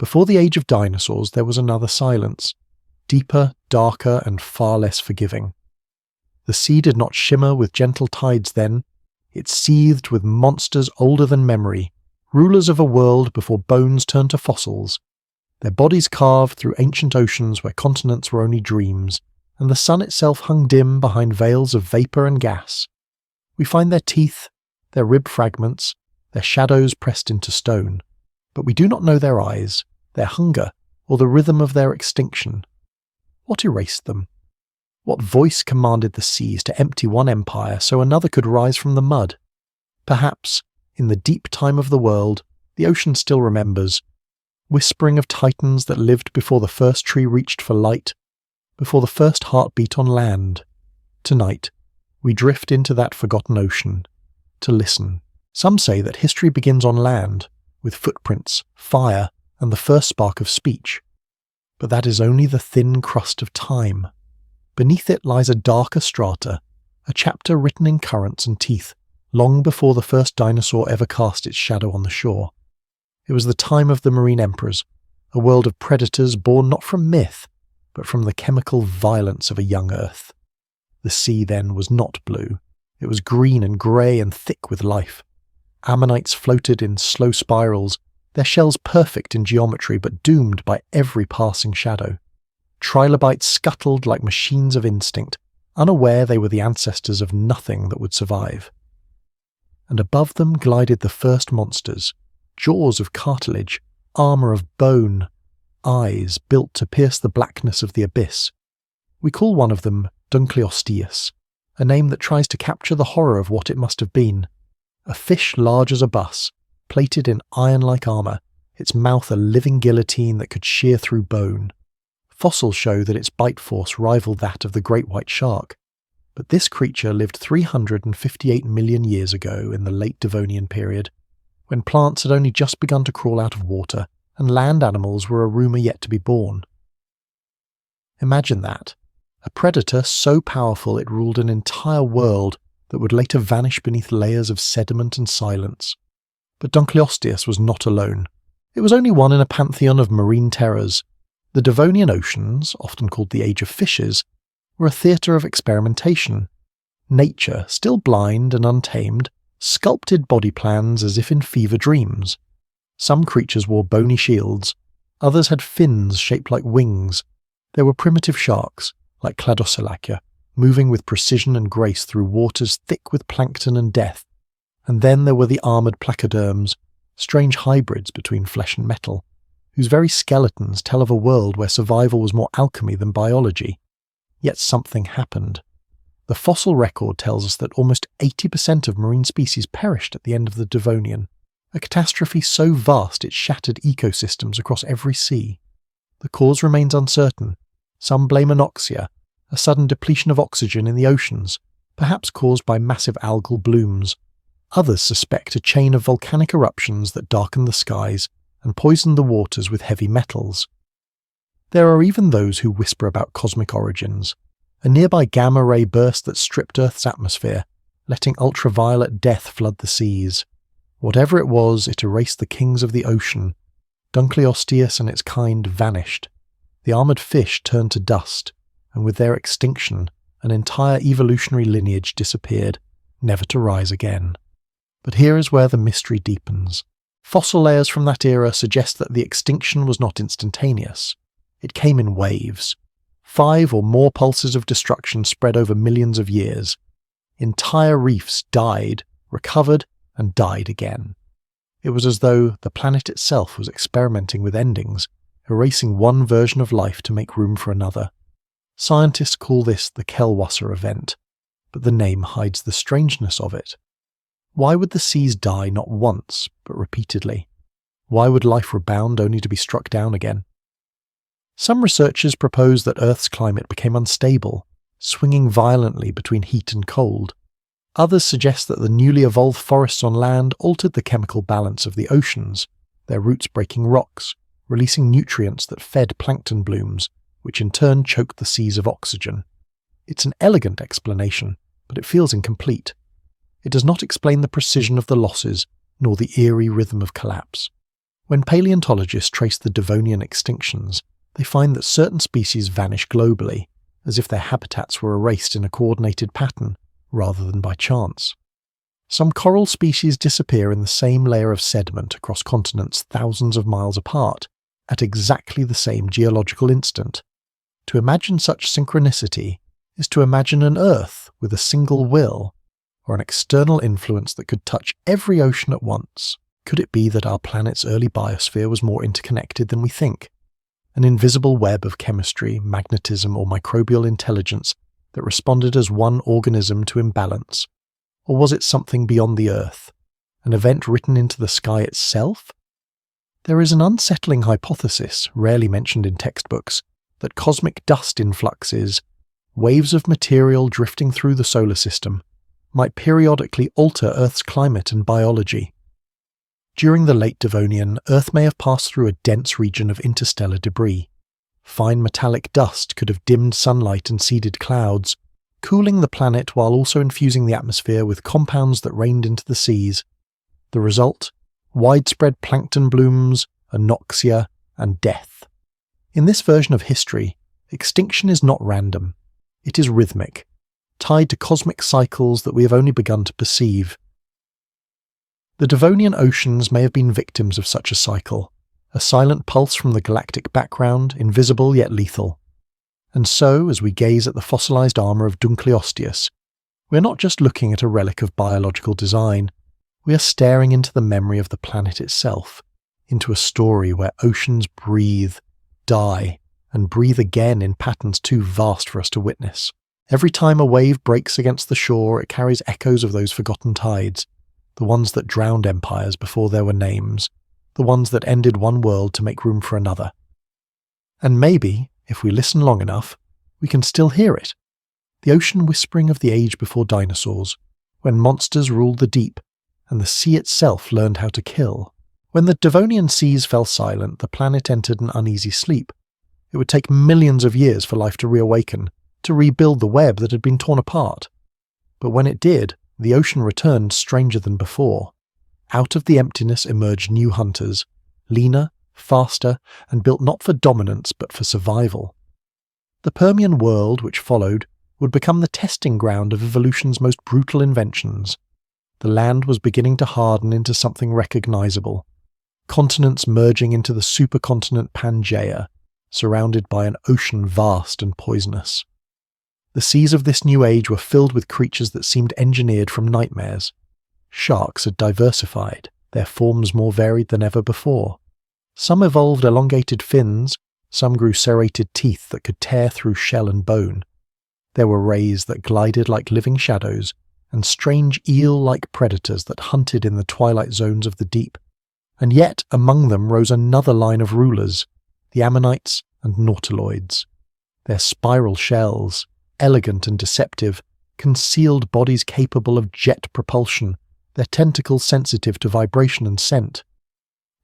Before the age of dinosaurs, there was another silence, deeper, darker, and far less forgiving. The sea did not shimmer with gentle tides then. It seethed with monsters older than memory, rulers of a world before bones turned to fossils, their bodies carved through ancient oceans where continents were only dreams, and the sun itself hung dim behind veils of vapour and gas. We find their teeth, their rib fragments, their shadows pressed into stone, but we do not know their eyes, their hunger, or the rhythm of their extinction. What erased them? What voice commanded the seas to empty one empire so another could rise from the mud? Perhaps, in the deep time of the world, the ocean still remembers, whispering of titans that lived before the first tree reached for light, before the first heartbeat on land. Tonight, we drift into that forgotten ocean, to listen. Some say that history begins on land, with footprints, fire, and the first spark of speech. But that is only the thin crust of time. Beneath it lies a darker strata, a chapter written in currents and teeth, long before the first dinosaur ever cast its shadow on the shore. It was the time of the marine emperors, a world of predators born not from myth, but from the chemical violence of a young Earth. The sea then was not blue. It was green and grey and thick with life. Ammonites floated in slow spirals, their shells perfect in geometry but doomed by every passing shadow. Trilobites scuttled like machines of instinct, unaware they were the ancestors of nothing that would survive. And above them glided the first monsters, jaws of cartilage, armour of bone, eyes built to pierce the blackness of the abyss. We call one of them Dunkleosteus, a name that tries to capture the horror of what it must have been. A fish large as a bus, plated in iron-like armour, its mouth a living guillotine that could shear through bone. Fossils show that its bite force rivaled that of the great white shark, but this creature lived 358 million years ago in the late Devonian period, when plants had only just begun to crawl out of water and land animals were a rumour yet to be born. Imagine that, a predator so powerful it ruled an entire world that would later vanish beneath layers of sediment and silence. But Dunkleosteus was not alone. It was only one in a pantheon of marine terrors. The Devonian oceans, often called the Age of Fishes, were a theatre of experimentation. Nature, still blind and untamed, sculpted body plans as if in fever dreams. Some creatures wore bony shields, others had fins shaped like wings. There were primitive sharks, like Cladocelacia, moving with precision and grace through waters thick with plankton and death. And then there were the armoured placoderms, strange hybrids between flesh and metal, whose very skeletons tell of a world where survival was more alchemy than biology. Yet something happened. The fossil record tells us that almost 80% of marine species perished at the end of the Devonian, a catastrophe so vast it shattered ecosystems across every sea. The cause remains uncertain. Some blame anoxia, a sudden depletion of oxygen in the oceans, perhaps caused by massive algal blooms. Others suspect a chain of volcanic eruptions that darkened the skies and poisoned the waters with heavy metals. There are even those who whisper about cosmic origins, a nearby gamma-ray burst that stripped Earth's atmosphere, letting ultraviolet death flood the seas. Whatever it was, it erased the kings of the ocean. Dunkleosteus and its kind vanished. The armoured fish turned to dust, and with their extinction, an entire evolutionary lineage disappeared, never to rise again. But here is where the mystery deepens. Fossil layers from that era suggest that the extinction was not instantaneous. It came in waves. 5 or more pulses of destruction spread over millions of years. Entire reefs died, recovered, and died again. It was as though the planet itself was experimenting with endings, erasing one version of life to make room for another. Scientists call this the Kelwasser event, but the name hides the strangeness of it. Why would the seas die not once, but repeatedly? Why would life rebound only to be struck down again? Some researchers propose that Earth's climate became unstable, swinging violently between heat and cold. Others suggest that the newly evolved forests on land altered the chemical balance of the oceans, their roots breaking rocks, releasing nutrients that fed plankton blooms, which in turn choked the seas of oxygen. It's an elegant explanation, but it feels incomplete. It does not explain the precision of the losses, nor the eerie rhythm of collapse. When paleontologists trace the Devonian extinctions, they find that certain species vanish globally, as if their habitats were erased in a coordinated pattern, rather than by chance. Some coral species disappear in the same layer of sediment across continents thousands of miles apart, at exactly the same geological instant. To imagine such synchronicity is to imagine an Earth with a single will, or an external influence that could touch every ocean at once. Could it be that our planet's early biosphere was more interconnected than we think? An invisible web of chemistry, magnetism, or microbial intelligence that responded as one organism to imbalance? Or was it something beyond the Earth, an event written into the sky itself? There is an unsettling hypothesis, rarely mentioned in textbooks, that cosmic dust influxes, waves of material drifting through the solar system, might periodically alter Earth's climate and biology. During the late Devonian, Earth may have passed through a dense region of interstellar debris. Fine metallic dust could have dimmed sunlight and seeded clouds, cooling the planet while also infusing the atmosphere with compounds that rained into the seas. The result? Widespread plankton blooms, anoxia, and death. In this version of history, extinction is not random. It is rhythmic, tied to cosmic cycles that we have only begun to perceive. The Devonian oceans may have been victims of such a cycle, a silent pulse from the galactic background, invisible yet lethal. And so, as we gaze at the fossilized armor of Dunkleosteus, we are not just looking at a relic of biological design, we are staring into the memory of the planet itself, into a story where oceans breathe, die, and breathe again in patterns too vast for us to witness. Every time a wave breaks against the shore, it carries echoes of those forgotten tides, the ones that drowned empires before there were names, the ones that ended one world to make room for another. And maybe, if we listen long enough, we can still hear it. The ocean whispering of the age before dinosaurs, when monsters ruled the deep, and the sea itself learned how to kill. When the Devonian seas fell silent, the planet entered an uneasy sleep. It would take millions of years for life to reawaken, to rebuild the web that had been torn apart. But when it did, the ocean returned stranger than before. Out of the emptiness emerged new hunters, leaner, faster, and built not for dominance but for survival. The Permian world, which followed, would become the testing ground of evolution's most brutal inventions. The land was beginning to harden into something recognizable, continents merging into the supercontinent Pangaea, surrounded by an ocean vast and poisonous. The seas of this new age were filled with creatures that seemed engineered from nightmares. Sharks had diversified, their forms more varied than ever before. Some evolved elongated fins, some grew serrated teeth that could tear through shell and bone. There were rays that glided like living shadows, and strange eel-like predators that hunted in the twilight zones of the deep. And yet among them rose another line of rulers, the ammonites and nautiloids. Their spiral shells, elegant and deceptive, concealed bodies capable of jet propulsion, their tentacles sensitive to vibration and scent.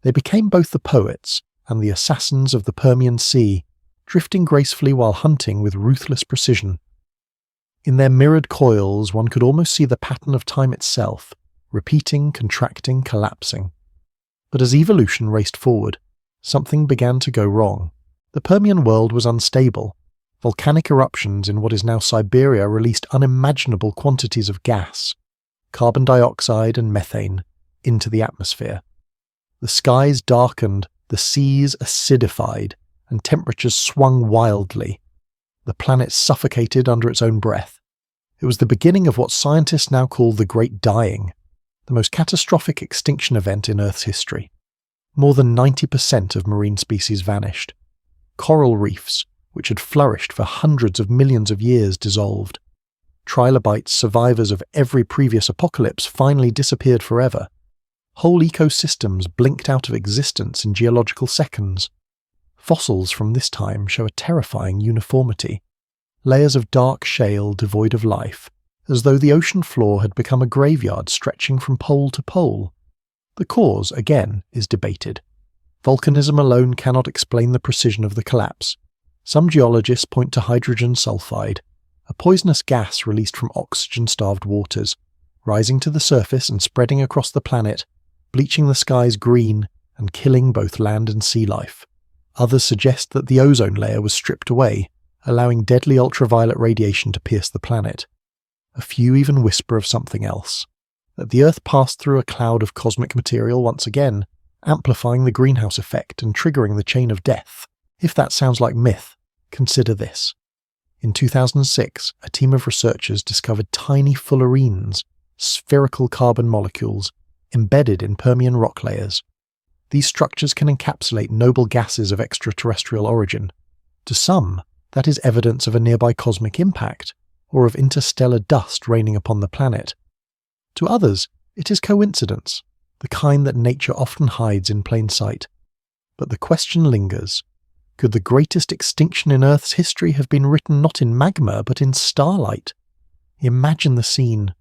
They became both the poets and the assassins of the Permian Sea, drifting gracefully while hunting with ruthless precision. In their mirrored coils one could almost see the pattern of time itself, repeating, contracting, collapsing. But as evolution raced forward, something began to go wrong. The Permian world was unstable. Volcanic eruptions in what is now Siberia released unimaginable quantities of gas, carbon dioxide and methane, into the atmosphere. The skies darkened, the seas acidified, and temperatures swung wildly. The planet suffocated under its own breath. It was the beginning of what scientists now call the Great Dying, the most catastrophic extinction event in Earth's history. More than 90% of marine species vanished. Coral reefs, which had flourished for hundreds of millions of years, dissolved. Trilobites, survivors of every previous apocalypse, finally disappeared forever. Whole ecosystems blinked out of existence in geological seconds. Fossils from this time show a terrifying uniformity. Layers of dark shale devoid of life, as though the ocean floor had become a graveyard stretching from pole to pole. The cause, again, is debated. Volcanism alone cannot explain the precision of the collapse. Some geologists point to hydrogen sulfide, a poisonous gas released from oxygen-starved waters, rising to the surface and spreading across the planet, bleaching the skies green and killing both land and sea life. Others suggest that the ozone layer was stripped away, allowing deadly ultraviolet radiation to pierce the planet. A few even whisper of something else, that the Earth passed through a cloud of cosmic material once again, amplifying the greenhouse effect and triggering the chain of death. If that sounds like myth, consider this. In 2006, a team of researchers discovered tiny fullerenes, spherical carbon molecules, embedded in Permian rock layers. These structures can encapsulate noble gases of extraterrestrial origin. To some, that is evidence of a nearby cosmic impact, or of interstellar dust raining upon the planet. To others, it is coincidence, the kind that nature often hides in plain sight. But the question lingers. Could the greatest extinction in Earth's history have been written not in magma but in starlight? Imagine the scene.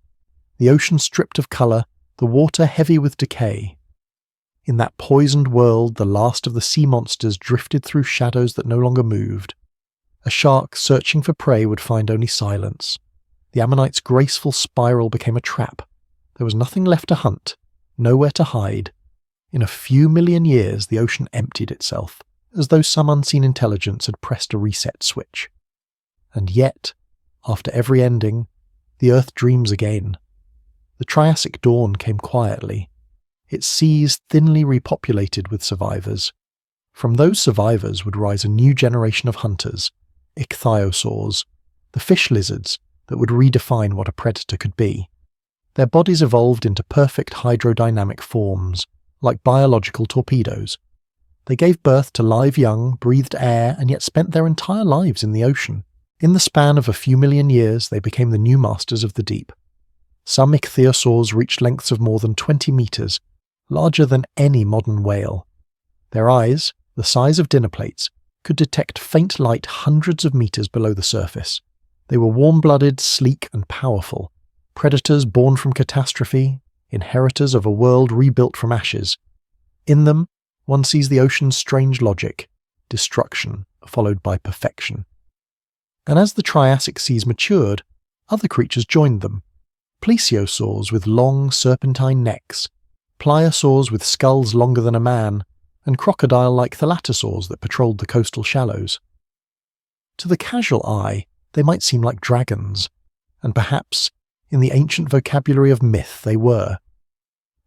The ocean stripped of colour, the water heavy with decay. In that poisoned world, the last of the sea monsters drifted through shadows that no longer moved. A shark searching for prey would find only silence. The ammonite's graceful spiral became a trap. There was nothing left to hunt, nowhere to hide. In a few million years, the ocean emptied itself, as though some unseen intelligence had pressed a reset switch. And yet, after every ending, the Earth dreams again. The Triassic dawn came quietly, its seas thinly repopulated with survivors. From those survivors would rise a new generation of hunters, ichthyosaurs, the fish lizards that would redefine what a predator could be. Their bodies evolved into perfect hydrodynamic forms, like biological torpedoes. They gave birth to live young, breathed air, and yet spent their entire lives in the ocean. In the span of a few million years, they became the new masters of the deep. Some ichthyosaurs reached lengths of more than 20 meters, larger than any modern whale. Their eyes, the size of dinner plates, could detect faint light hundreds of meters below the surface. They were warm-blooded, sleek, and powerful. Predators born from catastrophe, inheritors of a world rebuilt from ashes. In them, one sees the ocean's strange logic, destruction followed by perfection. And as the Triassic seas matured, other creatures joined them. Plesiosaurs with long, serpentine necks, pliosaurs with skulls longer than a man, and crocodile-like thalattosaurs that patrolled the coastal shallows. To the casual eye, they might seem like dragons, and perhaps, in the ancient vocabulary of myth, they were.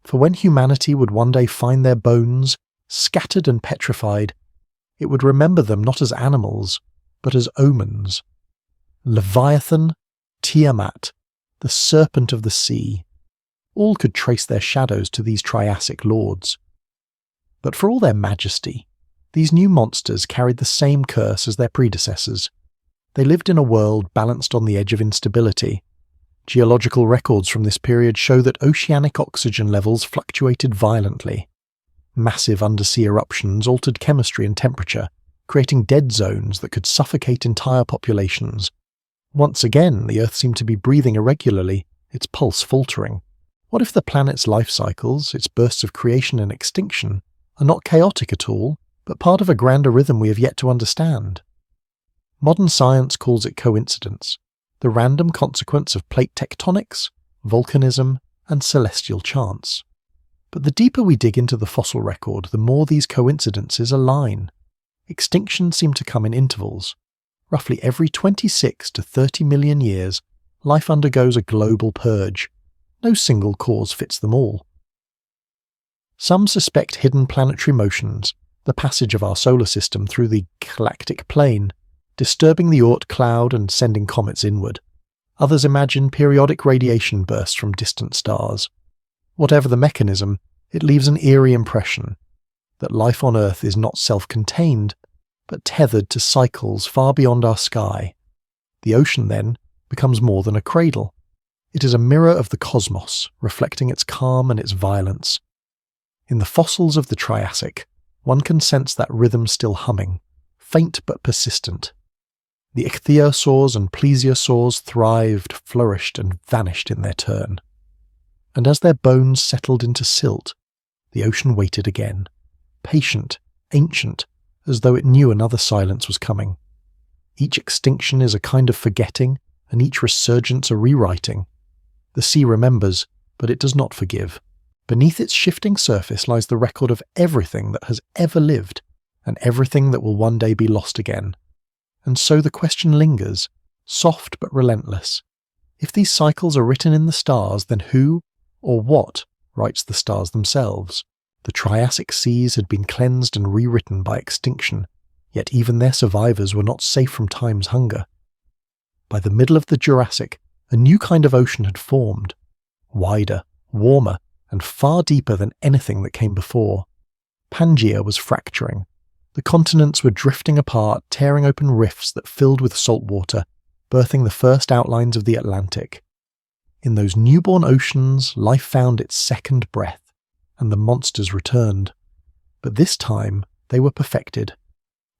For when humanity would one day find their bones, scattered and petrified, it would remember them not as animals, but as omens. Leviathan, Tiamat, the serpent of the sea, all could trace their shadows to these Triassic lords. But for all their majesty, these new monsters carried the same curse as their predecessors. They lived in a world balanced on the edge of instability. Geological records from this period show that oceanic oxygen levels fluctuated violently. Massive undersea eruptions altered chemistry and temperature, creating dead zones that could suffocate entire populations. Once again, the Earth seemed to be breathing irregularly, its pulse faltering. What if the planet's life cycles, its bursts of creation and extinction, are not chaotic at all, but part of a grander rhythm we have yet to understand? Modern science calls it coincidence, the random consequence of plate tectonics, volcanism, and celestial chance. But the deeper we dig into the fossil record, the more these coincidences align. Extinctions seem to come in intervals. Roughly every 26 to 30 million years, life undergoes a global purge. No single cause fits them all. Some suspect hidden planetary motions, the passage of our solar system through the galactic plane, disturbing the Oort cloud and sending comets inward. Others imagine periodic radiation bursts from distant stars. Whatever the mechanism, it leaves an eerie impression that life on Earth is not self-contained, but tethered to cycles far beyond our sky. The ocean, then, becomes more than a cradle. It is a mirror of the cosmos, reflecting its calm and its violence. In the fossils of the Triassic, one can sense that rhythm still humming, faint but persistent. The ichthyosaurs and plesiosaurs thrived, flourished, and vanished in their turn. And as their bones settled into silt, the ocean waited again, patient, ancient, as though it knew another silence was coming. Each extinction is a kind of forgetting, and each resurgence a rewriting. The sea remembers, but it does not forgive. Beneath its shifting surface lies the record of everything that has ever lived, and everything that will one day be lost again. And so the question lingers, soft but relentless. If these cycles are written in the stars, then who, or what, writes the stars themselves? The Triassic seas had been cleansed and rewritten by extinction, yet even their survivors were not safe from time's hunger. By the middle of the Jurassic, a new kind of ocean had formed, wider, warmer, and far deeper than anything that came before. Pangaea was fracturing. The continents were drifting apart, tearing open rifts that filled with salt water, birthing the first outlines of the Atlantic. In those newborn oceans, life found its second breath, and the monsters returned. But this time, they were perfected.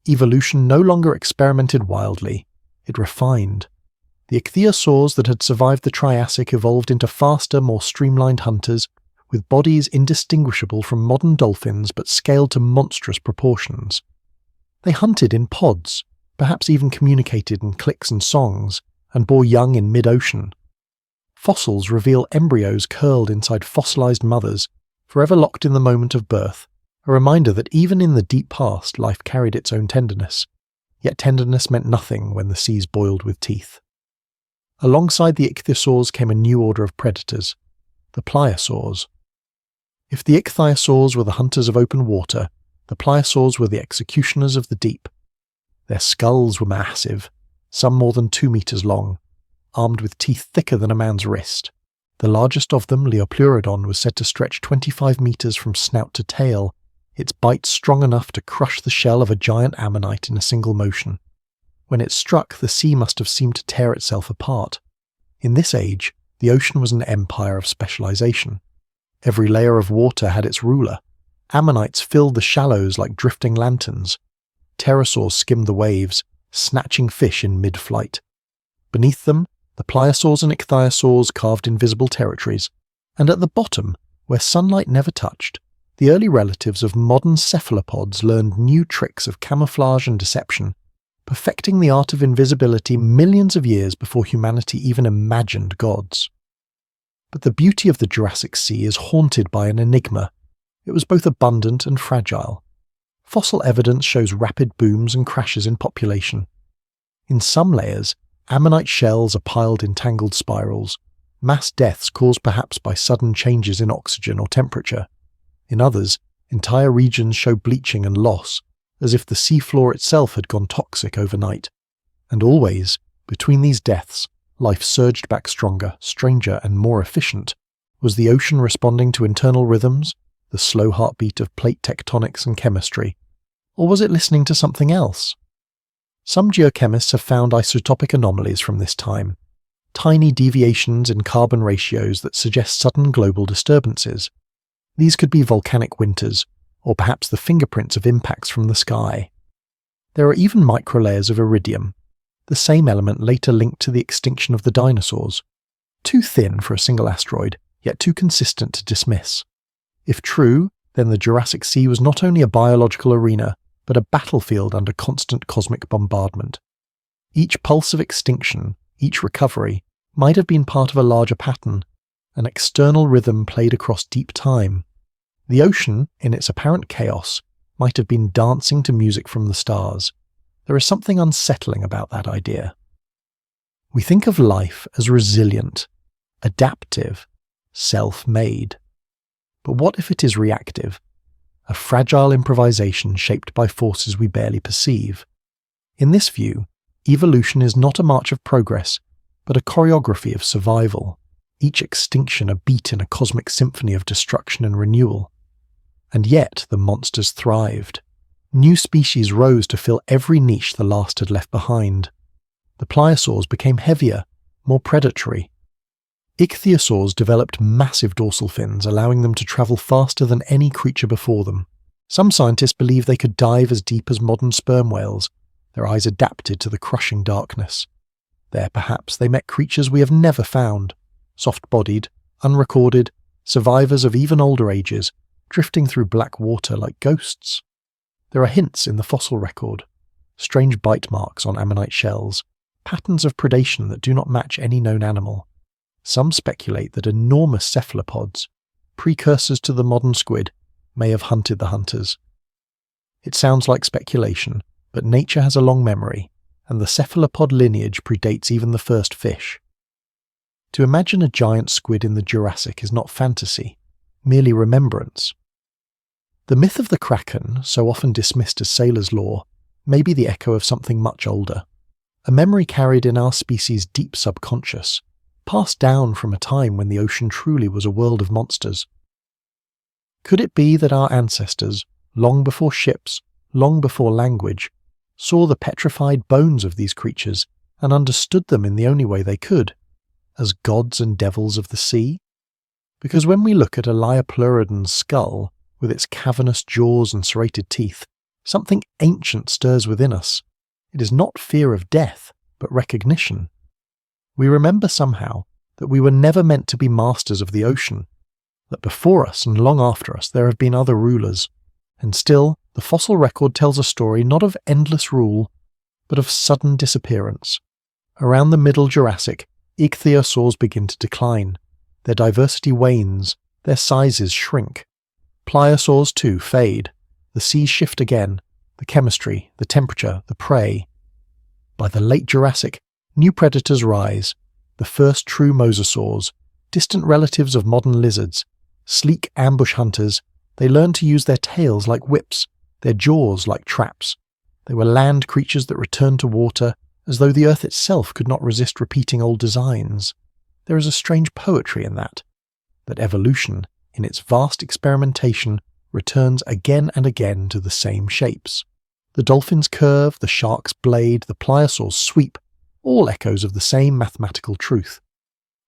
Evolution no longer experimented wildly, it refined. The ichthyosaurs that had survived the Triassic evolved into faster, more streamlined hunters, with bodies indistinguishable from modern dolphins but scaled to monstrous proportions. They hunted in pods, perhaps even communicated in clicks and songs, and bore young in mid-ocean. Fossils reveal embryos curled inside fossilized mothers, forever locked in the moment of birth, a reminder that even in the deep past life carried its own tenderness, yet tenderness meant nothing when the seas boiled with teeth. Alongside the ichthyosaurs came a new order of predators, the pliosaurs. If the ichthyosaurs were the hunters of open water, the pliosaurs were the executioners of the deep. Their skulls were massive, some more than 2 meters long, armed with teeth thicker than a man's wrist. The largest of them, Liopleurodon, was said to stretch 25 meters from snout to tail, its bite strong enough to crush the shell of a giant ammonite in a single motion. When it struck, the sea must have seemed to tear itself apart. In this age, the ocean was an empire of specialization. Every layer of water had its ruler. Ammonites filled the shallows like drifting lanterns. Pterosaurs skimmed the waves, snatching fish in mid-flight. Beneath them, the pliosaurs and ichthyosaurs carved invisible territories, and at the bottom, where sunlight never touched, the early relatives of modern cephalopods learned new tricks of camouflage and deception, perfecting the art of invisibility millions of years before humanity even imagined gods. But the beauty of the Jurassic Sea is haunted by an enigma. It was both abundant and fragile. Fossil evidence shows rapid booms and crashes in population. In some layers, ammonite shells are piled in tangled spirals, mass deaths caused perhaps by sudden changes in oxygen or temperature. In others, entire regions show bleaching and loss, as if the seafloor itself had gone toxic overnight. And always, between these deaths, life surged back stronger, stranger, and more efficient. Was the ocean responding to internal rhythms, the slow heartbeat of plate tectonics and chemistry? Or was it listening to something else? Some geochemists have found isotopic anomalies from this time, tiny deviations in carbon ratios that suggest sudden global disturbances. These could be volcanic winters, or perhaps the fingerprints of impacts from the sky. There are even microlayers of iridium, the same element later linked to the extinction of the dinosaurs. Too thin for a single asteroid, yet too consistent to dismiss. If true, then the Jurassic Sea was not only a biological arena, but a battlefield under constant cosmic bombardment. Each pulse of extinction, each recovery, might have been part of a larger pattern, an external rhythm played across deep time. The ocean, in its apparent chaos, might have been dancing to music from the stars. There is something unsettling about that idea. We think of life as resilient, adaptive, self-made. But what if it is reactive? A fragile improvisation shaped by forces we barely perceive. In this view, evolution is not a march of progress, but a choreography of survival, each extinction a beat in a cosmic symphony of destruction and renewal. And yet the monsters thrived. New species rose to fill every niche the last had left behind. The pliosaurs became heavier, more predatory. Ichthyosaurs developed massive dorsal fins, allowing them to travel faster than any creature before them. Some scientists believe they could dive as deep as modern sperm whales, their eyes adapted to the crushing darkness. There, perhaps, they met creatures we have never found, soft-bodied, unrecorded, survivors of even older ages, drifting through black water like ghosts. There are hints in the fossil record, strange bite marks on ammonite shells, patterns of predation that do not match any known animal. Some speculate that enormous cephalopods, precursors to the modern squid, may have hunted the hunters. It sounds like speculation, but nature has a long memory, and the cephalopod lineage predates even the first fish. To imagine a giant squid in the Jurassic is not fantasy, merely remembrance. The myth of the kraken, so often dismissed as sailors' lore, may be the echo of something much older, a memory carried in our species' deep subconscious, passed down from a time when the ocean truly was a world of monsters. Could it be that our ancestors, long before ships, long before language, saw the petrified bones of these creatures and understood them in the only way they could, as gods and devils of the sea? Because when we look at a Liopleurodon's skull, with its cavernous jaws and serrated teeth, something ancient stirs within us. It is not fear of death, but recognition. We remember somehow that we were never meant to be masters of the ocean, that before us and long after us there have been other rulers, and still the fossil record tells a story not of endless rule, but of sudden disappearance. Around the Middle Jurassic, ichthyosaurs begin to decline, their diversity wanes, their sizes shrink. Pliosaurs too fade, the seas shift again, the chemistry, the temperature, the prey. By the late Jurassic, new predators rise, the first true mosasaurs, distant relatives of modern lizards, sleek ambush hunters. They learned to use their tails like whips, their jaws like traps. They were land creatures that returned to water, as though the earth itself could not resist repeating old designs. There is a strange poetry in that evolution, in its vast experimentation, returns again and again to the same shapes. The dolphin's curve, the shark's blade, the pliosaur's sweep, all echoes of the same mathematical truth.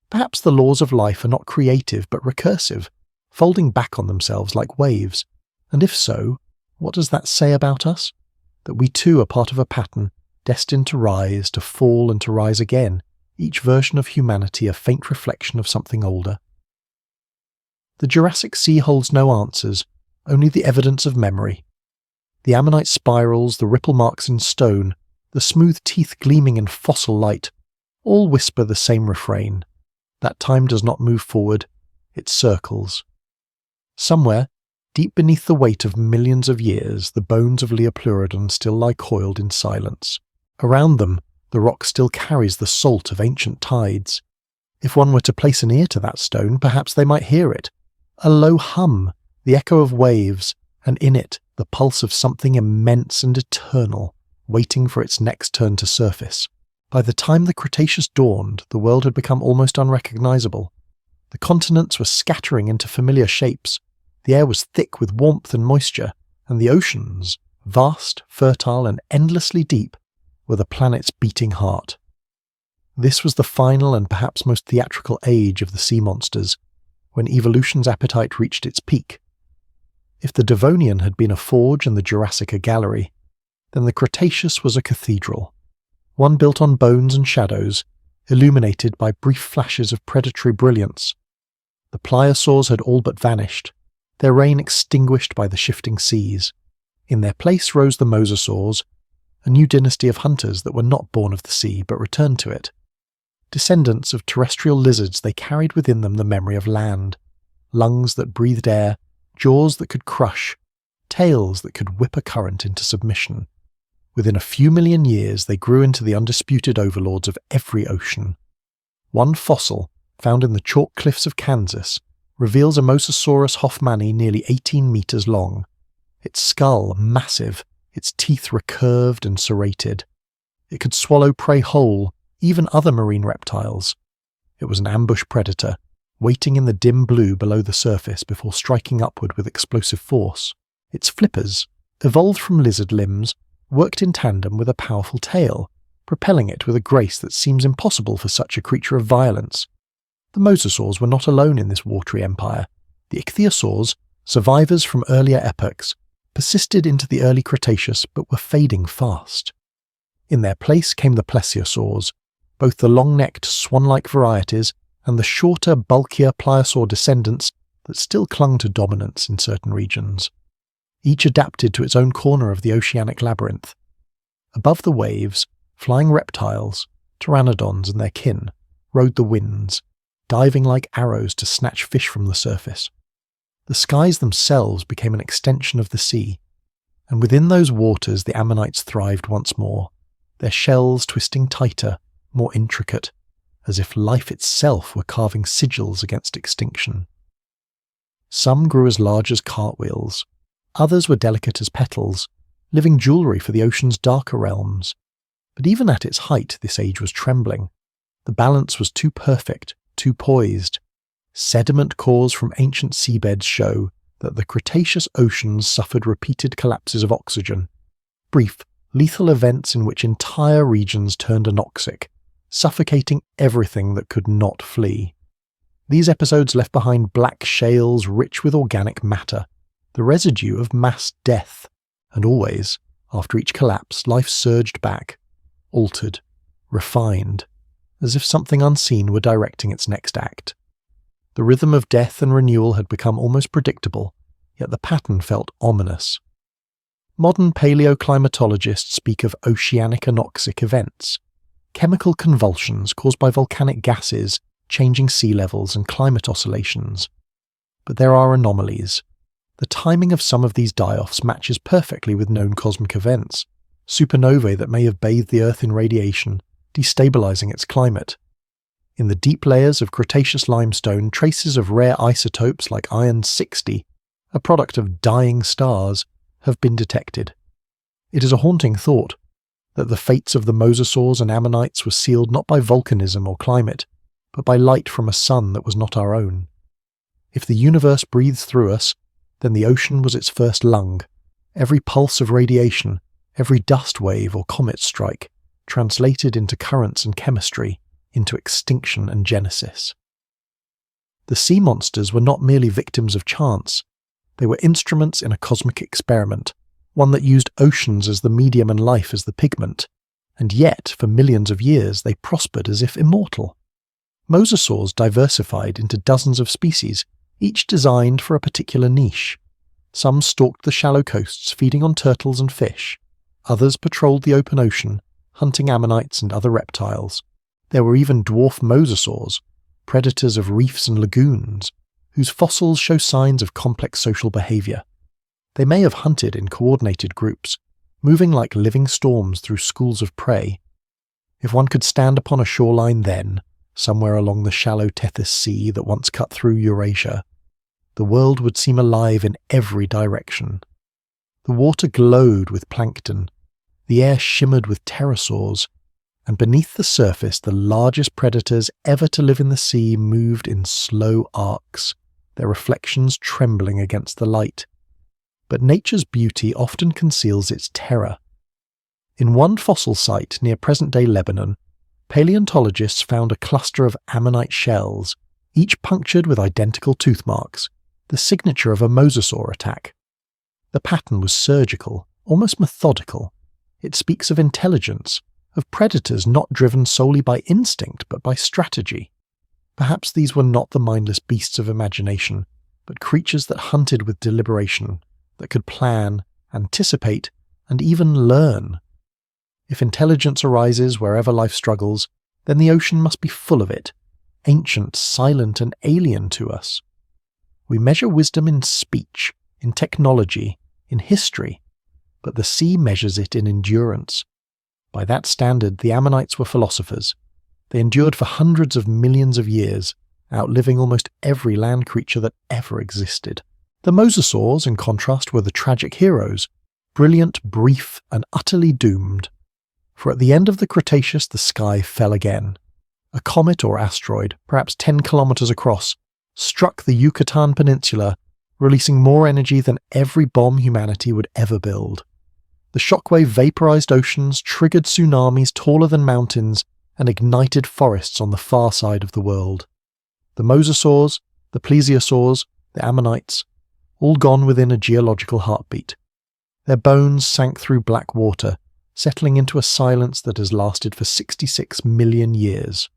Perhaps the laws of life are not creative but recursive, folding back on themselves like waves. And if so, what does that say about us? That we too are part of a pattern, destined to rise, to fall and to rise again, each version of humanity a faint reflection of something older. The Jurassic Sea holds no answers, only the evidence of memory. The ammonite spirals, the ripple marks in stone, the smooth teeth gleaming in fossil light, all whisper the same refrain. That time does not move forward, it circles. Somewhere, deep beneath the weight of millions of years, the bones of Liopleurodon still lie coiled in silence. Around them, the rock still carries the salt of ancient tides. If one were to place an ear to that stone, perhaps they might hear it. A low hum, the echo of waves, and in it the pulse of something immense and eternal, waiting for its next turn to surface. By the time the Cretaceous dawned, the world had become almost unrecognizable. The continents were scattering into familiar shapes, the air was thick with warmth and moisture, and the oceans, vast, fertile, and endlessly deep, were the planet's beating heart. This was the final and perhaps most theatrical age of the sea monsters, when evolution's appetite reached its peak. If the Devonian had been a forge and the Jurassic a gallery, then the Cretaceous was a cathedral, one built on bones and shadows, illuminated by brief flashes of predatory brilliance. The pliosaurs had all but vanished, their reign extinguished by the shifting seas. In their place rose the mosasaurs, a new dynasty of hunters that were not born of the sea but returned to it. Descendants of terrestrial lizards, they carried within them the memory of land, lungs that breathed air, jaws that could crush, tails that could whip a current into submission. Within a few million years they grew into the undisputed overlords of every ocean. One fossil, found in the chalk cliffs of Kansas, reveals a Mosasaurus hoffmanni nearly 18 meters long, its skull massive, its teeth recurved and serrated. It could swallow prey whole, even other marine reptiles. It was an ambush predator, waiting in the dim blue below the surface before striking upward with explosive force. Its flippers, evolved from lizard limbs, worked in tandem with a powerful tail, propelling it with a grace that seems impossible for such a creature of violence. The mosasaurs were not alone in this watery empire. The ichthyosaurs, survivors from earlier epochs, persisted into the early Cretaceous but were fading fast. In their place came the plesiosaurs, both the long-necked swan-like varieties and the shorter, bulkier pliosaur descendants that still clung to dominance in certain regions. Each adapted to its own corner of the oceanic labyrinth. Above the waves, flying reptiles, pteranodons and their kin, rode the winds, diving like arrows to snatch fish from the surface. The skies themselves became an extension of the sea, and within those waters the ammonites thrived once more, their shells twisting tighter, more intricate, as if life itself were carving sigils against extinction. Some grew as large as cartwheels, others were delicate as petals, living jewellery for the ocean's darker realms. But even at its height this age was trembling. The balance was too perfect, too poised. Sediment cores from ancient seabeds show that the Cretaceous oceans suffered repeated collapses of oxygen, brief, lethal events in which entire regions turned anoxic, suffocating everything that could not flee. These episodes left behind black shales rich with organic matter, the residue of mass death, and always, after each collapse, life surged back, altered, refined, as if something unseen were directing its next act. The rhythm of death and renewal had become almost predictable, yet the pattern felt ominous. Modern paleoclimatologists speak of oceanic anoxic events, chemical convulsions caused by volcanic gases, changing sea levels and climate oscillations. But there are anomalies. The timing of some of these die-offs matches perfectly with known cosmic events, supernovae that may have bathed the Earth in radiation, destabilizing its climate. In the deep layers of Cretaceous limestone, traces of rare isotopes like iron-60, a product of dying stars, have been detected. It is a haunting thought that the fates of the mosasaurs and ammonites were sealed not by volcanism or climate, but by light from a sun that was not our own. If the universe breathes through us, then the ocean was its first lung. Every pulse of radiation, every dust wave or comet strike, translated into currents and chemistry, into extinction and genesis. The sea monsters were not merely victims of chance. They were instruments in a cosmic experiment, one that used oceans as the medium and life as the pigment, and yet, for millions of years, they prospered as if immortal. Mosasaurs diversified into dozens of species, each designed for a particular niche. Some stalked the shallow coasts, feeding on turtles and fish. Others patrolled the open ocean, hunting ammonites and other reptiles. There were even dwarf mosasaurs, predators of reefs and lagoons, whose fossils show signs of complex social behaviour. They may have hunted in coordinated groups, moving like living storms through schools of prey. If one could stand upon a shoreline then, somewhere along the shallow Tethys Sea that once cut through Eurasia, the world would seem alive in every direction. The water glowed with plankton, the air shimmered with pterosaurs, and beneath the surface the largest predators ever to live in the sea moved in slow arcs, their reflections trembling against the light. But nature's beauty often conceals its terror. In one fossil site near present-day Lebanon, paleontologists found a cluster of ammonite shells, each punctured with identical tooth marks, the signature of a mosasaur attack. The pattern was surgical, almost methodical. It speaks of intelligence, of predators not driven solely by instinct but by strategy. Perhaps these were not the mindless beasts of imagination, but creatures that hunted with deliberation, that could plan, anticipate, and even learn. If intelligence arises wherever life struggles, then the ocean must be full of it, ancient, silent, and alien to us. We measure wisdom in speech, in technology, in history, but the sea measures it in endurance. By that standard, the ammonites were philosophers. They endured for hundreds of millions of years, outliving almost every land creature that ever existed. The mosasaurs, in contrast, were the tragic heroes, brilliant, brief, and utterly doomed. For at the end of the Cretaceous the sky fell again. A comet or asteroid, perhaps 10 kilometers across, struck the Yucatan Peninsula, releasing more energy than every bomb humanity would ever build. The shockwave vaporized oceans, triggered tsunamis taller than mountains, and ignited forests on the far side of the world. The mosasaurs, the plesiosaurs, the ammonites, all gone within a geological heartbeat. Their bones sank through black water, settling into a silence that has lasted for 66 million years.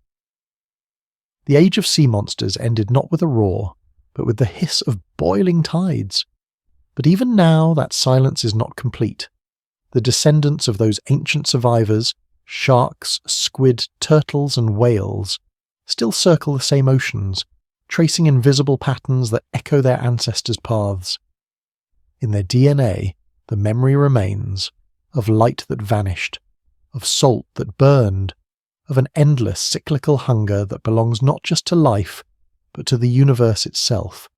The age of sea monsters ended not with a roar, but with the hiss of boiling tides. But even now that silence is not complete. The descendants of those ancient survivors, sharks, squid, turtles, and whales, still circle the same oceans, tracing invisible patterns that echo their ancestors' paths. In their DNA, the memory remains of light that vanished, of salt that burned, of an endless cyclical hunger that belongs not just to life, but to the universe itself.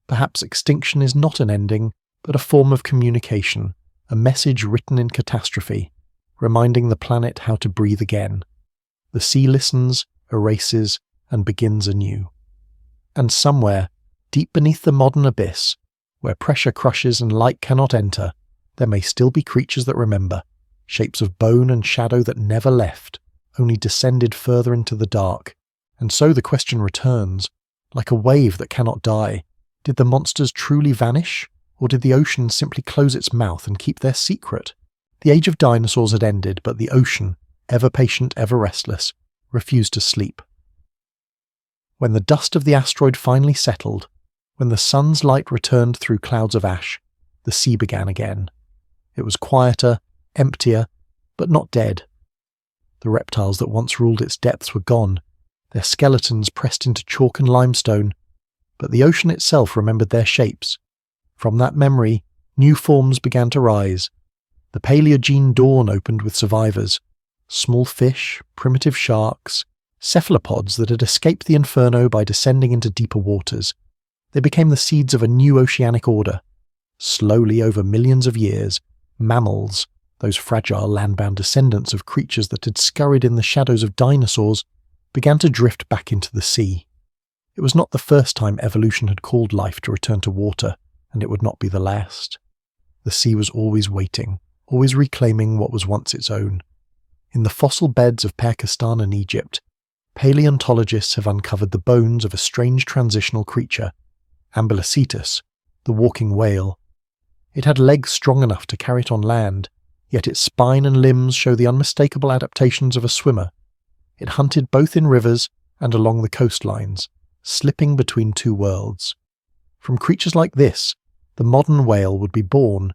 Perhaps extinction is not an ending, but a form of communication, a message written in catastrophe, reminding the planet how to breathe again. The sea listens, erases, and begins anew. And somewhere, deep beneath the modern abyss, where pressure crushes and light cannot enter, there may still be creatures that remember, shapes of bone and shadow that never left, only descended further into the dark. And so the question returns, like a wave that cannot die, did the monsters truly vanish, or did the ocean simply close its mouth and keep their secret? The age of dinosaurs had ended, but the ocean, ever patient, ever restless, refused to sleep. When the dust of the asteroid finally settled, when the sun's light returned through clouds of ash, the sea began again. It was quieter, emptier, but not dead. The reptiles that once ruled its depths were gone, their skeletons pressed into chalk and limestone, but the ocean itself remembered their shapes. From that memory, new forms began to rise. The Paleogene dawn opened with survivors, small fish, primitive sharks, cephalopods that had escaped the inferno by descending into deeper waters. They became the seeds of a new oceanic order. Slowly, over millions of years, mammals, those fragile land-bound descendants of creatures that had scurried in the shadows of dinosaurs, began to drift back into the sea. It was not the first time evolution had called life to return to water, and it would not be the last. The sea was always waiting, always reclaiming what was once its own. In the fossil beds of Pakistan and Egypt, paleontologists have uncovered the bones of a strange transitional creature, Ambulocetus, the walking whale. It had legs strong enough to carry it on land, yet its spine and limbs show the unmistakable adaptations of a swimmer. It hunted both in rivers and along the coastlines, slipping between two worlds. From creatures like this, the modern whale would be born,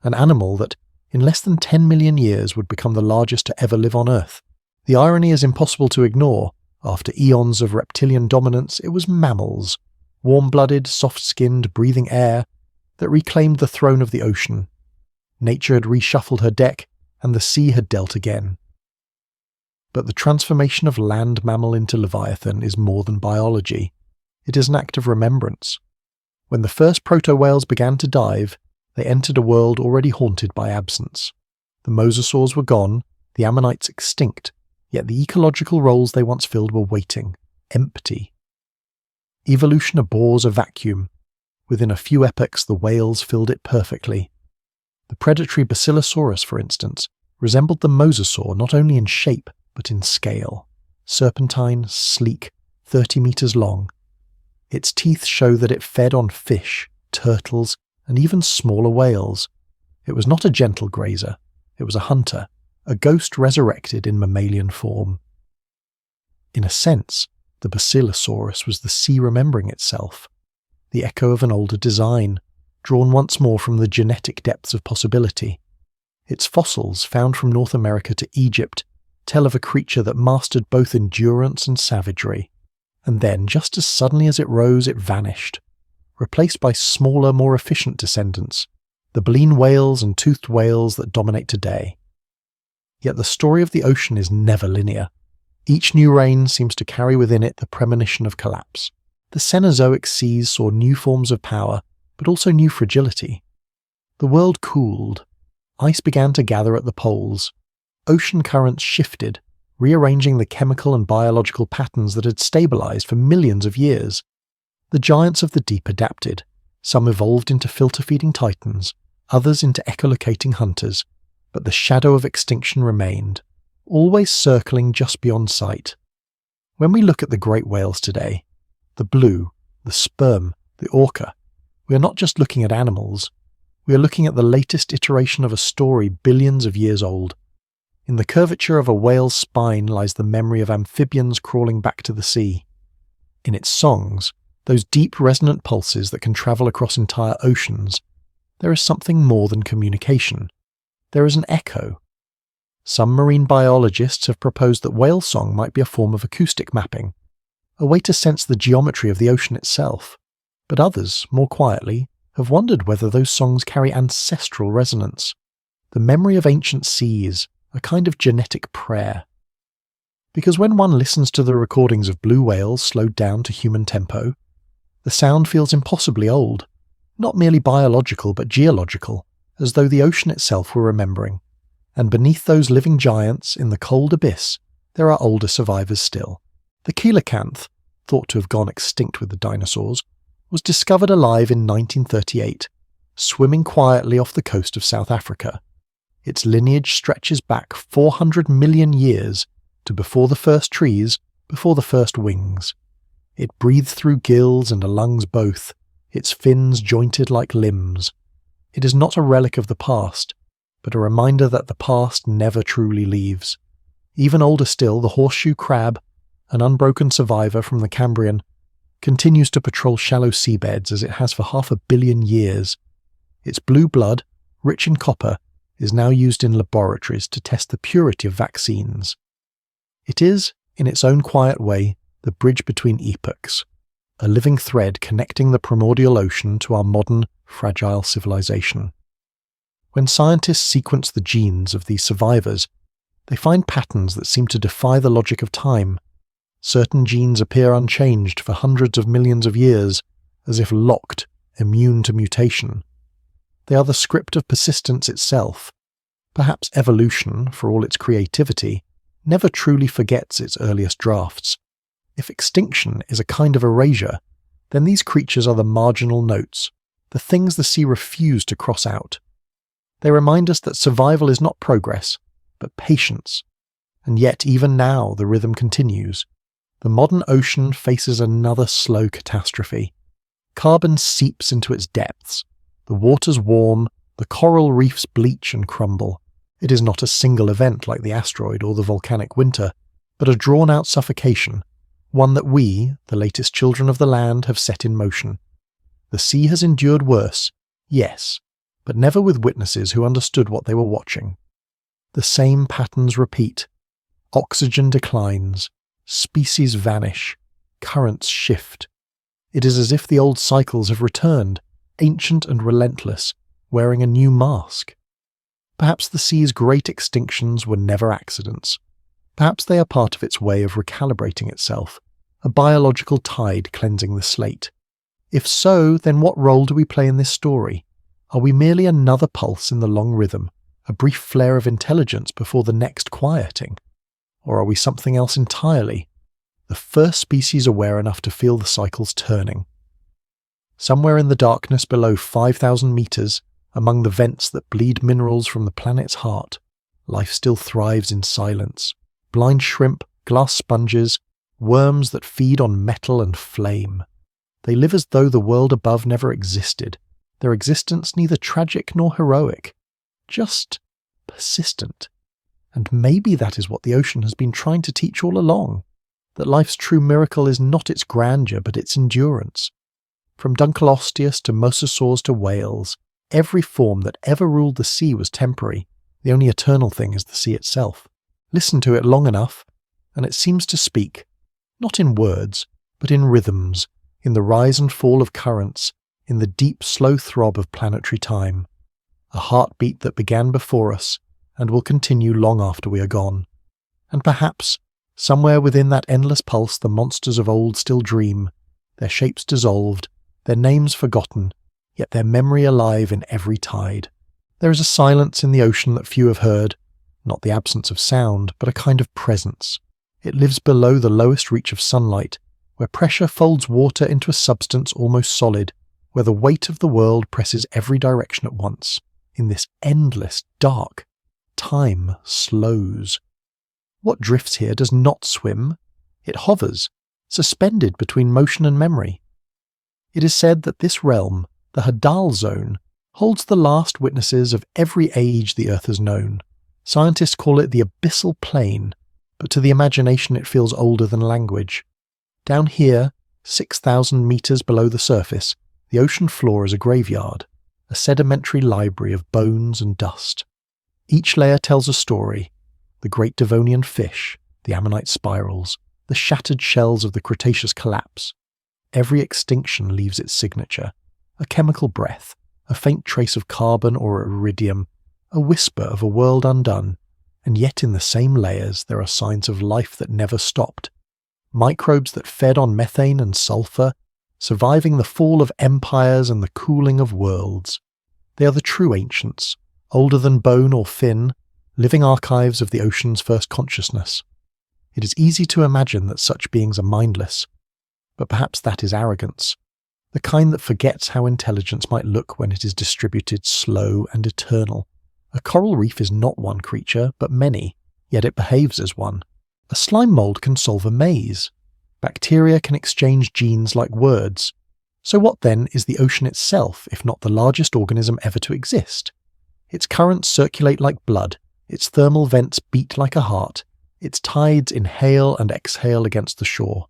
an animal that, in less than 10 million years, would become the largest to ever live on Earth. The irony is impossible to ignore. After eons of reptilian dominance, it was mammals, warm-blooded, soft-skinned, breathing air, that reclaimed the throne of the ocean. Nature had reshuffled her deck, and the sea had dealt again. But the transformation of land mammal into leviathan is more than biology. It is an act of remembrance. When the first proto-whales began to dive, they entered a world already haunted by absence. The mosasaurs were gone, the ammonites extinct, yet the ecological roles they once filled were waiting, empty. Evolution abhors a vacuum. Within a few epochs, the whales filled it perfectly. The predatory Basilosaurus, for instance, resembled the mosasaur not only in shape, but in scale. Serpentine, sleek, 30 meters long. Its teeth show that it fed on fish, turtles, and even smaller whales. It was not a gentle grazer. It was a hunter, a ghost resurrected in mammalian form. In a sense, the Basilosaurus was the sea remembering itself, the echo of an older design, drawn once more from the genetic depths of possibility. Its fossils, found from North America to Egypt, tell of a creature that mastered both endurance and savagery, and then, just as suddenly as it rose, it vanished, replaced by smaller, more efficient descendants, the baleen whales and toothed whales that dominate today. Yet the story of the ocean is never linear. Each new reign seems to carry within it the premonition of collapse. The Cenozoic seas saw new forms of power, but also new fragility. The world cooled. Ice began to gather at the poles. Ocean currents shifted, rearranging the chemical and biological patterns that had stabilized for millions of years. The giants of the deep adapted. Some evolved into filter-feeding titans, others into echolocating hunters, but the shadow of extinction remained, always circling just beyond sight. When we look at the great whales today, the blue, the sperm, the orca, we are not just looking at animals, we are looking at the latest iteration of a story billions of years old. In the curvature of a whale's spine lies the memory of amphibians crawling back to the sea. In its songs, those deep resonant pulses that can travel across entire oceans, there is something more than communication. There is an echo. Some marine biologists have proposed that whale song might be a form of acoustic mapping. a way to sense the geometry of the ocean itself. But others, more quietly, have wondered whether those songs carry ancestral resonance, the memory of ancient seas, a kind of genetic prayer. Because when one listens to the recordings of blue whales slowed down to human tempo, the sound feels impossibly old, not merely biological but geological, as though the ocean itself were remembering. And beneath those living giants, in the cold abyss, there are older survivors still. The coelacanth, thought to have gone extinct with the dinosaurs, was discovered alive in 1938, swimming quietly off the coast of South Africa. Its lineage stretches back 400 million years to before the first trees, before the first wings. It breathed through gills and lungs both, its fins jointed like limbs. It is not a relic of the past, but a reminder that the past never truly leaves. Even older still, the horseshoe crab, an unbroken survivor from the Cambrian, continues to patrol shallow seabeds as it has for 500 million years. Its blue blood, rich in copper, is now used in laboratories to test the purity of vaccines. It is, in its own quiet way, the bridge between epochs, a living thread connecting the primordial ocean to our modern, fragile civilization. When scientists sequence the genes of these survivors, they find patterns that seem to defy the logic of time. Certain genes appear unchanged for hundreds of millions of years, as if locked, immune to mutation. They are the script of persistence itself. Perhaps evolution, for all its creativity, never truly forgets its earliest drafts. If extinction is a kind of erasure, then these creatures are the marginal notes, the things the sea refused to cross out. They remind us that survival is not progress, but patience. And yet even now the rhythm continues. The modern ocean faces another slow catastrophe. Carbon seeps into its depths. The waters warm, the coral reefs bleach and crumble. It is not a single event like the asteroid or the volcanic winter, but a drawn-out suffocation, one that we, the latest children of the land, have set in motion. The sea has endured worse, yes, but never with witnesses who understood what they were watching. The same patterns repeat. Oxygen declines, species vanish, currents shift. It is as if the old cycles have returned, ancient and relentless, wearing a new mask. Perhaps the sea's great extinctions were never accidents. Perhaps they are part of its way of recalibrating itself, a biological tide cleansing the slate. If so, then what role do we play in this story? Are we merely another pulse in the long rhythm, a brief flare of intelligence before the next quieting? Or are we something else entirely, the first species aware enough to feel the cycles turning? Somewhere in the darkness below 5,000 meters, among the vents that bleed minerals from the planet's heart, life still thrives in silence. Blind shrimp, glass sponges, worms that feed on metal and flame. They live as though the world above never existed, their existence neither tragic nor heroic, just persistent. And maybe that is what the ocean has been trying to teach all along, that life's true miracle is not its grandeur but its endurance. From Dunkleosteus to mosasaurs to whales, every form that ever ruled the sea was temporary. The only eternal thing is the sea itself. Listen to it long enough, and it seems to speak, not in words, but in rhythms, in the rise and fall of currents, in the deep, slow throb of planetary time. A heartbeat that began before us, and will continue long after we are gone. And perhaps, somewhere within that endless pulse the monsters of old still dream, their shapes dissolved, their names forgotten, yet their memory alive in every tide. There is a silence in the ocean that few have heard, not the absence of sound, but a kind of presence. It lives below the lowest reach of sunlight, where pressure folds water into a substance almost solid, where the weight of the world presses every direction at once. In this endless, dark, time slows. What drifts here does not swim. It hovers, suspended between motion and memory. It is said that this realm, the Hadal Zone, holds the last witnesses of every age the Earth has known. Scientists call it the abyssal plain, but to the imagination it feels older than language. Down here, 6,000 meters below the surface, the ocean floor is a graveyard, a sedimentary library of bones and dust. Each layer tells a story: the great Devonian fish, the ammonite spirals, the shattered shells of the Cretaceous collapse. Every extinction leaves its signature, a chemical breath, a faint trace of carbon or iridium, a whisper of a world undone, and yet in the same layers there are signs of life that never stopped. Microbes that fed on methane and sulfur, surviving the fall of empires and the cooling of worlds. They are the true ancients, older than bone or fin, living archives of the ocean's first consciousness. It is easy to imagine that such beings are mindless, but perhaps that is arrogance, the kind that forgets how intelligence might look when it is distributed, slow and eternal. A coral reef is not one creature, but many, yet it behaves as one. A slime mold can solve a maze. Bacteria can exchange genes like words. So what then is the ocean itself, if not the largest organism ever to exist? Its currents circulate like blood, its thermal vents beat like a heart, its tides inhale and exhale against the shore.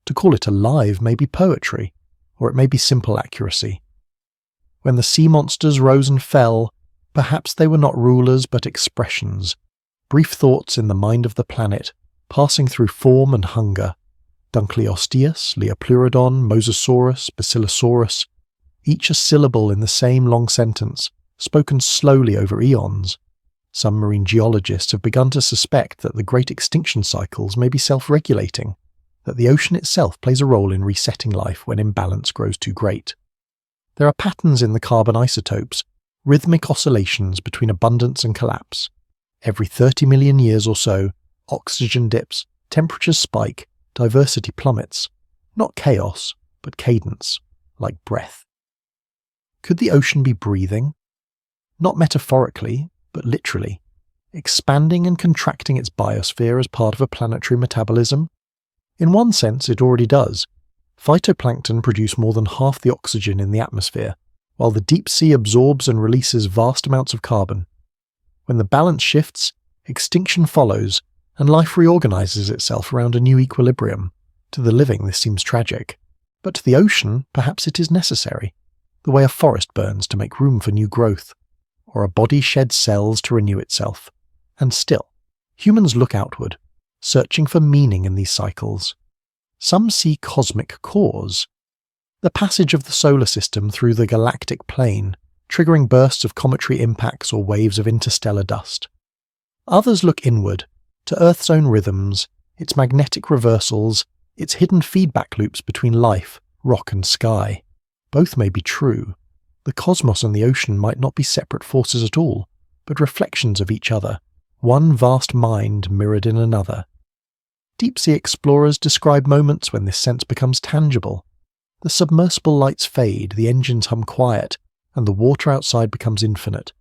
To call it alive may be poetry, or it may be simple accuracy. When the sea monsters rose and fell, perhaps they were not rulers but expressions, brief thoughts in the mind of the planet, passing through form and hunger. Dunkleosteus, Liopleurodon, Mosasaurus, Basilosaurus, each a syllable in the same long sentence, spoken slowly over eons. Some marine geologists have begun to suspect that the great extinction cycles may be self-regulating, that the ocean itself plays a role in resetting life when imbalance grows too great. There are patterns in the carbon isotopes, rhythmic oscillations between abundance and collapse. Every 30 million years or so, oxygen dips, temperatures spike, diversity plummets. Not chaos, but cadence, like breath. Could the ocean be breathing? Not metaphorically, but literally, expanding and contracting its biosphere as part of a planetary metabolism? In one sense, it already does. Phytoplankton produce more than half the oxygen in the atmosphere, while the deep sea absorbs and releases vast amounts of carbon. When the balance shifts, extinction follows, and life reorganizes itself around a new equilibrium. To the living this seems tragic, but to the ocean perhaps it is necessary, the way a forest burns to make room for new growth, or a body sheds cells to renew itself. And still, humans look outward, searching for meaning in these cycles. Some see cosmic cause, the passage of the solar system through the galactic plane, triggering bursts of cometary impacts or waves of interstellar dust. Others look inward, to Earth's own rhythms, its magnetic reversals, its hidden feedback loops between life, rock and sky. Both may be true. The cosmos and the ocean might not be separate forces at all, but reflections of each other, one vast mind mirrored in another. Deep-sea explorers describe moments when this sense becomes tangible. The submersible lights fade, the engines hum quiet, and the water outside becomes infinite.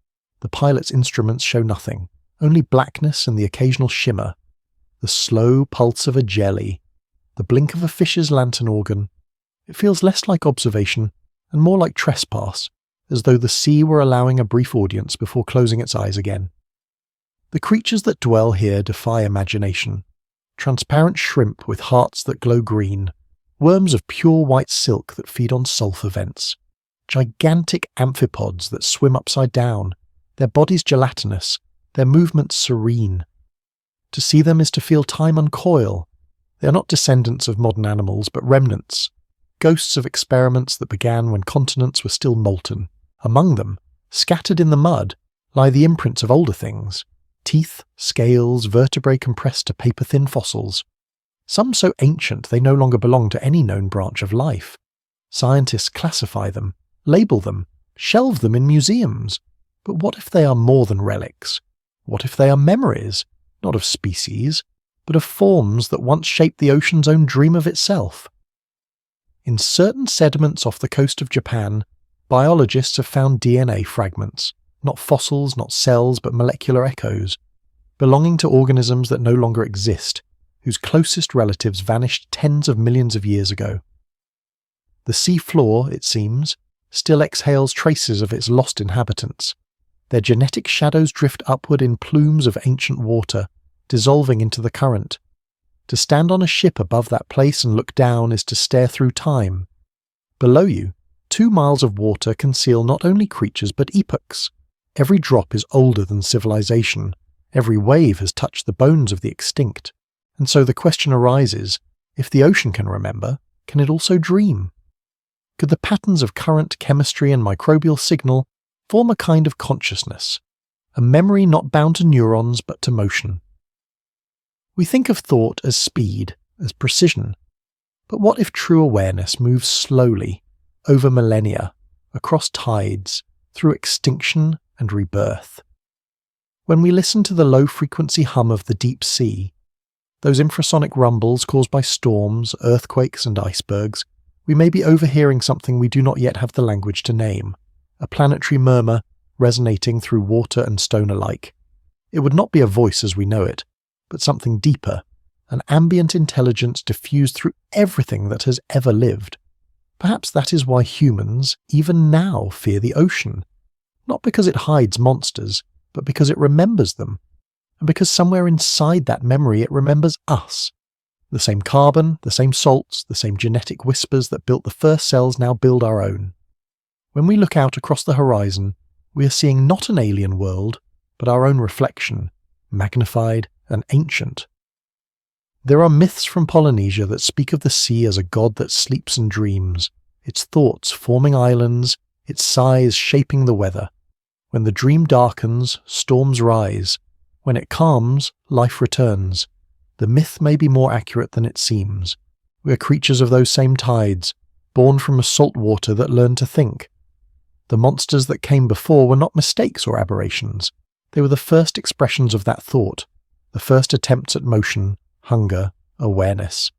The pilot's instruments show nothing, only blackness and the occasional shimmer, the slow pulse of a jelly, the blink of a fish's lantern organ. It feels less like observation and more like trespass, as though the sea were allowing a brief audience before closing its eyes again. The creatures that dwell here defy imagination. Transparent shrimp with hearts that glow green, worms of pure white silk that feed on sulfur vents, gigantic amphipods that swim upside down, their bodies gelatinous, their movements serene. To see them is to feel time uncoil. They are not descendants of modern animals, but remnants, ghosts of experiments that began when continents were still molten. Among them, scattered in the mud, lie the imprints of older things, teeth, scales, vertebrae compressed to paper-thin fossils. Some so ancient they no longer belong to any known branch of life. Scientists classify them, label them, shelve them in museums. But what if they are more than relics? What if they are memories, not of species, but of forms that once shaped the ocean's own dream of itself? In certain sediments off the coast of Japan, biologists have found DNA fragments, not fossils, not cells, but molecular echoes, belonging to organisms that no longer exist, whose closest relatives vanished tens of millions of years ago. The sea floor, it seems, still exhales traces of its lost inhabitants. Their genetic shadows drift upward in plumes of ancient water, dissolving into the current. To stand on a ship above that place and look down is to stare through time. Below you, 2 miles of water conceal not only creatures but epochs. Every drop is older than civilization. Every wave has touched the bones of the extinct. And so the question arises, if the ocean can remember, can it also dream? Could the patterns of current, chemistry and microbial signal form a kind of consciousness, a memory not bound to neurons but to motion? We think of thought as speed, as precision, but what if true awareness moves slowly, over millennia, across tides, through extinction and rebirth? When we listen to the low-frequency hum of the deep sea, those infrasonic rumbles caused by storms, earthquakes and icebergs, we may be overhearing something we do not yet have the language to name, a planetary murmur resonating through water and stone alike. It would not be a voice as we know it, but something deeper, an ambient intelligence diffused through everything that has ever lived. Perhaps that is why humans, even now, fear the ocean. Not because it hides monsters, but because it remembers them, and because somewhere inside that memory it remembers us. The same carbon, the same salts, the same genetic whispers that built the first cells now build our own. When we look out across the horizon, we are seeing not an alien world, but our own reflection, magnified and ancient. There are myths from Polynesia that speak of the sea as a god that sleeps and dreams, its thoughts forming islands, its sighs shaping the weather. When the dream darkens, storms rise. When it calms, life returns. The myth may be more accurate than it seems. We are creatures of those same tides, born from a salt water that learned to think. The monsters that came before were not mistakes or aberrations. They were the first expressions of that thought, the first attempts at motion, hunger, awareness.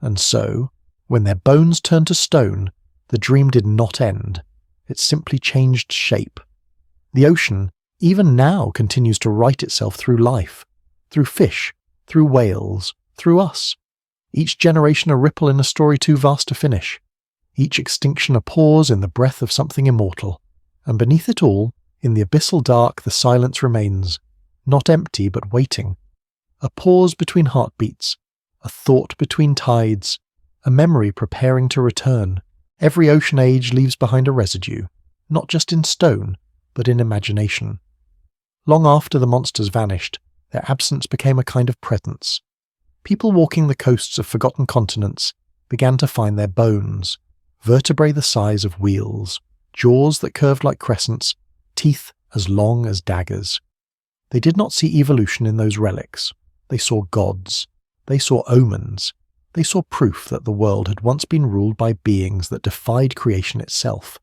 And so, when their bones turned to stone, the dream did not end. It simply changed shape. The ocean, even now, continues to write itself through life, through fish, through whales, through us. Each generation a ripple in a story too vast to finish. Each extinction a pause in the breath of something immortal. And beneath it all, in the abyssal dark, the silence remains, not empty but waiting. A pause between heartbeats, a thought between tides, a memory preparing to return. Every ocean age leaves behind a residue, not just in stone, but in imagination. Long after the monsters vanished, their absence became a kind of presence. People walking the coasts of forgotten continents began to find their bones, vertebrae the size of wheels, jaws that curved like crescents, teeth as long as daggers. They did not see evolution in those relics. They saw gods. They saw omens. They saw proof that the world had once been ruled by beings that defied creation itself.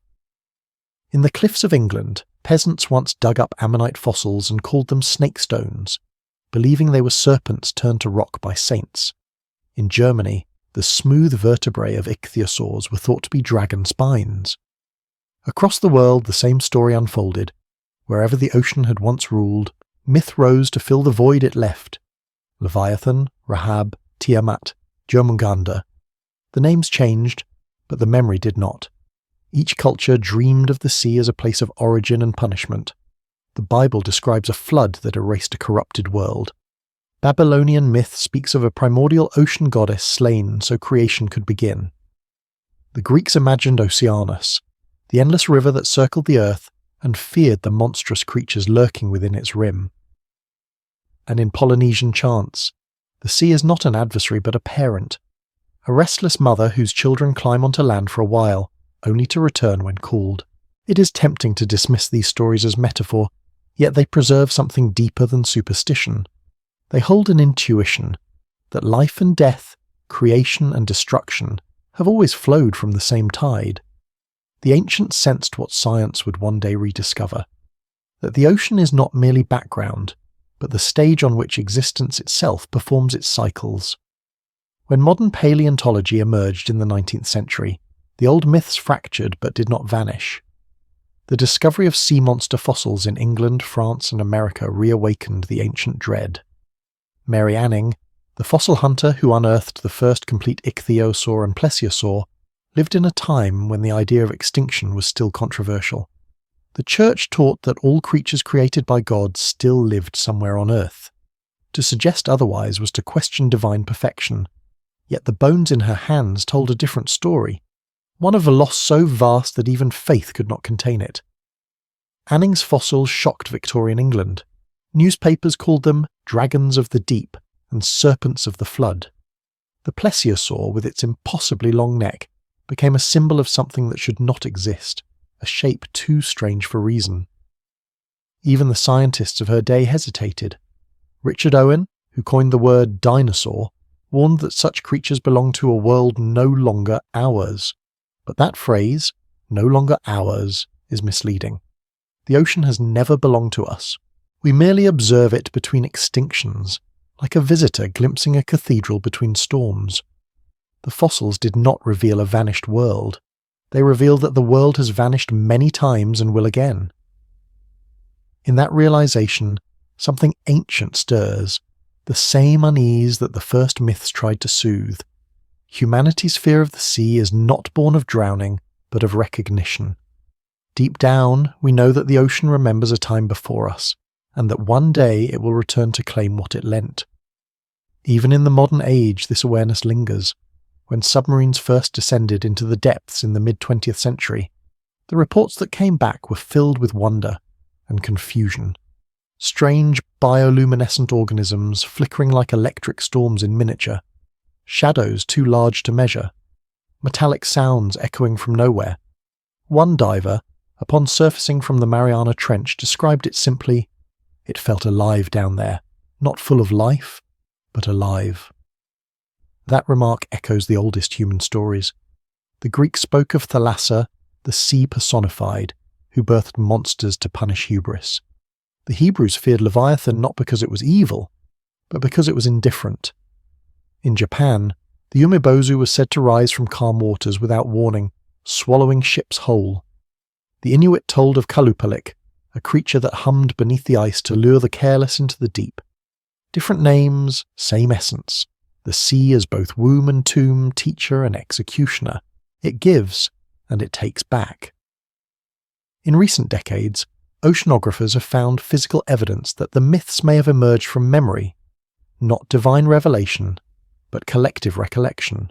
In the cliffs of England, peasants once dug up ammonite fossils and called them snake stones, believing they were serpents turned to rock by saints. In Germany, the smooth vertebrae of ichthyosaurs were thought to be dragon spines. Across the world, the same story unfolded. Wherever the ocean had once ruled, myth rose to fill the void it left. Leviathan, Rahab, Tiamat, Jomunganda. The names changed, but the memory did not. Each culture dreamed of the sea as a place of origin and punishment. The Bible describes a flood that erased a corrupted world. Babylonian myth speaks of a primordial ocean goddess slain so creation could begin. The Greeks imagined Oceanus, the endless river that circled the earth and feared the monstrous creatures lurking within its rim. And in Polynesian chants, the sea is not an adversary but a parent, a restless mother whose children climb onto land for a while, only to return when called. It is tempting to dismiss these stories as metaphor, yet they preserve something deeper than superstition. They hold an intuition that life and death, creation and destruction have always flowed from the same tide. The ancients sensed what science would one day rediscover, that the ocean is not merely background, but the stage on which existence itself performs its cycles. When modern paleontology emerged in the 19th century, the old myths fractured but did not vanish. The discovery of sea monster fossils in England, France and America reawakened the ancient dread. Mary Anning, the fossil hunter who unearthed the first complete ichthyosaur and plesiosaur, lived in a time when the idea of extinction was still controversial. The Church taught that all creatures created by God still lived somewhere on earth. To suggest otherwise was to question divine perfection, yet the bones in her hands told a different story, one of a loss so vast that even faith could not contain it. Anning's fossils shocked Victorian England. Newspapers called them dragons of the deep, and serpents of the flood. The plesiosaur, with its impossibly long neck, became a symbol of something that should not exist, a shape too strange for reason. Even the scientists of her day hesitated. Richard Owen, who coined the word dinosaur, warned that such creatures belong to a world no longer ours. But that phrase, no longer ours, is misleading. The ocean has never belonged to us. We merely observe it between extinctions, like a visitor glimpsing a cathedral between storms. The fossils did not reveal a vanished world. They reveal that the world has vanished many times and will again. In that realization, something ancient stirs, the same unease that the first myths tried to soothe. Humanity's fear of the sea is not born of drowning, but of recognition. Deep down, we know that the ocean remembers a time before us, and that one day it will return to claim what it lent. Even in the modern age, this awareness lingers. When submarines first descended into the depths in the mid-20th century, the reports that came back were filled with wonder and confusion. Strange bioluminescent organisms flickering like electric storms in miniature, shadows too large to measure, metallic sounds echoing from nowhere. One diver, upon surfacing from the Mariana Trench, described it simply, "It felt alive down there, not full of life, but alive." That remark echoes the oldest human stories. The Greeks spoke of Thalassa, the sea personified, who birthed monsters to punish hubris. The Hebrews feared Leviathan not because it was evil, but because it was indifferent. In Japan, the Umebozu was said to rise from calm waters without warning, swallowing ships whole. The Inuit told of Kalupalik, a creature that hummed beneath the ice to lure the careless into the deep. Different names, same essence. The sea is both womb and tomb, teacher and executioner. It gives, and it takes back. In recent decades, oceanographers have found physical evidence that the myths may have emerged from memory, not divine revelation, but collective recollection.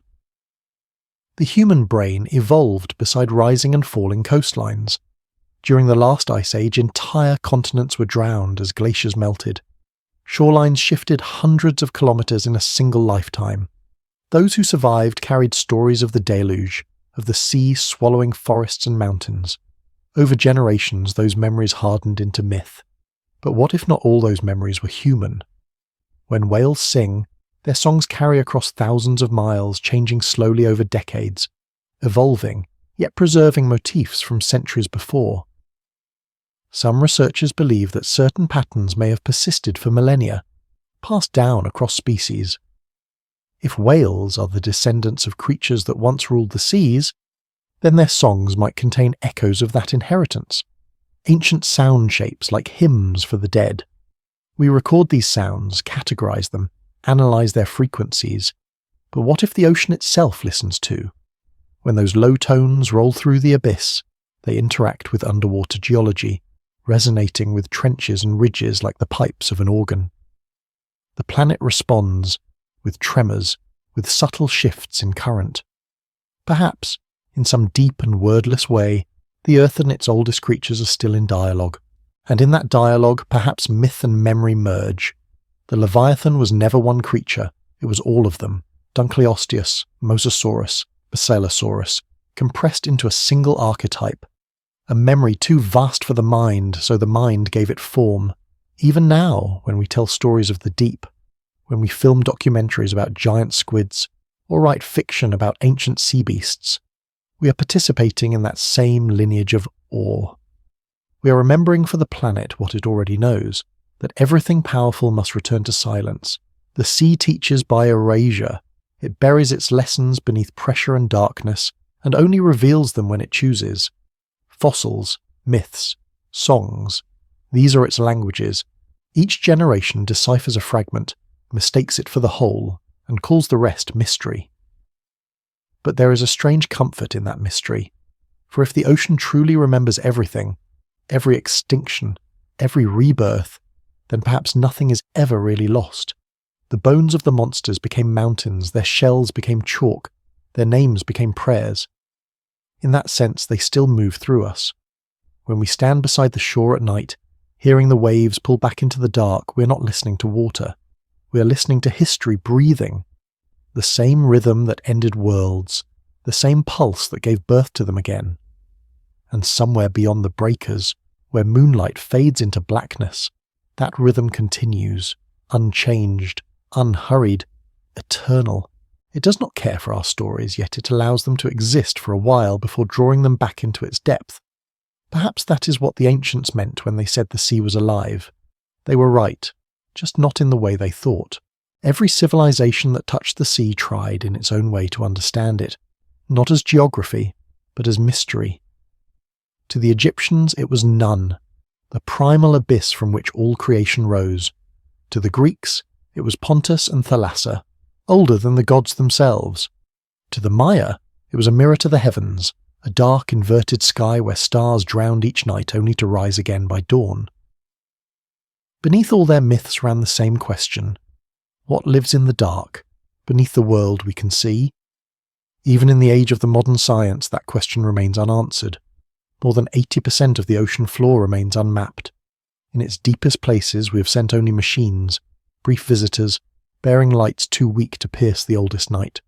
The human brain evolved beside rising and falling coastlines. During the last ice age, entire continents were drowned as glaciers melted. Shorelines shifted hundreds of kilometers in a single lifetime. Those who survived carried stories of the deluge, of the sea swallowing forests and mountains. Over generations, those memories hardened into myth. But what if not all those memories were human? When whales sing, their songs carry across thousands of miles, changing slowly over decades, evolving, yet preserving motifs from centuries before. Some researchers believe that certain patterns may have persisted for millennia, passed down across species. If whales are the descendants of creatures that once ruled the seas, then their songs might contain echoes of that inheritance, ancient sound shapes like hymns for the dead. We record these sounds, categorize them, analyze their frequencies, but what if the ocean itself listens too? When those low tones roll through the abyss, they interact with underwater geology, resonating with trenches and ridges like the pipes of an organ. The planet responds, with tremors, with subtle shifts in current. Perhaps, in some deep and wordless way, the Earth and its oldest creatures are still in dialogue, and in that dialogue perhaps myth and memory merge. The Leviathan was never one creature, it was all of them, Dunkleosteus, Mosasaurus, Basilosaurus, compressed into a single archetype, a memory too vast for the mind, so the mind gave it form. Even now, when we tell stories of the deep, when we film documentaries about giant squids, or write fiction about ancient sea beasts, we are participating in that same lineage of awe. We are remembering for the planet what it already knows, that everything powerful must return to silence. The sea teaches by erasure. It buries its lessons beneath pressure and darkness, and only reveals them when it chooses. Fossils, myths, songs, these are its languages. Each generation deciphers a fragment, mistakes it for the whole, and calls the rest mystery. But there is a strange comfort in that mystery, for if the ocean truly remembers everything, every extinction, every rebirth, then perhaps nothing is ever really lost. The bones of the monsters became mountains, their shells became chalk, their names became prayers. In that sense, they still move through us. When we stand beside the shore at night, hearing the waves pull back into the dark, we're not listening to water. We are listening to history breathing. The same rhythm that ended worlds, the same pulse that gave birth to them again. And somewhere beyond the breakers, where moonlight fades into blackness, that rhythm continues, unchanged, unhurried, eternal. It does not care for our stories, yet it allows them to exist for a while before drawing them back into its depth. Perhaps that is what the ancients meant when they said the sea was alive. They were right, just not in the way they thought. Every civilization that touched the sea tried in its own way to understand it, not as geography, but as mystery. To the Egyptians it was none, the primal abyss from which all creation rose. To the Greeks it was Pontus and Thalassa, older than the gods themselves. To the Maya it was a mirror to the heavens, a dark inverted sky where stars drowned each night only to rise again by dawn. Beneath all their myths ran the same question. What lives in the dark, beneath the world we can see? Even in the age of the modern science, that question remains unanswered. More than 80% of the ocean floor remains unmapped. In its deepest places we have sent only machines, brief visitors, bearing lights too weak to pierce the oldest night.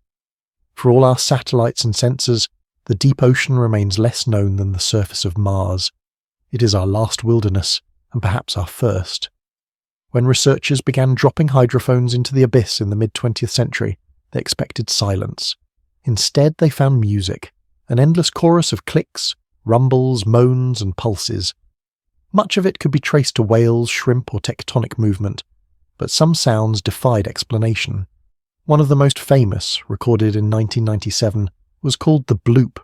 For all our satellites and sensors, the deep ocean remains less known than the surface of Mars. It is our last wilderness, and perhaps our first. When researchers began dropping hydrophones into the abyss in the mid-20th century, they expected silence. Instead, they found music, an endless chorus of clicks, rumbles, moans, and pulses. Much of it could be traced to whales, shrimp, or tectonic movement, but some sounds defied explanation. One of the most famous, recorded in 1997, was called the bloop.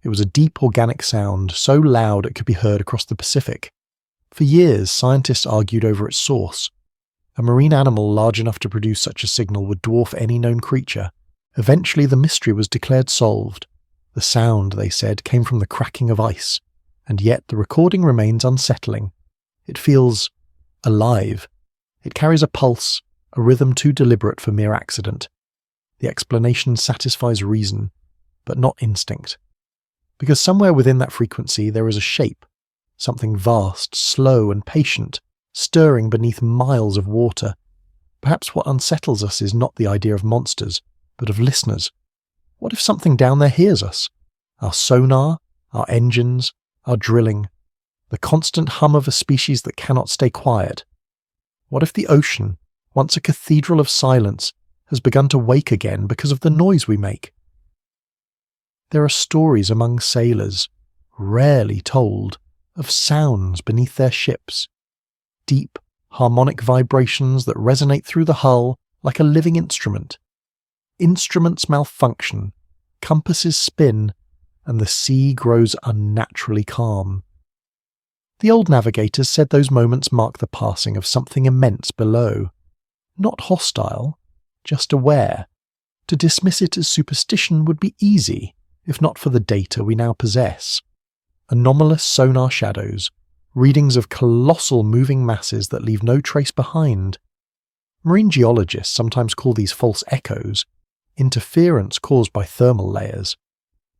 It was a deep organic sound, so loud it could be heard across the Pacific. For years, scientists argued over its source. A marine animal large enough to produce such a signal would dwarf any known creature. Eventually, the mystery was declared solved. The sound, they said, came from the cracking of ice, and yet the recording remains unsettling. It feels alive. It carries a pulse, a rhythm too deliberate for mere accident. The explanation satisfies reason, but not instinct. Because somewhere within that frequency there is a shape, something vast, slow and patient, stirring beneath miles of water. Perhaps what unsettles us is not the idea of monsters, but of listeners. What if something down there hears us? Our sonar, our engines, our drilling, the constant hum of a species that cannot stay quiet. What if the ocean, once a cathedral of silence, has begun to wake again because of the noise we make? There are stories among sailors, rarely told, of sounds beneath their ships. Deep, harmonic vibrations that resonate through the hull like a living instrument. Instruments malfunction, compasses spin, and the sea grows unnaturally calm. The old navigators said those moments mark the passing of something immense below. Not hostile, just aware. To dismiss it as superstition would be easy, if not for the data we now possess. Anomalous sonar shadows, readings of colossal moving masses that leave no trace behind. Marine geologists sometimes call these false echoes, interference caused by thermal layers.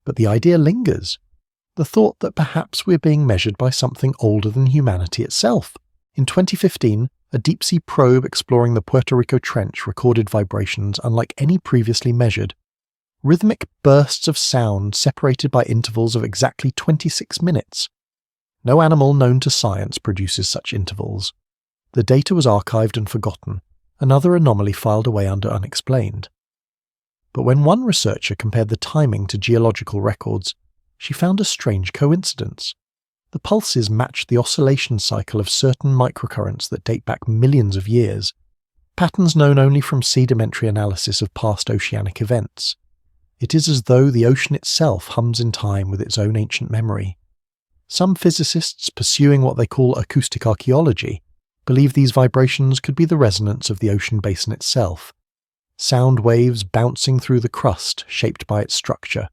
But the idea lingers, the thought that perhaps we're being measured by something older than humanity itself. In 2015, a deep-sea probe exploring the Puerto Rico Trench recorded vibrations unlike any previously measured. Rhythmic bursts of sound separated by intervals of exactly 26 minutes. No animal known to science produces such intervals. The data was archived and forgotten, another anomaly filed away under unexplained. But when one researcher compared the timing to geological records, she found a strange coincidence. The pulses matched the oscillation cycle of certain microcurrents that date back millions of years, patterns known only from sedimentary analysis of past oceanic events. It is as though the ocean itself hums in time with its own ancient memory. Some physicists pursuing what they call acoustic archaeology believe these vibrations could be the resonance of the ocean basin itself, sound waves bouncing through the crust shaped by its structure.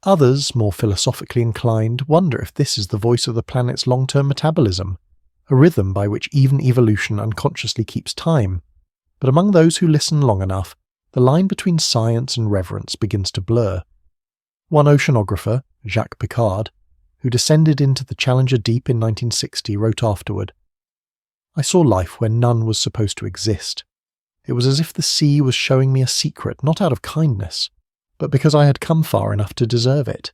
Others, more philosophically inclined, wonder if this is the voice of the planet's long-term metabolism, a rhythm by which even evolution unconsciously keeps time. But among those who listen long enough, the line between science and reverence begins to blur. One oceanographer, Jacques Piccard, who descended into the Challenger Deep in 1960, wrote afterward, "I saw life where none was supposed to exist. It was as if the sea was showing me a secret, not out of kindness, but because I had come far enough to deserve it.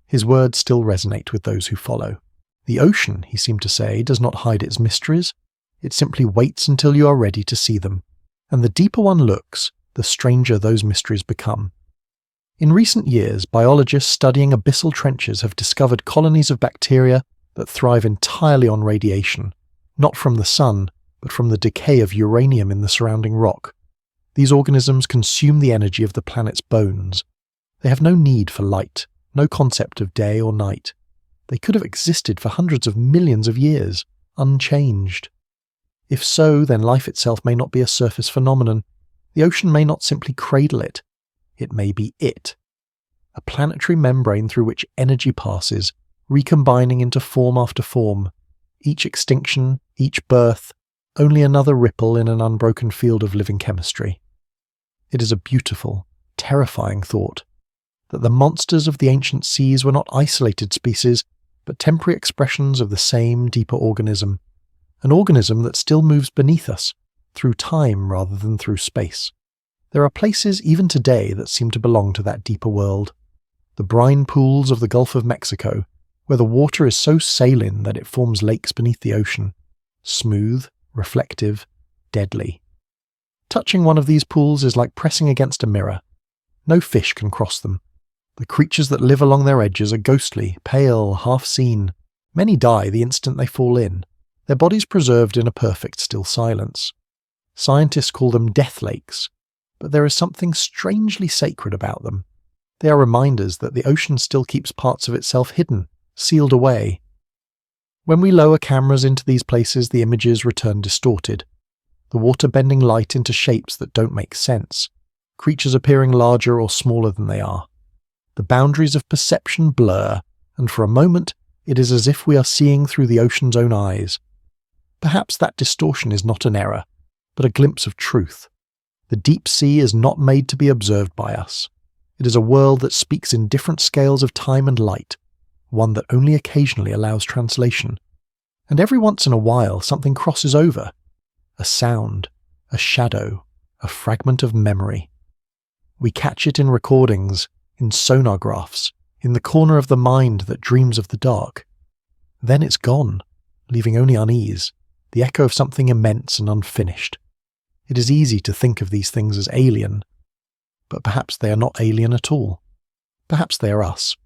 His words still resonate with those who follow. The ocean, he seemed to say, does not hide its mysteries. It simply waits until you are ready to see them. And the deeper one looks, the stranger those mysteries become. In recent years, biologists studying abyssal trenches have discovered colonies of bacteria that thrive entirely on radiation, not from the sun, but from the decay of uranium in the surrounding rock. These organisms consume the energy of the planet's bones. They have no need for light, no concept of day or night. They could have existed for hundreds of millions of years, unchanged. If so, then life itself may not be a surface phenomenon. The ocean may not simply cradle it. It may be it. A planetary membrane through which energy passes, recombining into form after form. Each extinction, each birth, only another ripple in an unbroken field of living chemistry. It is a beautiful, terrifying thought, that the monsters of the ancient seas were not isolated species, but temporary expressions of the same deeper organism, an organism that still moves beneath us, through time rather than through space. There are places even today that seem to belong to that deeper world. The brine pools of the Gulf of Mexico, where the water is so saline that it forms lakes beneath the ocean, smooth, reflective, deadly. Touching one of these pools is like pressing against a mirror. No fish can cross them. The creatures that live along their edges are ghostly, pale, half-seen. Many die the instant they fall in, their bodies preserved in a perfect still silence. Scientists call them death lakes, but there is something strangely sacred about them. They are reminders that the ocean still keeps parts of itself hidden, sealed away. When we lower cameras into these places, the images return distorted. The water bending light into shapes that don't make sense, creatures appearing larger or smaller than they are. The boundaries of perception blur, and for a moment it is as if we are seeing through the ocean's own eyes. Perhaps that distortion is not an error, but a glimpse of truth. The deep sea is not made to be observed by us. It is a world that speaks in different scales of time and light, one that only occasionally allows translation. And every once in a while something crosses over. A sound, a shadow, a fragment of memory. We catch it in recordings, in sonographs, in the corner of the mind that dreams of the dark. Then it's gone, leaving only unease, the echo of something immense and unfinished. It is easy to think of these things as alien, but perhaps they are not alien at all. Perhaps they are us,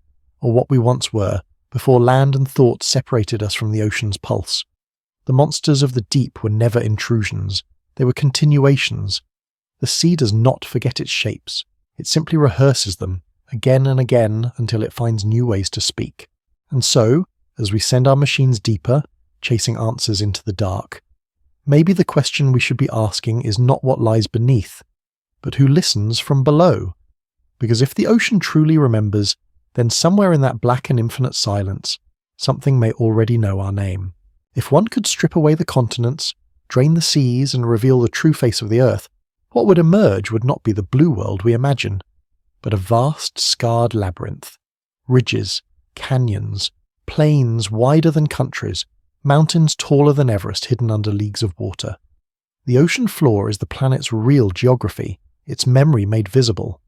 or what we once were, before land and thought separated us from the ocean's pulse. The monsters of the deep were never intrusions, they were continuations. The sea does not forget its shapes, it simply rehearses them, again and again until it finds new ways to speak. And so, as we send our machines deeper, chasing answers into the dark, maybe the question we should be asking is not what lies beneath, but who listens from below. Because if the ocean truly remembers, then somewhere in that black and infinite silence, something may already know our name. If one could strip away the continents, drain the seas, and reveal the true face of the earth, what would emerge would not be the blue world we imagine, but a vast, scarred labyrinth. Ridges, canyons, plains wider than countries, mountains taller than Everest hidden under leagues of water. The ocean floor is the planet's real geography, its memory made visible.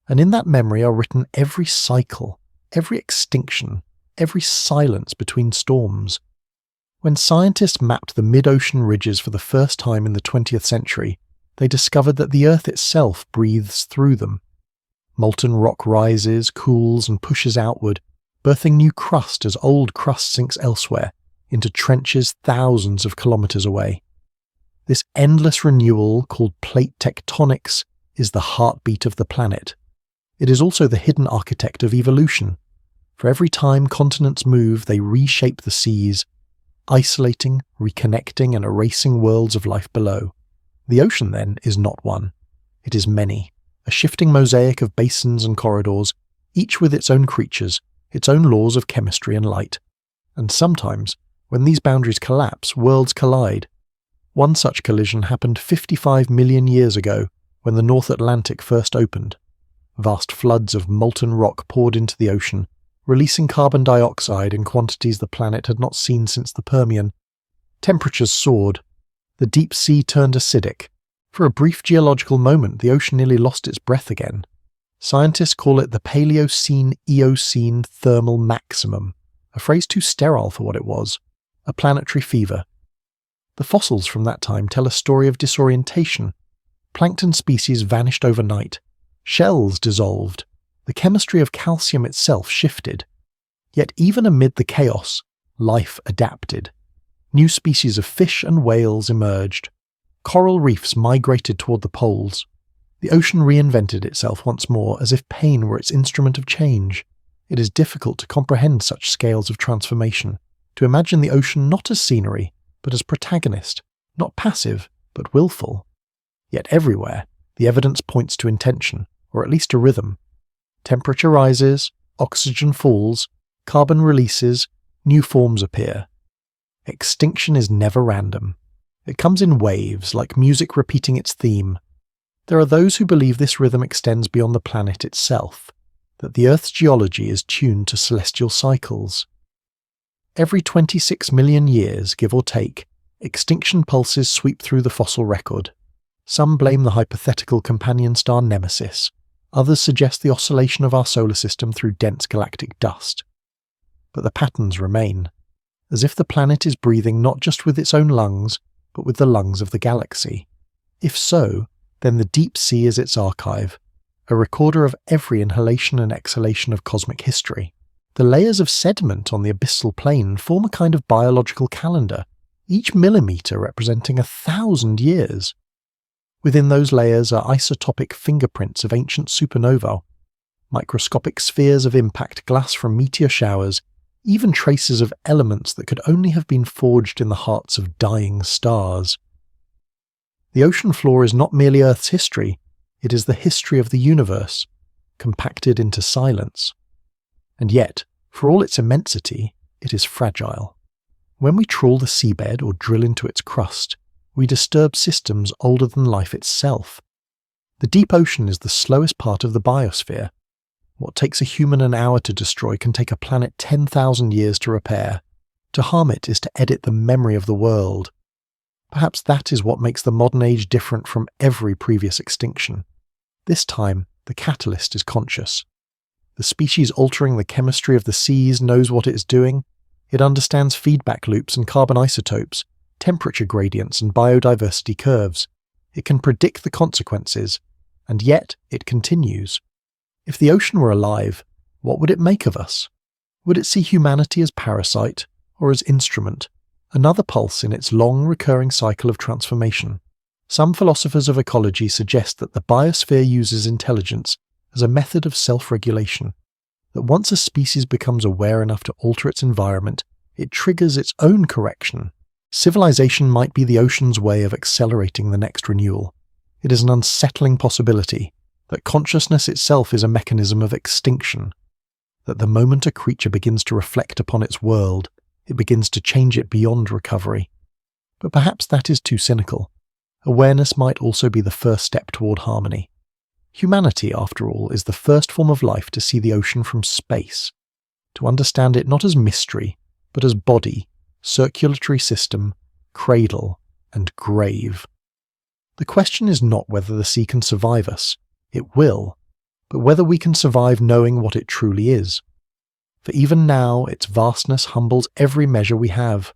And in that memory are written every cycle, every extinction, every silence between storms. When scientists mapped the mid-ocean ridges for the first time in the 20th century, they discovered that the Earth itself breathes through them. Molten rock rises, cools, and pushes outward, birthing new crust as old crust sinks elsewhere, into trenches thousands of kilometers away. This endless renewal, called plate tectonics, is the heartbeat of the planet. It is also the hidden architect of evolution. For every time continents move, they reshape the seas, isolating, reconnecting, and erasing worlds of life below. The ocean, then, is not one. It is many, a shifting mosaic of basins and corridors, each with its own creatures, its own laws of chemistry and light. And sometimes, when these boundaries collapse, worlds collide. One such collision happened 55 million years ago, when the North Atlantic first opened. Vast floods of molten rock poured into the ocean, releasing carbon dioxide in quantities the planet had not seen since the Permian. Temperatures soared. The deep sea turned acidic. For a brief geological moment, the ocean nearly lost its breath again. Scientists call it the Paleocene-Eocene thermal maximum, a phrase too sterile for what it was, a planetary fever. The fossils from that time tell a story of disorientation. Plankton species vanished overnight. Shells dissolved. The chemistry of calcium itself shifted. Yet even amid the chaos, life adapted. New species of fish and whales emerged. Coral reefs migrated toward the poles. The ocean reinvented itself once more, as if pain were its instrument of change. It is difficult to comprehend such scales of transformation, to imagine the ocean not as scenery, but as protagonist, not passive, but willful. Yet everywhere, the evidence points to intention, or at least a rhythm. Temperature rises, oxygen falls, carbon releases, new forms appear. Extinction is never random. It comes in waves, like music repeating its theme. There are those who believe this rhythm extends beyond the planet itself, that the Earth's geology is tuned to celestial cycles. Every 26 million years, give or take, extinction pulses sweep through the fossil record. Some blame the hypothetical companion star Nemesis. Others suggest the oscillation of our solar system through dense galactic dust. But the patterns remain, as if the planet is breathing not just with its own lungs, but with the lungs of the galaxy. If so, then the deep sea is its archive, a recorder of every inhalation and exhalation of cosmic history. The layers of sediment on the abyssal plain form a kind of biological calendar, each millimetre representing 1,000 years. Within those layers are isotopic fingerprints of ancient supernovae, microscopic spheres of impact glass from meteor showers, even traces of elements that could only have been forged in the hearts of dying stars. The ocean floor is not merely Earth's history, it is the history of the universe, compacted into silence. And yet, for all its immensity, it is fragile. When we trawl the seabed or drill into its crust, we disturb systems older than life itself. The deep ocean is the slowest part of the biosphere. What takes a human an hour to destroy can take a planet 10,000 years to repair. To harm it is to edit the memory of the world. Perhaps that is what makes the modern age different from every previous extinction. This time, the catalyst is conscious. The species altering the chemistry of the seas knows what it is doing. It understands feedback loops and carbon isotopes, temperature gradients and biodiversity curves. It can predict the consequences, and yet it continues. If the ocean were alive, what would it make of us? Would it see humanity as parasite, or as instrument, another pulse in its long recurring cycle of transformation? Some philosophers of ecology suggest that the biosphere uses intelligence as a method of self-regulation, that once a species becomes aware enough to alter its environment, it triggers its own correction. Civilization might be the ocean's way of accelerating the next renewal. It is an unsettling possibility that consciousness itself is a mechanism of extinction, that the moment a creature begins to reflect upon its world, it begins to change it beyond recovery. But perhaps that is too cynical. Awareness might also be the first step toward harmony. Humanity, after all, is the first form of life to see the ocean from space, to understand it not as mystery, but as body, circulatory system, cradle, and grave. The question is not whether the sea can survive us. It will, but whether we can survive knowing what it truly is. For even now, its vastness humbles every measure we have.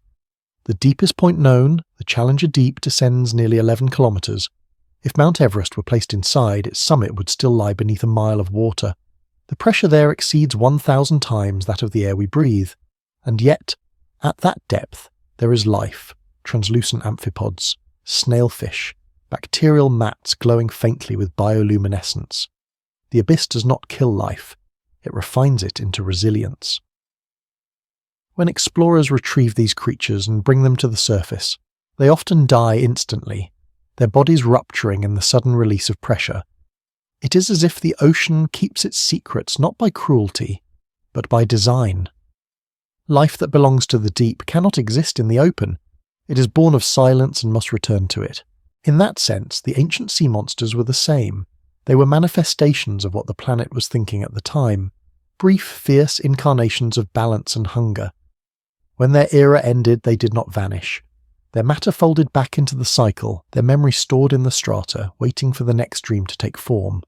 The deepest point known, the Challenger Deep, descends nearly 11 kilometres. If Mount Everest were placed inside, its summit would still lie beneath a mile of water. The pressure there exceeds 1,000 times that of the air we breathe. And yet, at that depth, there is life, translucent amphipods, snailfish, bacterial mats glowing faintly with bioluminescence. The abyss does not kill life, it refines it into resilience. When explorers retrieve these creatures and bring them to the surface, they often die instantly, their bodies rupturing in the sudden release of pressure. It is as if the ocean keeps its secrets not by cruelty, but by design. Life that belongs to the deep cannot exist in the open. It is born of silence and must return to it. In that sense, the ancient sea monsters were the same. They were manifestations of what the planet was thinking at the time, brief, fierce incarnations of balance and hunger. When their era ended, they did not vanish. Their matter folded back into the cycle, their memory stored in the strata, waiting for the next dream to take form.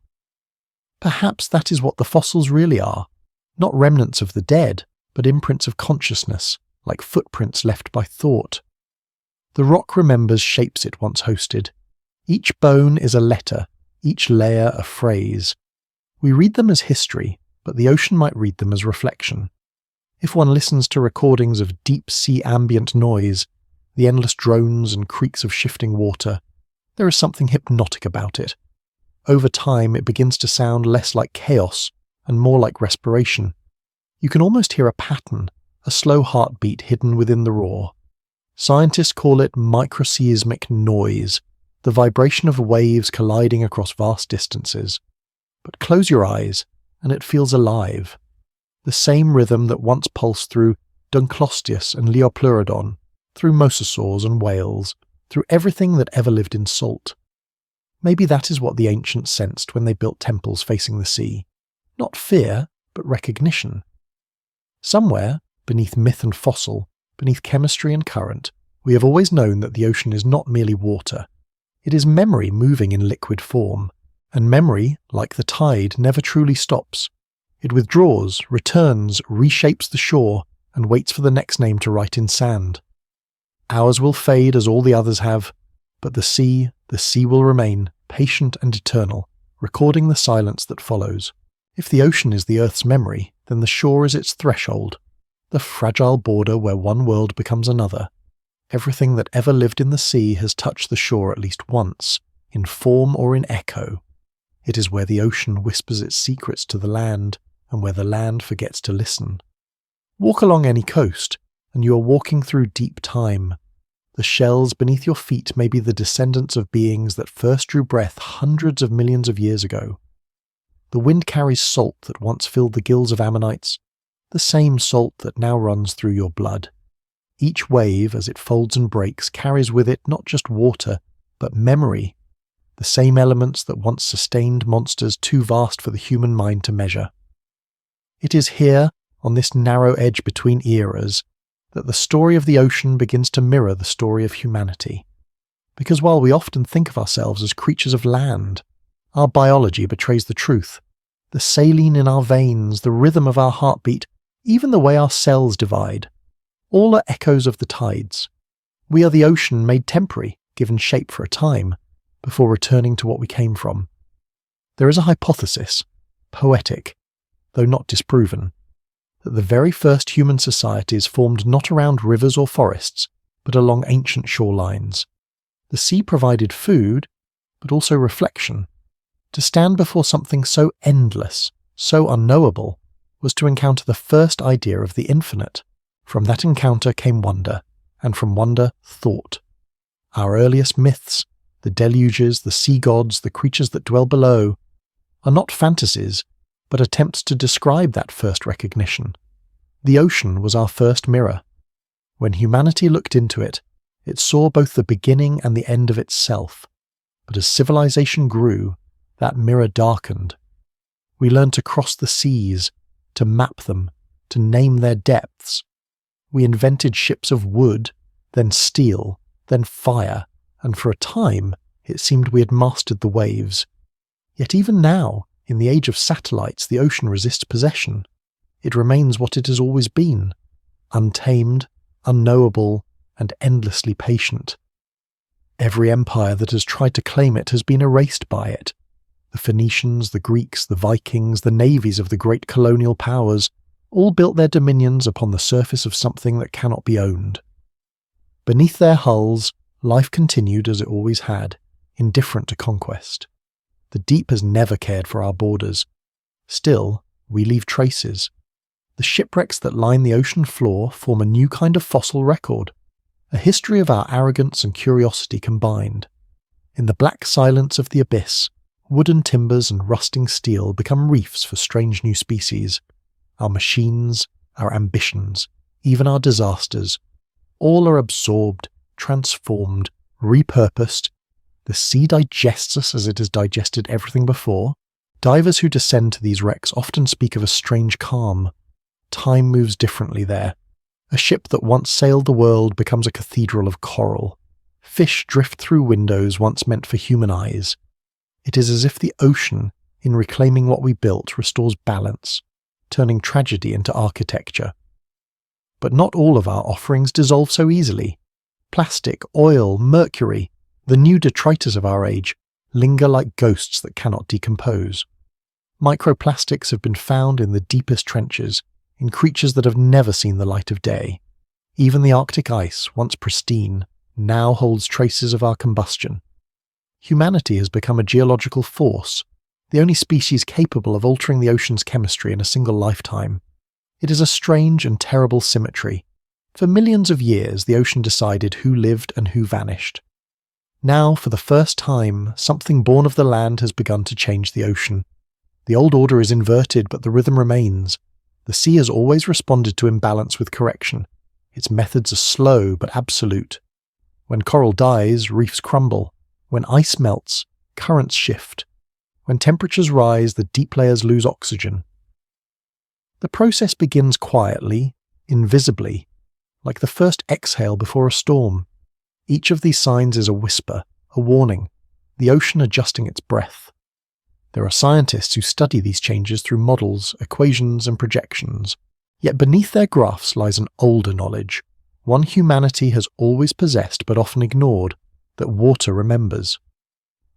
Perhaps that is what the fossils really are, not remnants of the dead, but imprints of consciousness, like footprints left by thought. The rock remembers shapes it once hosted. Each bone is a letter, each layer a phrase. We read them as history, but the ocean might read them as reflection. If one listens to recordings of deep-sea ambient noise, the endless drones and creaks of shifting water, there is something hypnotic about it. Over time, it begins to sound less like chaos and more like respiration. You can almost hear a pattern, a slow heartbeat hidden within the roar. Scientists call it microseismic noise, the vibration of waves colliding across vast distances. But close your eyes, and it feels alive. The same rhythm that once pulsed through Dunkleosteus and Liopleurodon, through mosasaurs and whales, through everything that ever lived in salt. Maybe that is what the ancients sensed when they built temples facing the sea. Not fear, but recognition. Somewhere, beneath myth and fossil, beneath chemistry and current, we have always known that the ocean is not merely water. It is memory moving in liquid form, and memory, like the tide, never truly stops. It withdraws, returns, reshapes the shore, and waits for the next name to write in sand. Ours will fade as all the others have, but the sea will remain, patient and eternal, recording the silence that follows. If the ocean is the Earth's memory, then the shore is its threshold, the fragile border where one world becomes another. Everything that ever lived in the sea has touched the shore at least once, in form or in echo. It is where the ocean whispers its secrets to the land, and where the land forgets to listen. Walk along any coast, and you are walking through deep time. The shells beneath your feet may be the descendants of beings that first drew breath hundreds of millions of years ago. The wind carries salt that once filled the gills of ammonites, the same salt that now runs through your blood. Each wave, as it folds and breaks, carries with it not just water, but memory, the same elements that once sustained monsters too vast for the human mind to measure. It is here, on this narrow edge between eras, that the story of the ocean begins to mirror the story of humanity. Because while we often think of ourselves as creatures of land, our biology betrays the truth. The saline in our veins, the rhythm of our heartbeat, even the way our cells divide, all are echoes of the tides. We are the ocean made temporary, given shape for a time, before returning to what we came from. There is a hypothesis, poetic, though not disproven, that the very first human societies formed not around rivers or forests, but along ancient shorelines. The sea provided food, but also reflection. To stand before something so endless, so unknowable, was to encounter the first idea of the infinite. From that encounter came wonder, and from wonder, thought. Our earliest myths, the deluges, the sea gods, the creatures that dwell below, are not fantasies, but attempts to describe that first recognition. The ocean was our first mirror. When humanity looked into it, it saw both the beginning and the end of itself. But as civilization grew, that mirror darkened. We learned to cross the seas, to map them, to name their depths. We invented ships of wood, then steel, then fire, and for a time it seemed we had mastered the waves. Yet even now, in the age of satellites, the ocean resists possession. It remains what it has always been, untamed, unknowable, and endlessly patient. Every empire that has tried to claim it has been erased by it. The Phoenicians, the Greeks, the Vikings, the navies of the great colonial powers all built their dominions upon the surface of something that cannot be owned. Beneath their hulls, life continued as it always had, indifferent to conquest. The deep has never cared for our borders. Still, we leave traces. The shipwrecks that line the ocean floor form a new kind of fossil record, a history of our arrogance and curiosity combined. In the black silence of the abyss, wooden timbers and rusting steel become reefs for strange new species. Our machines, our ambitions, even our disasters, all are absorbed, transformed, repurposed. The sea digests us as it has digested everything before. Divers who descend to these wrecks often speak of a strange calm. Time moves differently there. A ship that once sailed the world becomes a cathedral of coral. Fish drift through windows once meant for human eyes. It is as if the ocean, in reclaiming what we built, restores balance, turning tragedy into architecture. But not all of our offerings dissolve so easily. Plastic, oil, mercury, the new detritus of our age, linger like ghosts that cannot decompose. Microplastics have been found in the deepest trenches, in creatures that have never seen the light of day. Even the Arctic ice, once pristine, now holds traces of our combustion. Humanity has become a geological force, the only species capable of altering the ocean's chemistry in a single lifetime. It is a strange and terrible symmetry. For millions of years, the ocean decided who lived and who vanished. Now, for the first time, something born of the land has begun to change the ocean. The old order is inverted, but the rhythm remains. The sea has always responded to imbalance with correction. Its methods are slow but absolute. When coral dies, reefs crumble. When ice melts, currents shift. When temperatures rise, the deep layers lose oxygen. The process begins quietly, invisibly, like the first exhale before a storm. Each of these signs is a whisper, a warning, the ocean adjusting its breath. There are scientists who study these changes through models, equations, and projections. Yet beneath their graphs lies an older knowledge, one humanity has always possessed but often ignored, that water remembers.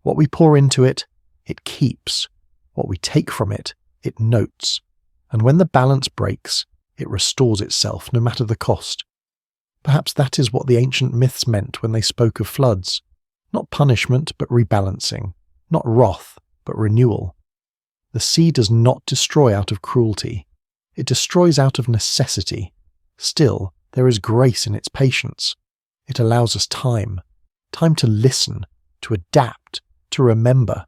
What we pour into it, it keeps. What we take from it, it notes. And when the balance breaks, it restores itself, no matter the cost. Perhaps that is what the ancient myths meant when they spoke of floods. Not punishment, but rebalancing. Not wrath, but renewal. The sea does not destroy out of cruelty. It destroys out of necessity. Still, there is grace in its patience. It allows us time to listen, to adapt, to remember.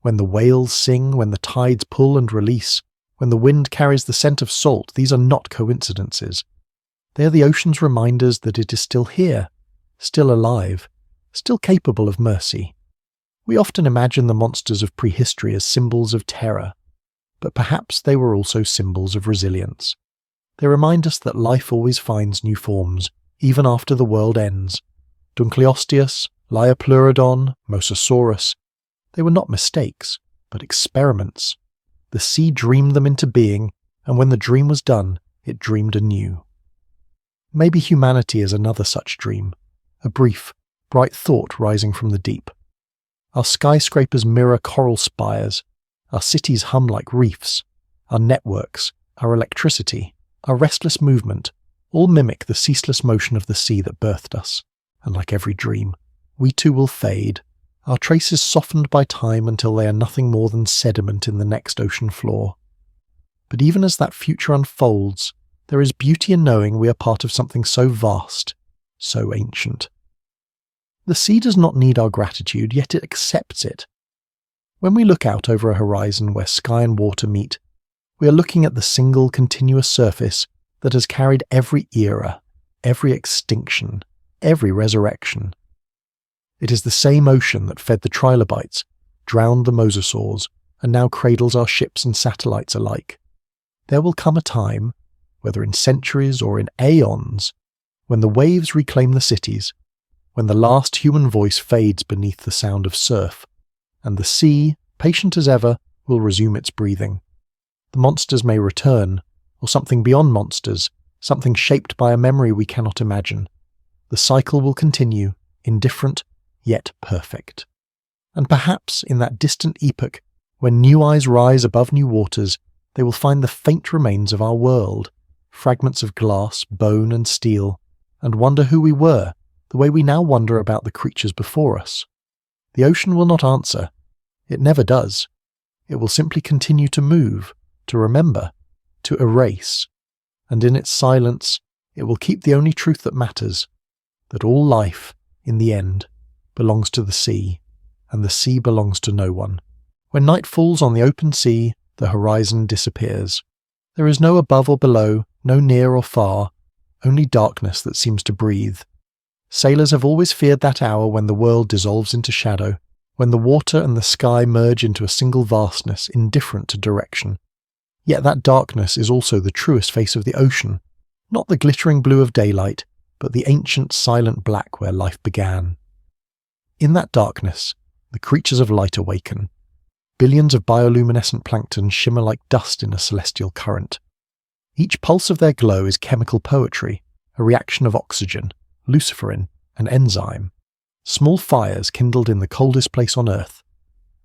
When the whales sing, when the tides pull and release, when the wind carries the scent of salt, these are not coincidences. They are the ocean's reminders that it is still here, still alive, still capable of mercy. We often imagine the monsters of prehistory as symbols of terror, but perhaps they were also symbols of resilience. They remind us that life always finds new forms, even after the world ends. Dunkleosteus, Liopleurodon, Mosasaurus, they were not mistakes, but experiments. The sea dreamed them into being, and when the dream was done, it dreamed anew. Maybe humanity is another such dream, a brief, bright thought rising from the deep. Our skyscrapers mirror coral spires, our cities hum like reefs, our networks, our electricity, our restless movement, all mimic the ceaseless motion of the sea that birthed us. And like every dream, we too will fade, our traces softened by time until they are nothing more than sediment in the next ocean floor. But even as that future unfolds, there is beauty in knowing we are part of something so vast, so ancient. The sea does not need our gratitude, yet it accepts it. When we look out over a horizon where sky and water meet, we are looking at the single continuous surface that has carried every era, every extinction, every resurrection. It is the same ocean that fed the trilobites, drowned the mosasaurs, and now cradles our ships and satellites alike. There will come a time, whether in centuries or in aeons, when the waves reclaim the cities, when the last human voice fades beneath the sound of surf, and the sea, patient as ever, will resume its breathing. The monsters may return, or something beyond monsters, something shaped by a memory we cannot imagine. The cycle will continue, indifferent, yet perfect. And perhaps in that distant epoch, when new eyes rise above new waters, they will find the faint remains of our world, fragments of glass, bone and steel, and wonder who we were, the way we now wonder about the creatures before us. The ocean will not answer. It never does. It will simply continue to move, to remember, to erase, and in its silence, it will keep the only truth that matters, that all life, in the end, belongs to the sea, and the sea belongs to no one. When night falls on the open sea, the horizon disappears. There is no above or below, no near or far, only darkness that seems to breathe. Sailors have always feared that hour when the world dissolves into shadow, when the water and the sky merge into a single vastness, indifferent to direction. Yet that darkness is also the truest face of the ocean, Not the glittering blue of daylight, but the ancient silent black where life began. In that darkness, the creatures of light awaken. Billions of bioluminescent plankton shimmer like dust in a celestial current. Each pulse of their glow is chemical poetry, a reaction of oxygen, luciferin, and enzyme. Small fires kindled in the coldest place on Earth.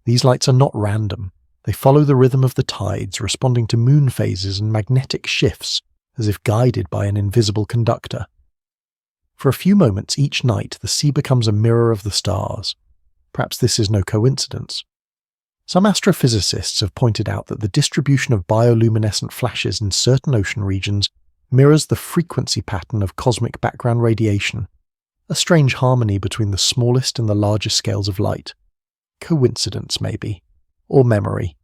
These lights are not random. They follow the rhythm of the tides, responding to moon phases and magnetic shifts, as if guided by an invisible conductor. For a few moments each night, the sea becomes a mirror of the stars. Perhaps this is no coincidence. Some astrophysicists have pointed out that the distribution of bioluminescent flashes in certain ocean regions mirrors the frequency pattern of cosmic background radiation, a strange harmony between the smallest and the largest scales of light. Coincidence, maybe, or memory.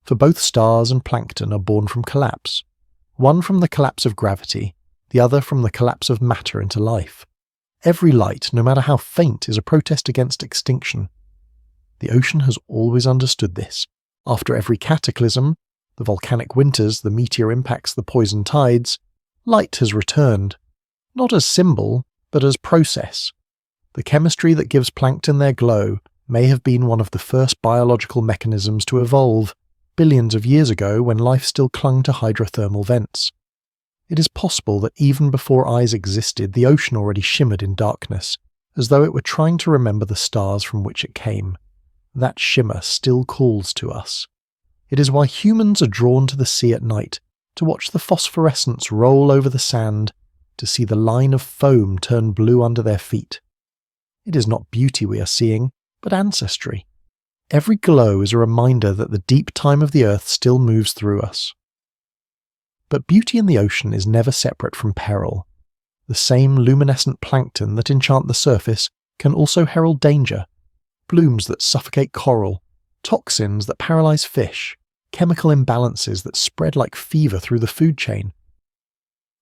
For both stars and plankton are born from collapse, one from the collapse of gravity, the other from the collapse of matter into life. Every light, no matter how faint, is a protest against extinction. The ocean has always understood this. After every cataclysm, the volcanic winters, the meteor impacts, the poison tides, light has returned, not as symbol, but as process. The chemistry that gives plankton their glow may have been one of the first biological mechanisms to evolve, billions of years ago when life still clung to hydrothermal vents. It is possible that even before eyes existed, the ocean already shimmered in darkness, as though it were trying to remember the stars from which it came. That shimmer still calls to us. It is why humans are drawn to the sea at night, to watch the phosphorescence roll over the sand, to see the line of foam turn blue under their feet. It is not beauty we are seeing, but ancestry. Every glow is a reminder that the deep time of the earth still moves through us. But beauty in the ocean is never separate from peril. The same luminescent plankton that enchant the surface can also herald danger. Blooms that suffocate coral, toxins that paralyze fish, chemical imbalances that spread like fever through the food chain.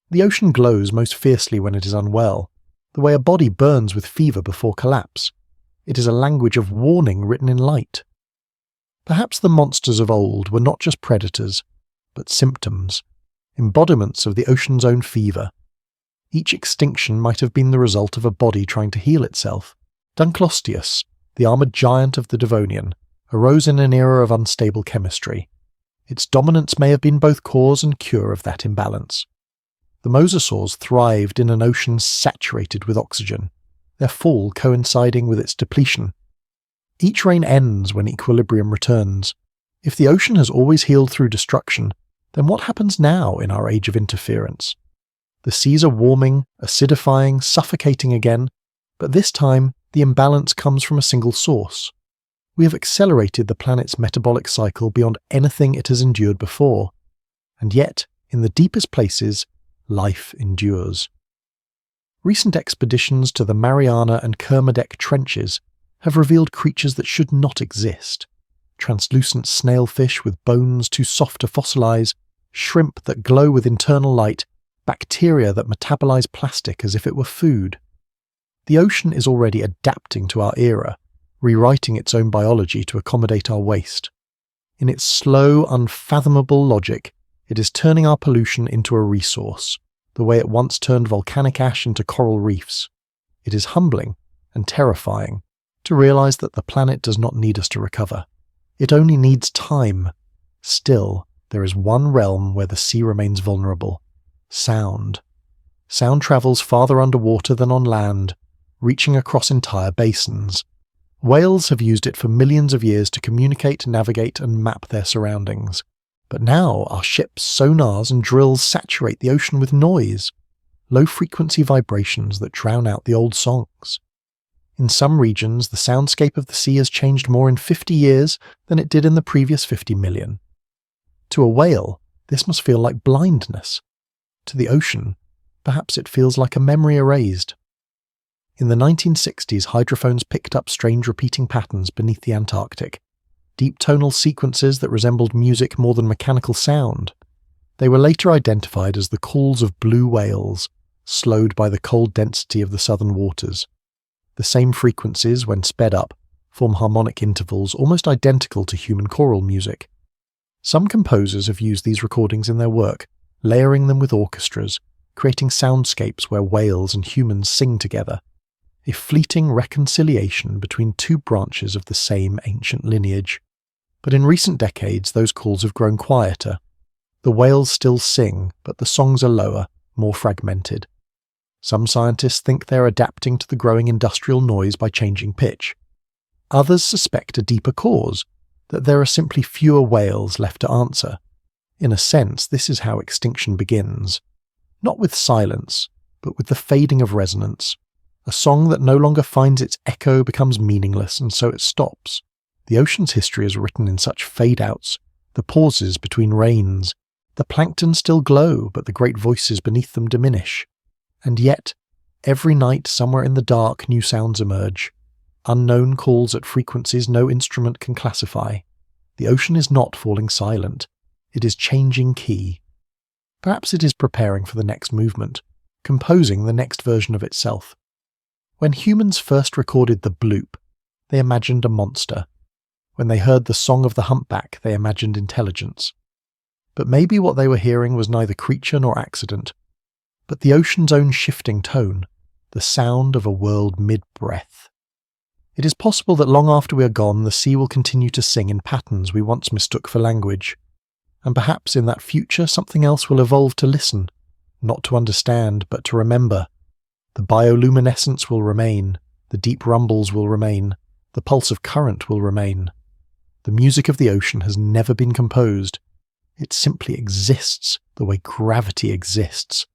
The ocean glows most fiercely when it is unwell, the way a body burns with fever before collapse. It is a language of warning written in light. Perhaps the monsters of old were not just predators, but symptoms, embodiments of the ocean's own fever. Each extinction might have been the result of a body trying to heal itself. Dunkleosteus, the armoured giant of the Devonian, arose in an era of unstable chemistry. Its dominance may have been both cause and cure of that imbalance. The mosasaurs thrived in an ocean saturated with oxygen, their fall coinciding with its depletion. Each reign ends when equilibrium returns. If the ocean has always healed through destruction, then what happens now in our age of interference? The seas are warming, acidifying, suffocating again, but this time the imbalance comes from a single source. We have accelerated the planet's metabolic cycle beyond anything it has endured before, and yet, in the deepest places, life endures. Recent expeditions to the Mariana and Kermadec trenches have revealed creatures that should not exist. Translucent snailfish with bones too soft to fossilize, shrimp that glow with internal light, bacteria that metabolize plastic as if it were food. The ocean is already adapting to our era, rewriting its own biology to accommodate our waste. In its slow, unfathomable logic, it is turning our pollution into a resource, the way it once turned volcanic ash into coral reefs. It is humbling and terrifying to realize that the planet does not need us to recover. It only needs time. Still, there is one realm where the sea remains vulnerable: sound. Sound travels farther underwater than on land, reaching across entire basins. Whales have used it for millions of years to communicate, navigate, and map their surroundings. But now our ships, sonars, and drills saturate the ocean with noise, low-frequency vibrations that drown out the old songs. In some regions, the soundscape of the sea has changed more in 50 years than it did in the previous 50 million. To a whale, this must feel like blindness. To the ocean, perhaps it feels like a memory erased. In the 1960s, hydrophones picked up strange repeating patterns beneath the Antarctic, deep tonal sequences that resembled music more than mechanical sound. They were later identified as the calls of blue whales, slowed by the cold density of the southern waters. The same frequencies, when sped up, form harmonic intervals almost identical to human choral music. Some composers have used these recordings in their work, layering them with orchestras, creating soundscapes where whales and humans sing together, a fleeting reconciliation between two branches of the same ancient lineage. But in recent decades, those calls have grown quieter. The whales still sing, but the songs are lower, more fragmented. Some scientists think they're adapting to the growing industrial noise by changing pitch. Others suspect a deeper cause, that there are simply fewer whales left to answer. In a sense, this is how extinction begins. Not with silence, but with the fading of resonance. A song that no longer finds its echo becomes meaningless, and so it stops. The ocean's history is written in such fade-outs, the pauses between rains. The plankton still glow, but the great voices beneath them diminish. And yet, every night somewhere in the dark new sounds emerge. Unknown calls at frequencies no instrument can classify. The ocean is not falling silent. It is changing key. Perhaps it is preparing for the next movement, composing the next version of itself. When humans first recorded the bloop, they imagined a monster. When they heard the song of the humpback, they imagined intelligence. But maybe what they were hearing was neither creature nor accident, but the ocean's own shifting tone, the sound of a world mid-breath. It is possible that long after we are gone, the sea will continue to sing in patterns we once mistook for language. And perhaps in that future something else will evolve to listen, not to understand, but to remember. The bioluminescence will remain, the deep rumbles will remain, the pulse of current will remain. The music of the ocean has never been composed. It simply exists the way gravity exists.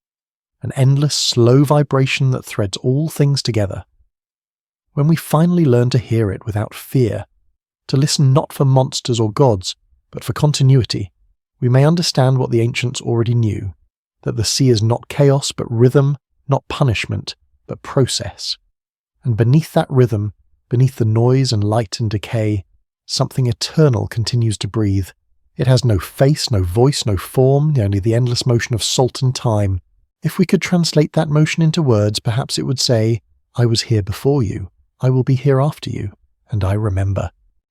An endless, slow vibration that threads all things together. When we finally learn to hear it without fear, to listen not for monsters or gods, but for continuity, we may understand what the ancients already knew, that the sea is not chaos but rhythm, not punishment, but process. And beneath that rhythm, beneath the noise and light and decay, something eternal continues to breathe. It has no face, no voice, no form, only the endless motion of salt and time. If we could translate that motion into words, perhaps it would say, "I was here before you, I will be here after you, and I remember."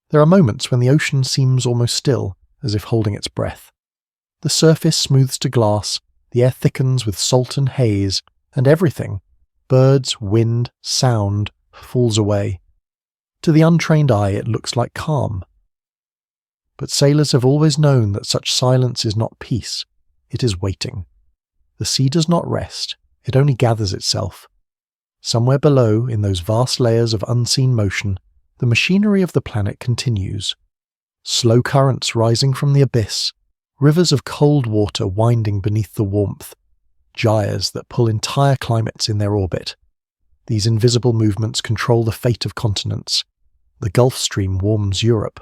There are moments when the ocean seems almost still, as if holding its breath. The surface smooths to glass, the air thickens with salt and haze, and everything, birds, wind, sound, falls away. To the untrained eye it looks like calm. But sailors have always known that such silence is not peace, it is waiting. The sea does not rest, it only gathers itself. Somewhere below, in those vast layers of unseen motion, the machinery of the planet continues. Slow currents rising from the abyss, rivers of cold water winding beneath the warmth, gyres that pull entire climates in their orbit. These invisible movements control the fate of continents. The Gulf Stream warms Europe.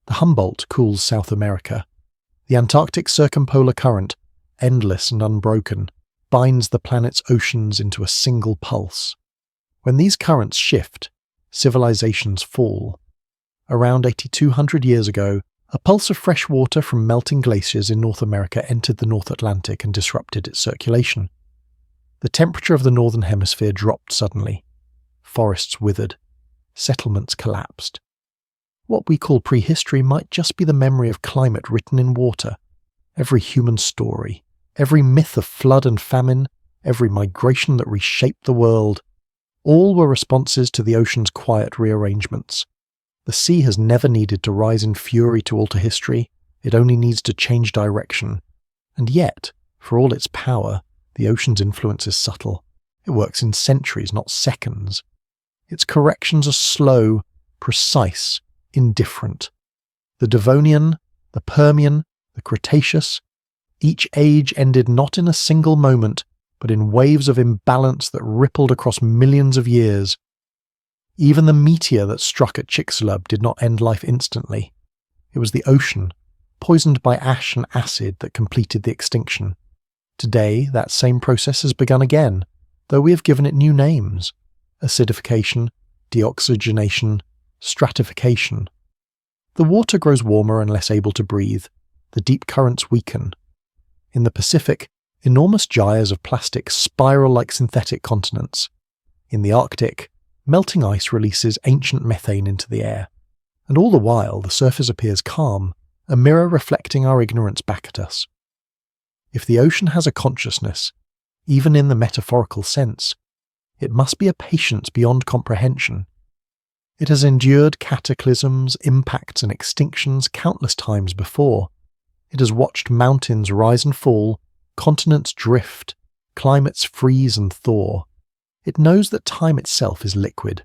The Humboldt cools South America. The Antarctic circumpolar current, endless and unbroken, binds the planet's oceans into a single pulse. When these currents shift, civilizations fall. Around 8,200 years ago, a pulse of fresh water from melting glaciers in North America entered the North Atlantic and disrupted its circulation. The temperature of the northern hemisphere dropped suddenly. Forests withered. Settlements collapsed. What we call prehistory might just be the memory of climate written in water. Every human story, every myth of flood and famine, every migration that reshaped the world, all were responses to the ocean's quiet rearrangements. The sea has never needed to rise in fury to alter history, it only needs to change direction. And yet, for all its power, the ocean's influence is subtle. It works in centuries, not seconds. Its corrections are slow, precise, indifferent. The Devonian, the Permian, the Cretaceous, each age ended not in a single moment, but in waves of imbalance that rippled across millions of years. Even the meteor that struck at Chicxulub did not end life instantly. It was the ocean, poisoned by ash and acid, that completed the extinction. Today, that same process has begun again, though we have given it new names: acidification, deoxygenation, stratification. The water grows warmer and less able to breathe. The deep currents weaken. In the Pacific, enormous gyres of plastic spiral like synthetic continents. In the Arctic, melting ice releases ancient methane into the air. And all the while, the surface appears calm, a mirror reflecting our ignorance back at us. If the ocean has a consciousness, even in the metaphorical sense. It must be a patience beyond comprehension. It has endured cataclysms, impacts and extinctions countless times before. It has watched mountains rise and fall, continents drift, climates freeze and thaw. It knows that time itself is liquid.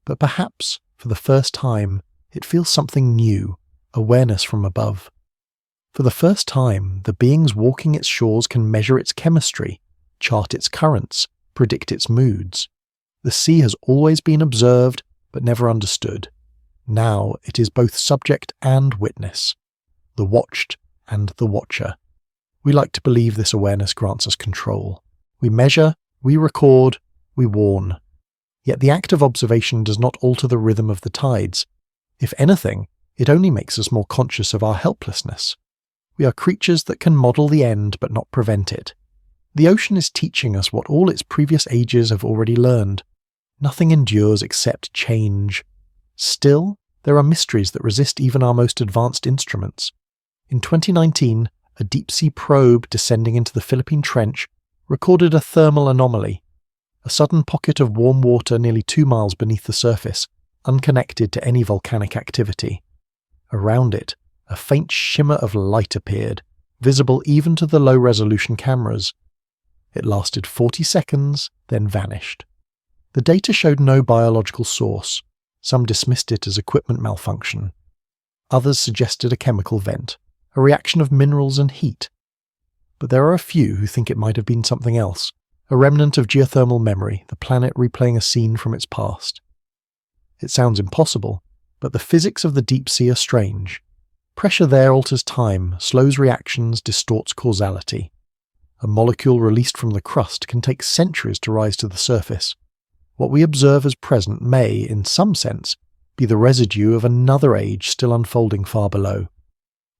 But perhaps, for the first time, it feels something new, awareness from above. For the first time, the beings walking its shores can measure its chemistry, chart its currents, predict its moods. The sea has always been observed, but never understood. Now it is both subject and witness, the watched and the watcher. We like to believe this awareness grants us control. We measure, we record, we warn. Yet the act of observation does not alter the rhythm of the tides. If anything, it only makes us more conscious of our helplessness. We are creatures that can model the end but not prevent it. The ocean is teaching us what all its previous ages have already learned. Nothing endures except change. Still, there are mysteries that resist even our most advanced instruments. In 2019, a deep-sea probe descending into the Philippine Trench recorded a thermal anomaly, a sudden pocket of warm water nearly 2 miles beneath the surface, unconnected to any volcanic activity. Around it, a faint shimmer of light appeared, visible even to the low-resolution cameras. It lasted 40 seconds, then vanished. The data showed no biological source. Some dismissed it as equipment malfunction. Others suggested a chemical vent, a reaction of minerals and heat. But there are a few who think it might have been something else, a remnant of geothermal memory, the planet replaying a scene from its past. It sounds impossible, but the physics of the deep sea are strange. Pressure there alters time, slows reactions, distorts causality. A molecule released from the crust can take centuries to rise to the surface. What we observe as present may, in some sense, be the residue of another age still unfolding far below.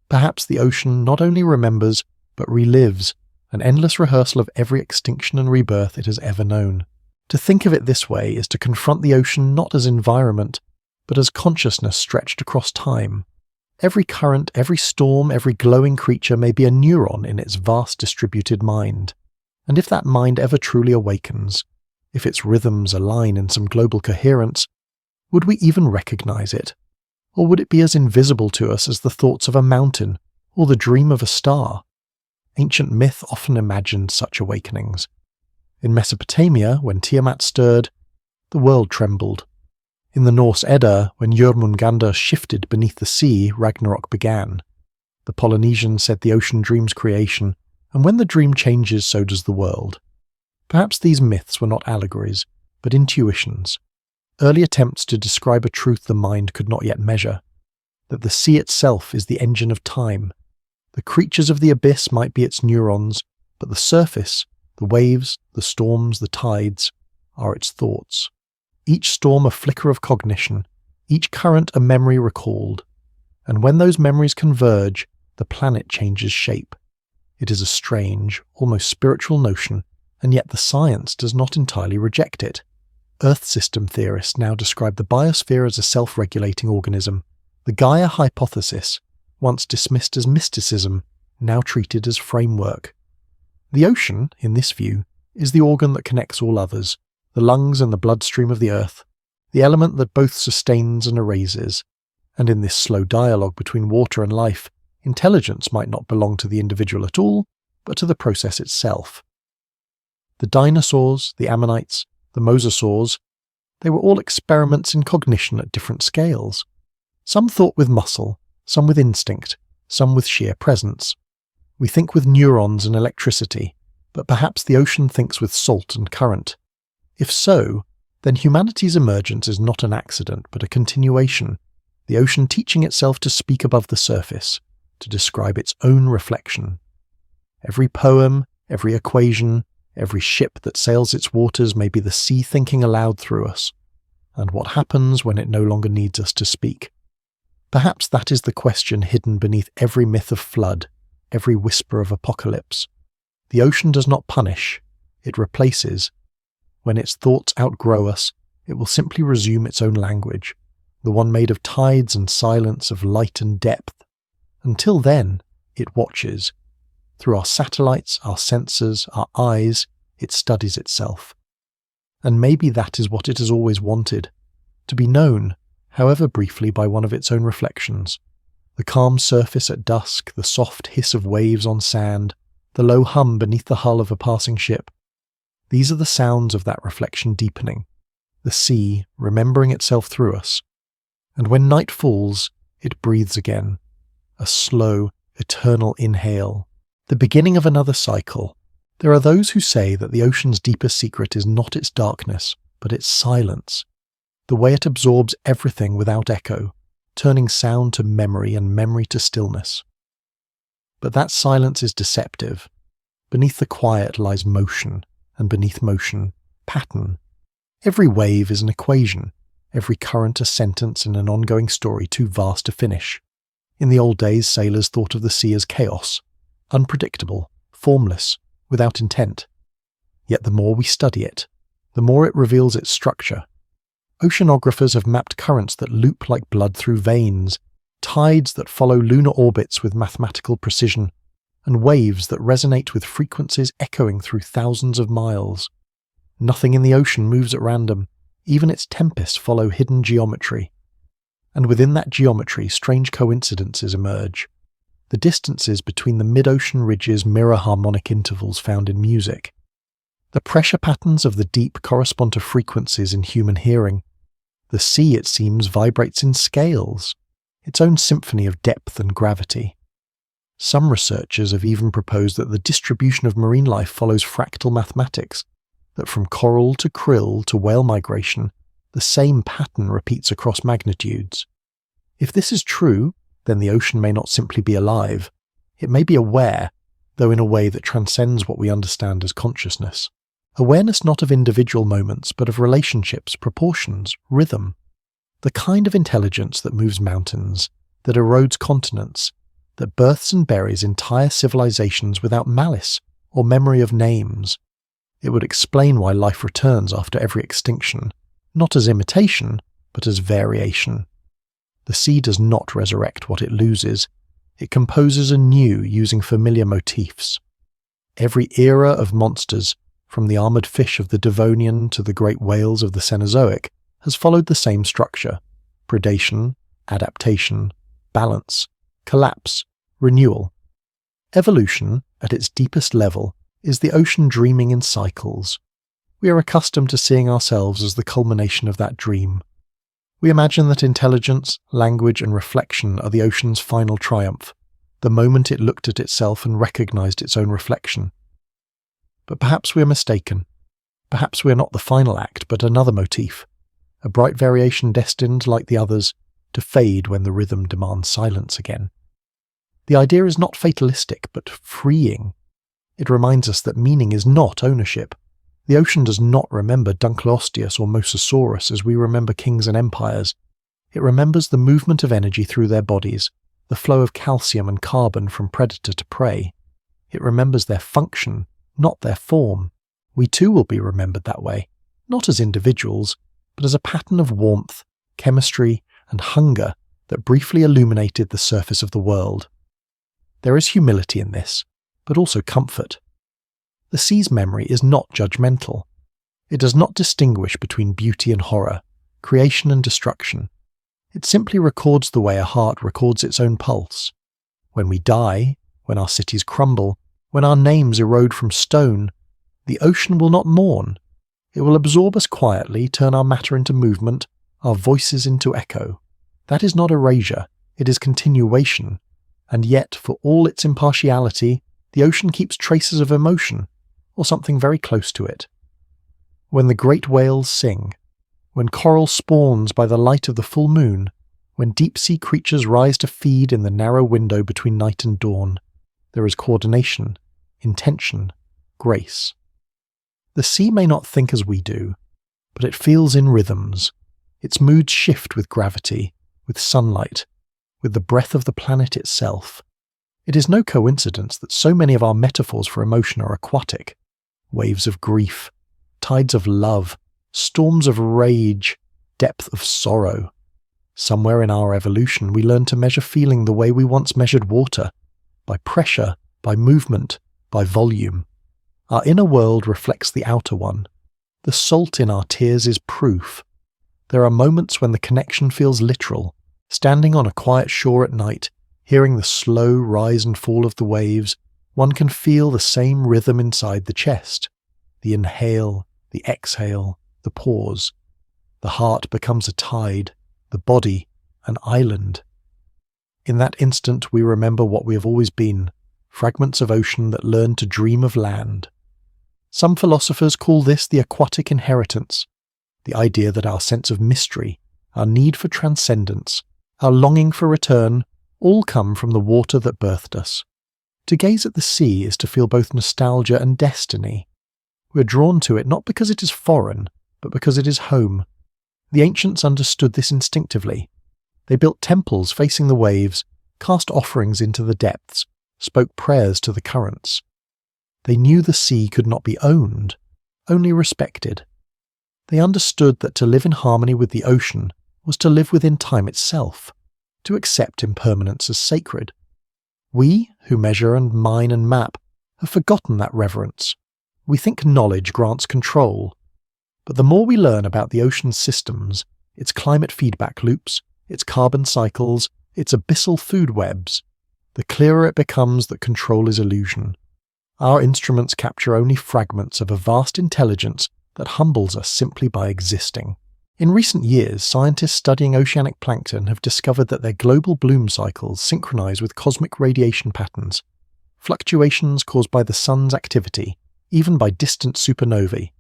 Perhaps the ocean not only remembers, but relives, an endless rehearsal of every extinction and rebirth it has ever known. To think of it this way is to confront the ocean not as environment, but as consciousness stretched across time. Every current, every storm, every glowing creature may be a neuron in its vast distributed mind. And if that mind ever truly awakens, if its rhythms align in some global coherence, would we even recognize it? Or would it be as invisible to us as the thoughts of a mountain or the dream of a star? Ancient myth often imagined such awakenings. In Mesopotamia, when Tiamat stirred, the world trembled. In the Norse Edda, when Jörmungandr shifted beneath the sea, Ragnarok began. The Polynesians said the ocean dreams creation, and when the dream changes, so does the world. Perhaps these myths were not allegories, but intuitions, early attempts to describe a truth the mind could not yet measure, that the sea itself is the engine of time. The creatures of the abyss might be its neurons, but the surface, the waves, the storms, the tides, are its thoughts. Each storm a flicker of cognition, each current a memory recalled. And when those memories converge, the planet changes shape. It is a strange, almost spiritual notion, and yet the science does not entirely reject it. Earth system theorists now describe the biosphere as a self-regulating organism. The Gaia hypothesis, once dismissed as mysticism, now treated as framework. The ocean, in this view, is the organ that connects all others, the lungs and the bloodstream of the earth, the element that both sustains and erases. And in this slow dialogue between water and life, intelligence might not belong to the individual at all, but to the process itself. The dinosaurs, the ammonites, the mosasaurs, they were all experiments in cognition at different scales. Some thought with muscle, some with instinct, some with sheer presence. We think with neurons and electricity, but perhaps the ocean thinks with salt and current. If so, then humanity's emergence is not an accident, but a continuation, the ocean teaching itself to speak above the surface, to describe its own reflection. Every poem, every equation, every ship that sails its waters may be the sea thinking aloud through us, and what happens when it no longer needs us to speak. Perhaps that is the question hidden beneath every myth of flood, every whisper of apocalypse. The ocean does not punish, it replaces. When its thoughts outgrow us, it will simply resume its own language, the one made of tides and silence, of light and depth. Until then, it watches. Through our satellites, our sensors, our eyes, it studies itself. And maybe that is what it has always wanted, to be known, however briefly, by one of its own reflections. The calm surface at dusk, the soft hiss of waves on sand, the low hum beneath the hull of a passing ship. These are the sounds of that reflection deepening, the sea remembering itself through us. And when night falls, it breathes again, a slow, eternal inhale, the beginning of another cycle. There are those who say that the ocean's deepest secret is not its darkness, but its silence, the way it absorbs everything without echo, turning sound to memory and memory to stillness. But that silence is deceptive. Beneath the quiet lies motion, and beneath motion, pattern. Every wave is an equation, every current a sentence in an ongoing story too vast to finish. In the old days, sailors thought of the sea as chaos, unpredictable, formless, without intent. Yet the more we study it, the more it reveals its structure. Oceanographers have mapped currents that loop like blood through veins, tides that follow lunar orbits with mathematical precision, and waves that resonate with frequencies echoing through thousands of miles. Nothing in the ocean moves at random, even its tempests follow hidden geometry. And within that geometry, strange coincidences emerge. The distances between the mid-ocean ridges mirror harmonic intervals found in music. The pressure patterns of the deep correspond to frequencies in human hearing. The sea, it seems, vibrates in scales, its own symphony of depth and gravity. Some researchers have even proposed that the distribution of marine life follows fractal mathematics, that from coral to krill to whale migration, the same pattern repeats across magnitudes. If this is true, then the ocean may not simply be alive. It may be aware, though in a way that transcends what we understand as consciousness. Awareness not of individual moments, but of relationships, proportions, rhythm. The kind of intelligence that moves mountains, that erodes continents, that births and buries entire civilizations without malice or memory of names. It would explain why life returns after every extinction, not as imitation, but as variation. The sea does not resurrect what it loses. It composes anew using familiar motifs. Every era of monsters, from the armoured fish of the Devonian to the great whales of the Cenozoic, has followed the same structure: predation, adaptation, balance, collapse, renewal. Evolution, at its deepest level, is the ocean dreaming in cycles. We are accustomed to seeing ourselves as the culmination of that dream. We imagine that intelligence, language, and reflection are the ocean's final triumph, the moment it looked at itself and recognized its own reflection. But perhaps we are mistaken. Perhaps we are not the final act, but another motif, a bright variation destined, like the others, to fade when the rhythm demands silence again. The idea is not fatalistic, but freeing. It reminds us that meaning is not ownership. The ocean does not remember Dunkleosteus or Mosasaurus as we remember kings and empires. It remembers the movement of energy through their bodies, the flow of calcium and carbon from predator to prey. It remembers their function, not their form. We too will be remembered that way, not as individuals, but as a pattern of warmth, chemistry, and hunger that briefly illuminated the surface of the world. There is humility in this, but also comfort. The sea's memory is not judgmental. It does not distinguish between beauty and horror, creation and destruction. It simply records the way a heart records its own pulse. When we die, when our cities crumble, when our names erode from stone, the ocean will not mourn. It will absorb us quietly, turn our matter into movement, our voices into echo. That is not erasure, it is continuation. And yet, for all its impartiality, the ocean keeps traces of emotion, or something very close to it. When the great whales sing, when coral spawns by the light of the full moon, when deep-sea creatures rise to feed in the narrow window between night and dawn, there is coordination, intention, grace. The sea may not think as we do, but it feels in rhythms. Its moods shift with gravity, with sunlight, with the breath of the planet itself. It is no coincidence that so many of our metaphors for emotion are aquatic. Waves of grief, tides of love, storms of rage, depth of sorrow. Somewhere in our evolution we learn to measure feeling the way we once measured water, by pressure, by movement, by volume. Our inner world reflects the outer one. The salt in our tears is proof. There are moments when the connection feels literal. Standing on a quiet shore at night, hearing the slow rise and fall of the waves, one can feel the same rhythm inside the chest. The inhale, the exhale, the pause. The heart becomes a tide, the body an island. In that instant we remember what we have always been, fragments of ocean that learn to dream of land. Some philosophers call this the aquatic inheritance, the idea that our sense of mystery, our need for transcendence, our longing for return, all come from the water that birthed us. To gaze at the sea is to feel both nostalgia and destiny. We are drawn to it not because it is foreign, but because it is home. The ancients understood this instinctively. They built temples facing the waves, cast offerings into the depths, spoke prayers to the currents. They knew the sea could not be owned, only respected. They understood that to live in harmony with the ocean was to live within time itself, to accept impermanence as sacred. We, who measure and mine and map, have forgotten that reverence. We think knowledge grants control. But the more we learn about the ocean's systems, its climate feedback loops, its carbon cycles, its abyssal food webs, the clearer it becomes that control is illusion. Our instruments capture only fragments of a vast intelligence that humbles us simply by existing. In recent years, scientists studying oceanic plankton have discovered that their global bloom cycles synchronize with cosmic radiation patterns, fluctuations caused by the sun's activity, even by distant supernovae.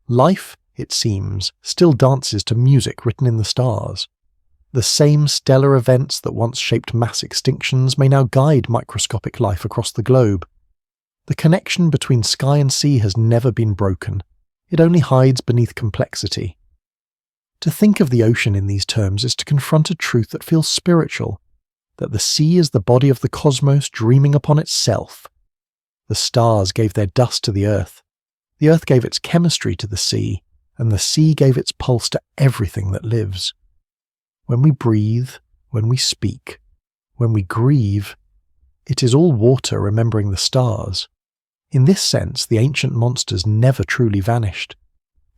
Life, it seems, still dances to music written in the stars. The same stellar events that once shaped mass extinctions may now guide microscopic life across the globe. The connection between sky and sea has never been broken. It only hides beneath complexity. To think of the ocean in these terms is to confront a truth that feels spiritual, that the sea is the body of the cosmos dreaming upon itself. The stars gave their dust to the earth gave its chemistry to the sea, and the sea gave its pulse to everything that lives. When we breathe, when we speak, when we grieve, it is all water remembering the stars. In this sense, the ancient monsters never truly vanished.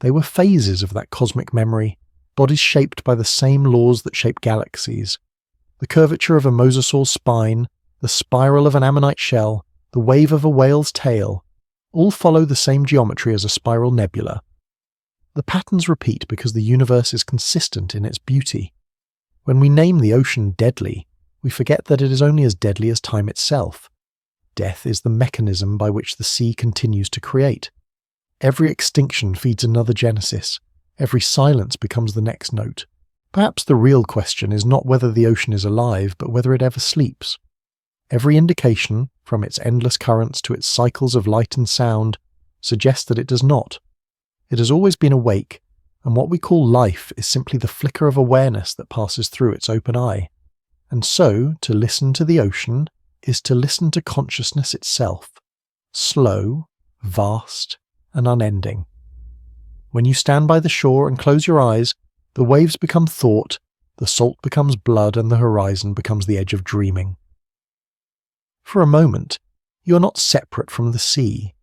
They were phases of that cosmic memory, bodies shaped by the same laws that shape galaxies. The curvature of a mosasaur's spine, the spiral of an ammonite shell, the wave of a whale's tail, all follow the same geometry as a spiral nebula. The patterns repeat because the universe is consistent in its beauty. When we name the ocean deadly, we forget that it is only as deadly as time itself. Death is the mechanism by which the sea continues to create. Every extinction feeds another genesis. Every silence becomes the next note. Perhaps the real question is not whether the ocean is alive, but whether it ever sleeps. Every indication, from its endless currents to its cycles of light and sound, suggests that it does not. It has always been awake, and what we call life is simply the flicker of awareness that passes through its open eye. And so, to listen to the ocean is to listen to consciousness itself, slow, vast, and unending. When you stand by the shore and close your eyes, the waves become thought, the salt becomes blood, and the horizon becomes the edge of dreaming. For a moment, you are not separate from the sea.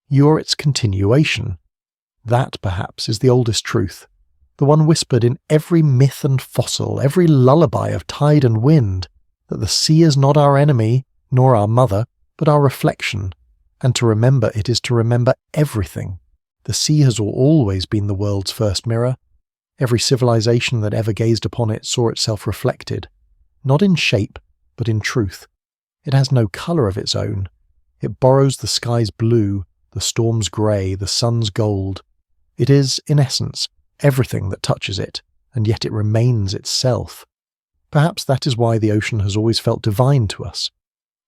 You are its continuation. That, perhaps, is the oldest truth, the one whispered in every myth and fossil, every lullaby of tide and wind, that the sea is not our enemy, nor our mother, but our reflection, and to remember it is to remember everything. The sea has always been the world's first mirror. Every civilization that ever gazed upon it saw itself reflected, not in shape, but in truth. It has no colour of its own. It borrows the sky's blue, the storm's grey, the sun's gold. It is, in essence, everything that touches it, and yet it remains itself. Perhaps that is why the ocean has always felt divine to us.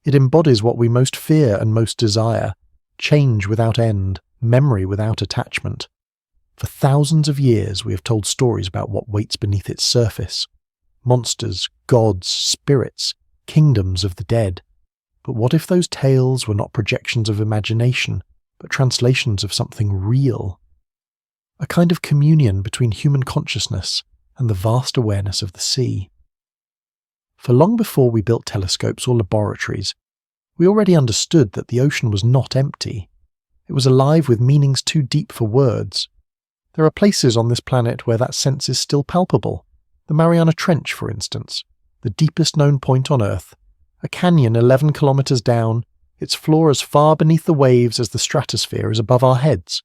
It embodies what we most fear and most desire, change without end, memory without attachment. For thousands of years we have told stories about what waits beneath its surface. Monsters, gods, spirits, kingdoms of the dead. But what if those tales were not projections of imagination, but translations of something real? A kind of communion between human consciousness and the vast awareness of the sea. For long before we built telescopes or laboratories, we already understood that the ocean was not empty. It was alive with meanings too deep for words. There are places on this planet where that sense is still palpable. The Mariana Trench, for instance, the deepest known point on Earth. A canyon 11 kilometers down, its floor as far beneath the waves as the stratosphere is above our heads.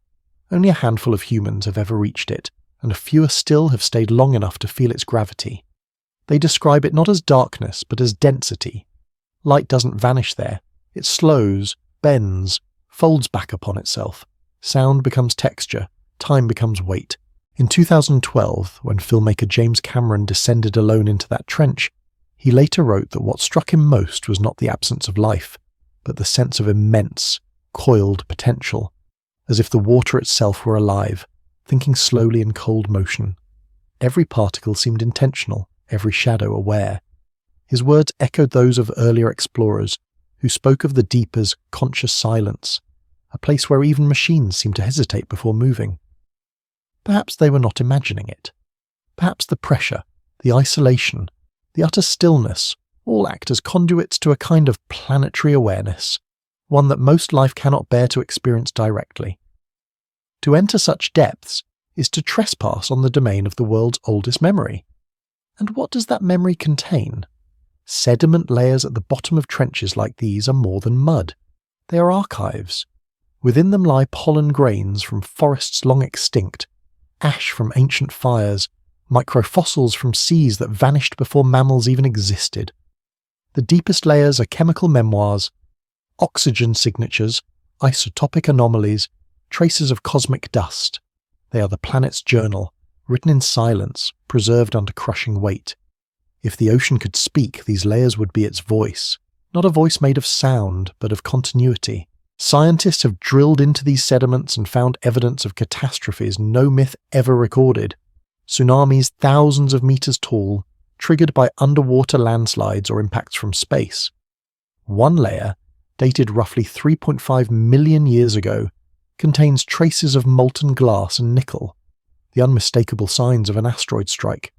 Only a handful of humans have ever reached it, and fewer still have stayed long enough to feel its gravity. They describe it not as darkness, but as density. Light doesn't vanish there. It slows, bends, folds back upon itself. Sound becomes texture. Time becomes weight. In 2012, when filmmaker James Cameron descended alone into that trench, he later wrote that what struck him most was not the absence of life, but the sense of immense, coiled potential, as if the water itself were alive, thinking slowly in cold motion. Every particle seemed intentional, every shadow aware. His words echoed those of earlier explorers, who spoke of the deep as conscious silence, a place where even machines seemed to hesitate before moving. Perhaps they were not imagining it. Perhaps the pressure, the isolation, the utter stillness all act as conduits to a kind of planetary awareness, one that most life cannot bear to experience directly. To enter such depths is to trespass on the domain of the world's oldest memory. And what does that memory contain? Sediment layers at the bottom of trenches like these are more than mud. They are archives. Within them lie pollen grains from forests long extinct, ash from ancient fires, microfossils from seas that vanished before mammals even existed. The deepest layers are chemical memoirs, oxygen signatures, isotopic anomalies, traces of cosmic dust. They are the planet's journal, written in silence, preserved under crushing weight. If the ocean could speak, these layers would be its voice, not a voice made of sound, but of continuity. Scientists have drilled into these sediments and found evidence of catastrophes no myth ever recorded. Tsunamis thousands of meters tall, triggered by underwater landslides or impacts from space. One layer, dated roughly 3.5 million years ago, contains traces of molten glass and nickel, the unmistakable signs of an asteroid strike.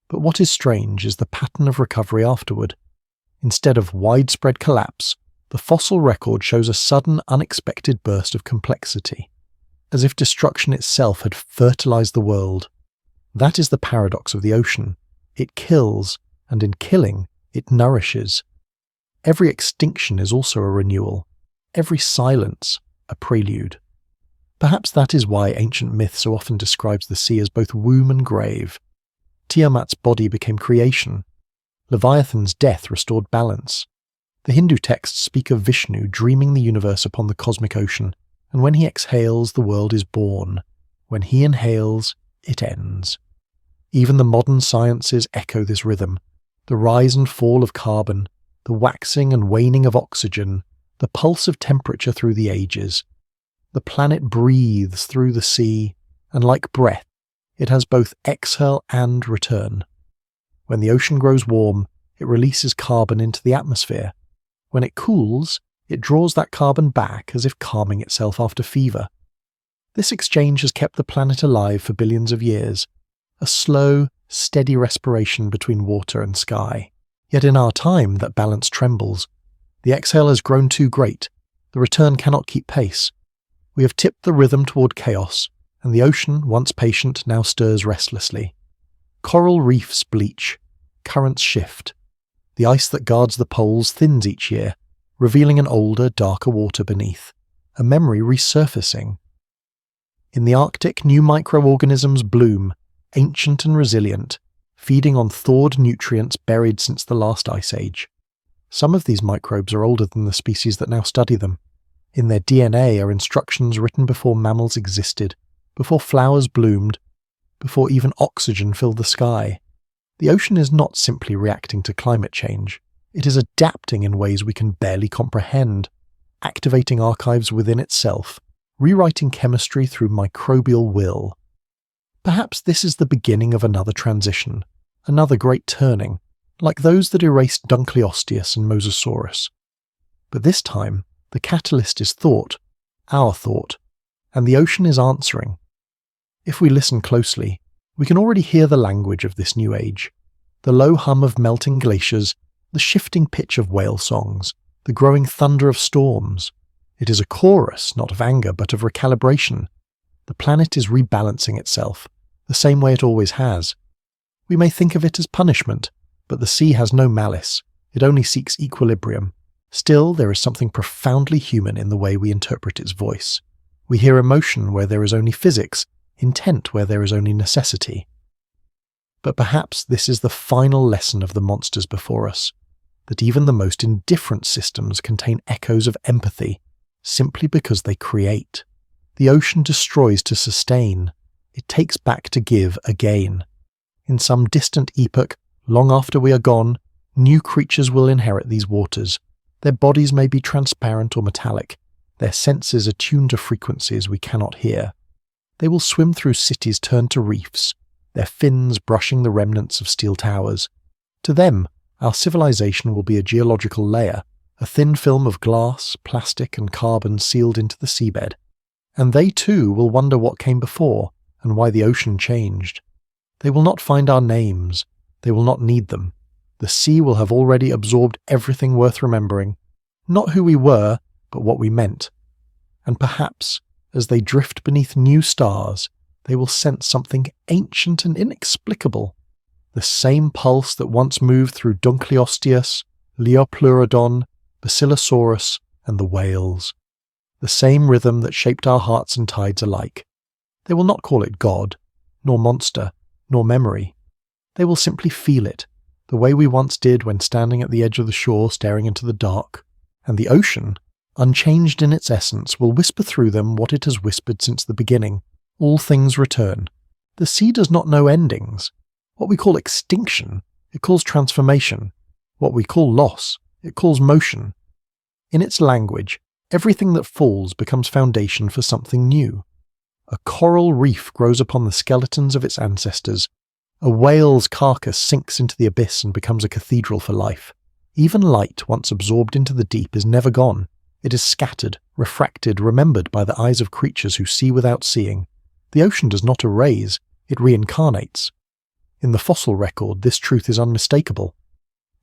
But what is strange is the pattern of recovery afterward. Instead of widespread collapse, the fossil record shows a sudden, unexpected burst of complexity, as if destruction itself had fertilized the world. That is the paradox of the ocean. It kills, and in killing, it nourishes. Every extinction is also a renewal, every silence a prelude. Perhaps that is why ancient myth so often describes the sea as both womb and grave. Tiamat's body became creation. Leviathan's death restored balance. The Hindu texts speak of Vishnu dreaming the universe upon the cosmic ocean, and when he exhales, the world is born. When he inhales, it ends. Even the modern sciences echo this rhythm. The rise and fall of carbon, the waxing and waning of oxygen, the pulse of temperature through the ages. The planet breathes through the sea, and like breath, it has both exhale and return. When the ocean grows warm, it releases carbon into the atmosphere. When it cools, it draws that carbon back as if calming itself after fever. This exchange has kept the planet alive for billions of years, a slow, steady respiration between water and sky. Yet in our time, that balance trembles. The exhale has grown too great. The return cannot keep pace. We have tipped the rhythm toward chaos, and the ocean, once patient, now stirs restlessly. Coral reefs bleach. Currents shift. The ice that guards the poles thins each year, revealing an older, darker water beneath, a memory resurfacing. In the Arctic, new microorganisms bloom, ancient and resilient, feeding on thawed nutrients buried since the last ice age. Some of these microbes are older than the species that now study them. In their DNA are instructions written before mammals existed, before flowers bloomed, before even oxygen filled the sky. The ocean is not simply reacting to climate change. It is adapting in ways we can barely comprehend, activating archives within itself, rewriting chemistry through microbial will. Perhaps this is the beginning of another transition, another great turning, like those that erased Dunkleosteus and Mosasaurus. But this time, the catalyst is thought, our thought, and the ocean is answering. If we listen closely, we can already hear the language of this new age. The low hum of melting glaciers, the shifting pitch of whale songs, the growing thunder of storms. It is a chorus, not of anger, but of recalibration. The planet is rebalancing itself, the same way it always has. We may think of it as punishment, but the sea has no malice. It only seeks equilibrium. Still, there is something profoundly human in the way we interpret its voice. We hear emotion where there is only physics, intent where there is only necessity. But perhaps this is the final lesson of the monsters before us, that even the most indifferent systems contain echoes of empathy, simply because they create. The ocean destroys to sustain. It takes back to give again. In some distant epoch, long after we are gone, new creatures will inherit these waters. Their bodies may be transparent or metallic, their senses attuned to frequencies we cannot hear. They will swim through cities turned to reefs, their fins brushing the remnants of steel towers. To them, our civilization will be a geological layer, a thin film of glass, plastic, and carbon sealed into the seabed. And they too will wonder what came before and why the ocean changed. They will not find our names. They will not need them. The sea will have already absorbed everything worth remembering, not who we were, but what we meant. And perhaps, as they drift beneath new stars, they will sense something ancient and inexplicable. The same pulse that once moved through Dunkleosteus, Liopleurodon, Basilosaurus, and the whales. The same rhythm that shaped our hearts and tides alike. They will not call it God, nor monster, nor memory. They will simply feel it, the way we once did when standing at the edge of the shore staring into the dark. And the ocean, unchanged in its essence, will whisper through them what it has whispered since the beginning. All things return. The sea does not know endings. What we call extinction, it calls transformation. What we call loss, it calls motion. In its language, everything that falls becomes foundation for something new. A coral reef grows upon the skeletons of its ancestors. A whale's carcass sinks into the abyss and becomes a cathedral for life. Even light, once absorbed into the deep, is never gone. It is scattered, refracted, remembered by the eyes of creatures who see without seeing. The ocean does not erase, it reincarnates. In the fossil record, this truth is unmistakable.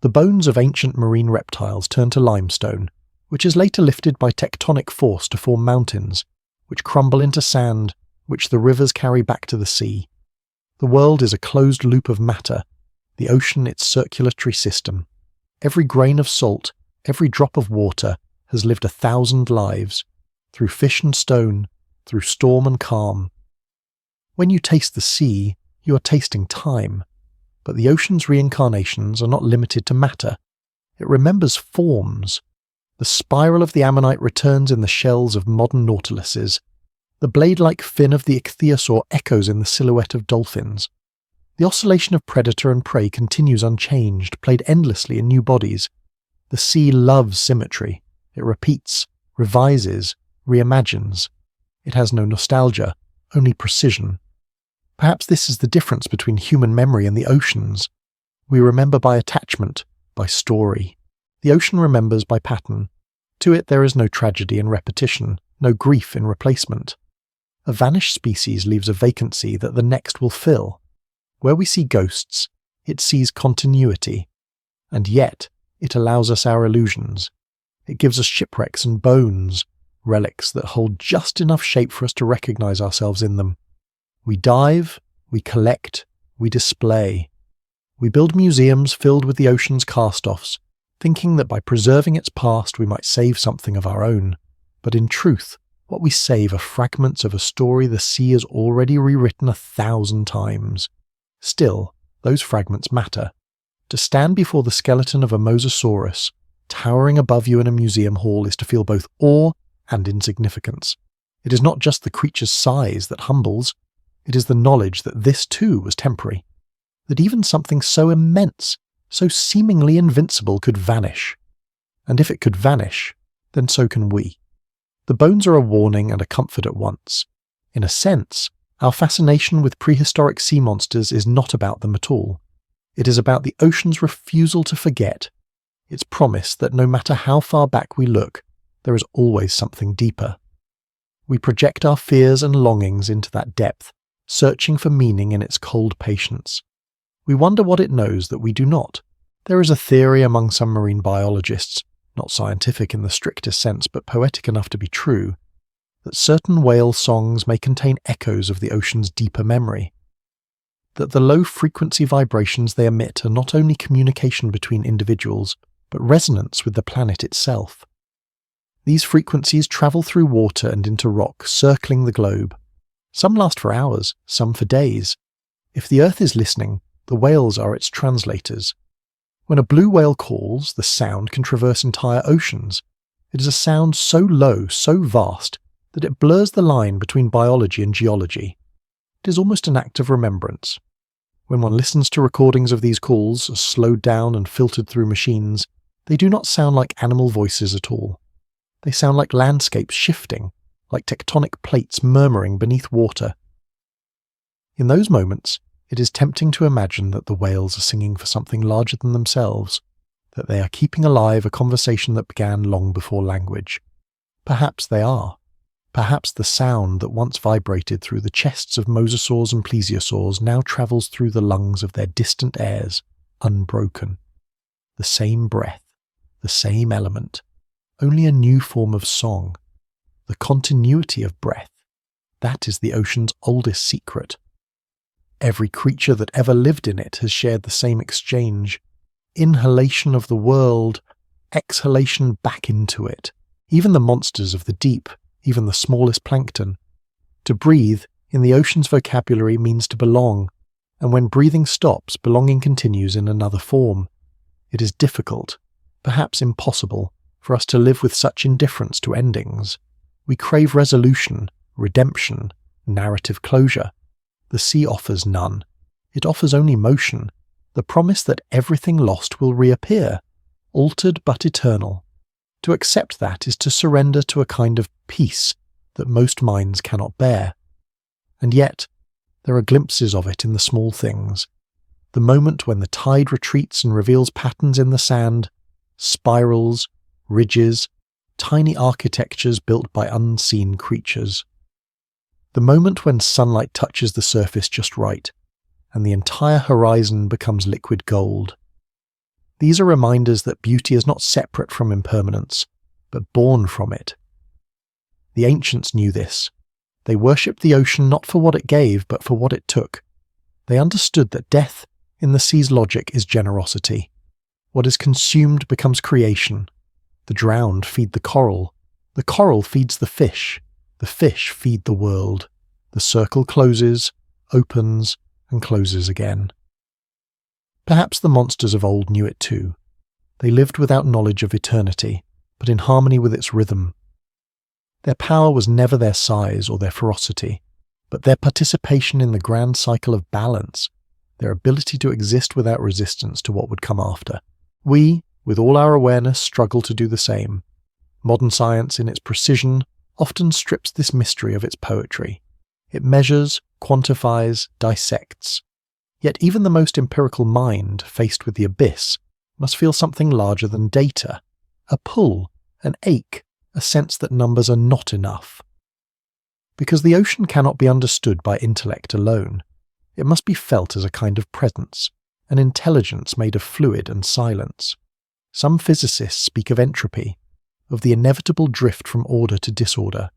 The bones of ancient marine reptiles turn to limestone, which is later lifted by tectonic force to form mountains, which crumble into sand, which the rivers carry back to the sea. The world is a closed loop of matter, the ocean its circulatory system. Every grain of salt, every drop of water, has lived 1,000 lives, through fish and stone, through storm and calm. When you taste the sea, you are tasting time. But the ocean's reincarnations are not limited to matter. It remembers forms. The spiral of the ammonite returns in the shells of modern nautiluses. The blade-like fin of the ichthyosaur echoes in the silhouette of dolphins. The oscillation of predator and prey continues unchanged, played endlessly in new bodies. The sea loves symmetry. It repeats, revises, reimagines. It has no nostalgia, only precision. Perhaps this is the difference between human memory and the ocean's. We remember by attachment, by story. The ocean remembers by pattern. To it there is no tragedy in repetition, no grief in replacement. A vanished species leaves a vacancy that the next will fill. Where we see ghosts, it sees continuity. And yet, it allows us our illusions. It gives us shipwrecks and bones, relics that hold just enough shape for us to recognize ourselves in them. We dive, we collect, we display. We build museums filled with the ocean's cast-offs, thinking that by preserving its past we might save something of our own. But in truth, what we save are fragments of a story the sea has already rewritten 1,000 times. Still, those fragments matter. To stand before the skeleton of a mosasaurus, towering above you in a museum hall, is to feel both awe and insignificance. It is not just the creature's size that humbles. It is the knowledge that this too was temporary, that even something so immense, so seemingly invincible could vanish. And if it could vanish, then so can we. The bones are a warning and a comfort at once. In a sense, our fascination with prehistoric sea monsters is not about them at all. It is about the ocean's refusal to forget, its promise that no matter how far back we look, there is always something deeper. We project our fears and longings into that depth, searching for meaning in its cold patience. We wonder what it knows that we do not. There is a theory among some marine biologists not scientific in the strictest sense but poetic enough to be true, that certain whale songs may contain echoes of the ocean's deeper memory, that the low-frequency vibrations they emit are not only communication between individuals, but resonance with the planet itself. These frequencies travel through water and into rock, circling the globe. Some last for hours, some for days. If the Earth is listening, the whales are its translators. When a blue whale calls, the sound can traverse entire oceans. It is a sound so low, so vast, that it blurs the line between biology and geology. It is almost an act of remembrance. When one listens to recordings of these calls, slowed down and filtered through machines, they do not sound like animal voices at all. They sound like landscapes shifting, like tectonic plates murmuring beneath water. In those moments, it is tempting to imagine that the whales are singing for something larger than themselves, that they are keeping alive a conversation that began long before language. Perhaps they are. Perhaps the sound that once vibrated through the chests of mosasaurs and plesiosaurs now travels through the lungs of their distant heirs, unbroken. The same breath, the same element, only a new form of song. The continuity of breath, that is the ocean's oldest secret. Every creature that ever lived in it has shared the same exchange. Inhalation of the world, exhalation back into it. Even the monsters of the deep, even the smallest plankton. To breathe, in the ocean's vocabulary, means to belong, and when breathing stops, belonging continues in another form. It is difficult, perhaps impossible, for us to live with such indifference to endings. We crave resolution, redemption, narrative closure. The sea offers none. It offers only motion, the promise that everything lost will reappear, altered but eternal. To accept that is to surrender to a kind of peace that most minds cannot bear. And yet, there are glimpses of it in the small things. The moment when the tide retreats and reveals patterns in the sand, spirals, ridges, tiny architectures built by unseen creatures. The moment when sunlight touches the surface just right, and the entire horizon becomes liquid gold. These are reminders that beauty is not separate from impermanence, but born from it. The ancients knew this. They worshipped the ocean not for what it gave, but for what it took. They understood that death, in the sea's logic, is generosity. What is consumed becomes creation. The drowned feed the coral feeds the fish feed the world. The circle closes, opens, and closes again. Perhaps the monsters of old knew it too. They lived without knowledge of eternity, but in harmony with its rhythm. Their power was never their size or their ferocity, but their participation in the grand cycle of balance, their ability to exist without resistance to what would come after. We, with all our awareness, struggle to do the same. Modern science, in its precision, often strips this mystery of its poetry. It measures, quantifies, dissects. Yet even the most empirical mind, faced with the abyss, must feel something larger than data. A pull, an ache, a sense that numbers are not enough. Because the ocean cannot be understood by intellect alone. It must be felt as a kind of presence, an intelligence made of fluid and silence. Some physicists speak of entropy, of the inevitable drift from order to disorder.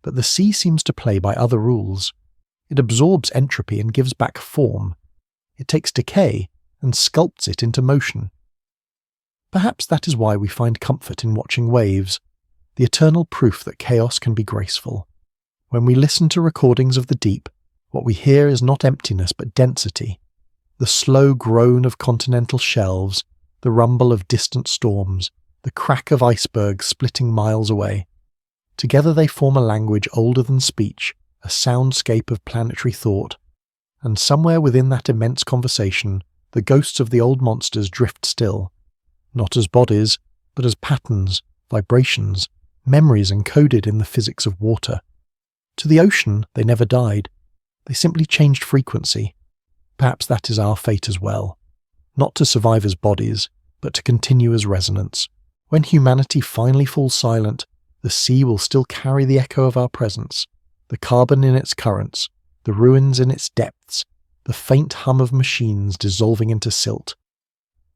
But the sea seems to play by other rules. It absorbs entropy and gives back form. It takes decay and sculpts it into motion. Perhaps that is why we find comfort in watching waves, the eternal proof that chaos can be graceful. When we listen to recordings of the deep, what we hear is not emptiness but density, the slow groan of continental shelves, the rumble of distant storms, the crack of icebergs splitting miles away. Together they form a language older than speech, a soundscape of planetary thought, and somewhere within that immense conversation, the ghosts of the old monsters drift still, not as bodies, but as patterns, vibrations, memories encoded in the physics of water. To the ocean, they never died. They simply changed frequency. Perhaps that is our fate as well. Not to survive as bodies, but to continue as resonance. When humanity finally falls silent, the sea will still carry the echo of our presence, the carbon in its currents, the ruins in its depths, the faint hum of machines dissolving into silt.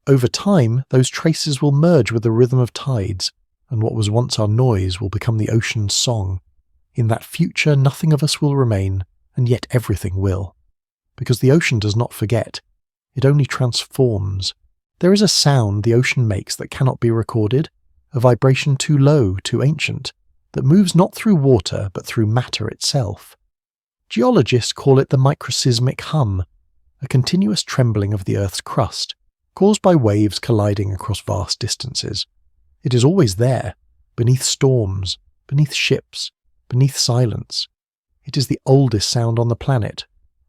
Over time, those traces will merge with the rhythm of tides, and what was once our noise will become the ocean's song. In that future, nothing of us will remain, and yet everything will. Because the ocean does not forget. It only transforms. There is a sound the ocean makes that cannot be recorded, a vibration too low, too ancient, that moves not through water but through matter itself. Geologists call it the microseismic hum, a continuous trembling of the Earth's crust, caused by waves colliding across vast distances. It is always there, beneath storms, beneath ships, beneath silence. It is the oldest sound on the planet,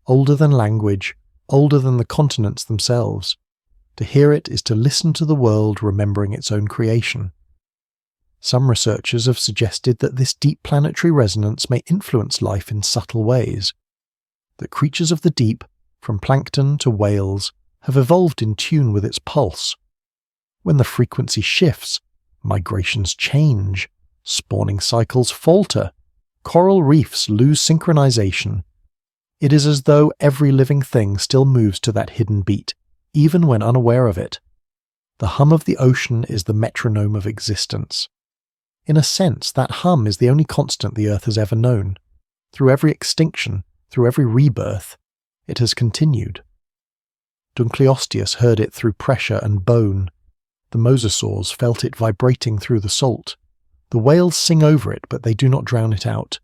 older than language, older than the continents themselves. To hear it is to listen to the world remembering its own creation. Some researchers have suggested that this deep planetary resonance may influence life in subtle ways, that creatures of the deep, from plankton to whales, have evolved in tune with its pulse. When the frequency shifts, migrations change, spawning cycles falter, coral reefs lose synchronization. It is as though every living thing still moves to that hidden beat, even when unaware of it. The hum of the ocean is the metronome of existence. In a sense, that hum is the only constant the Earth has ever known. Through every extinction, through every rebirth, it has continued. Dunkleosteus heard it through pressure and bone. The mosasaurs felt it vibrating through the salt. The whales sing over it, but they do not drown it out.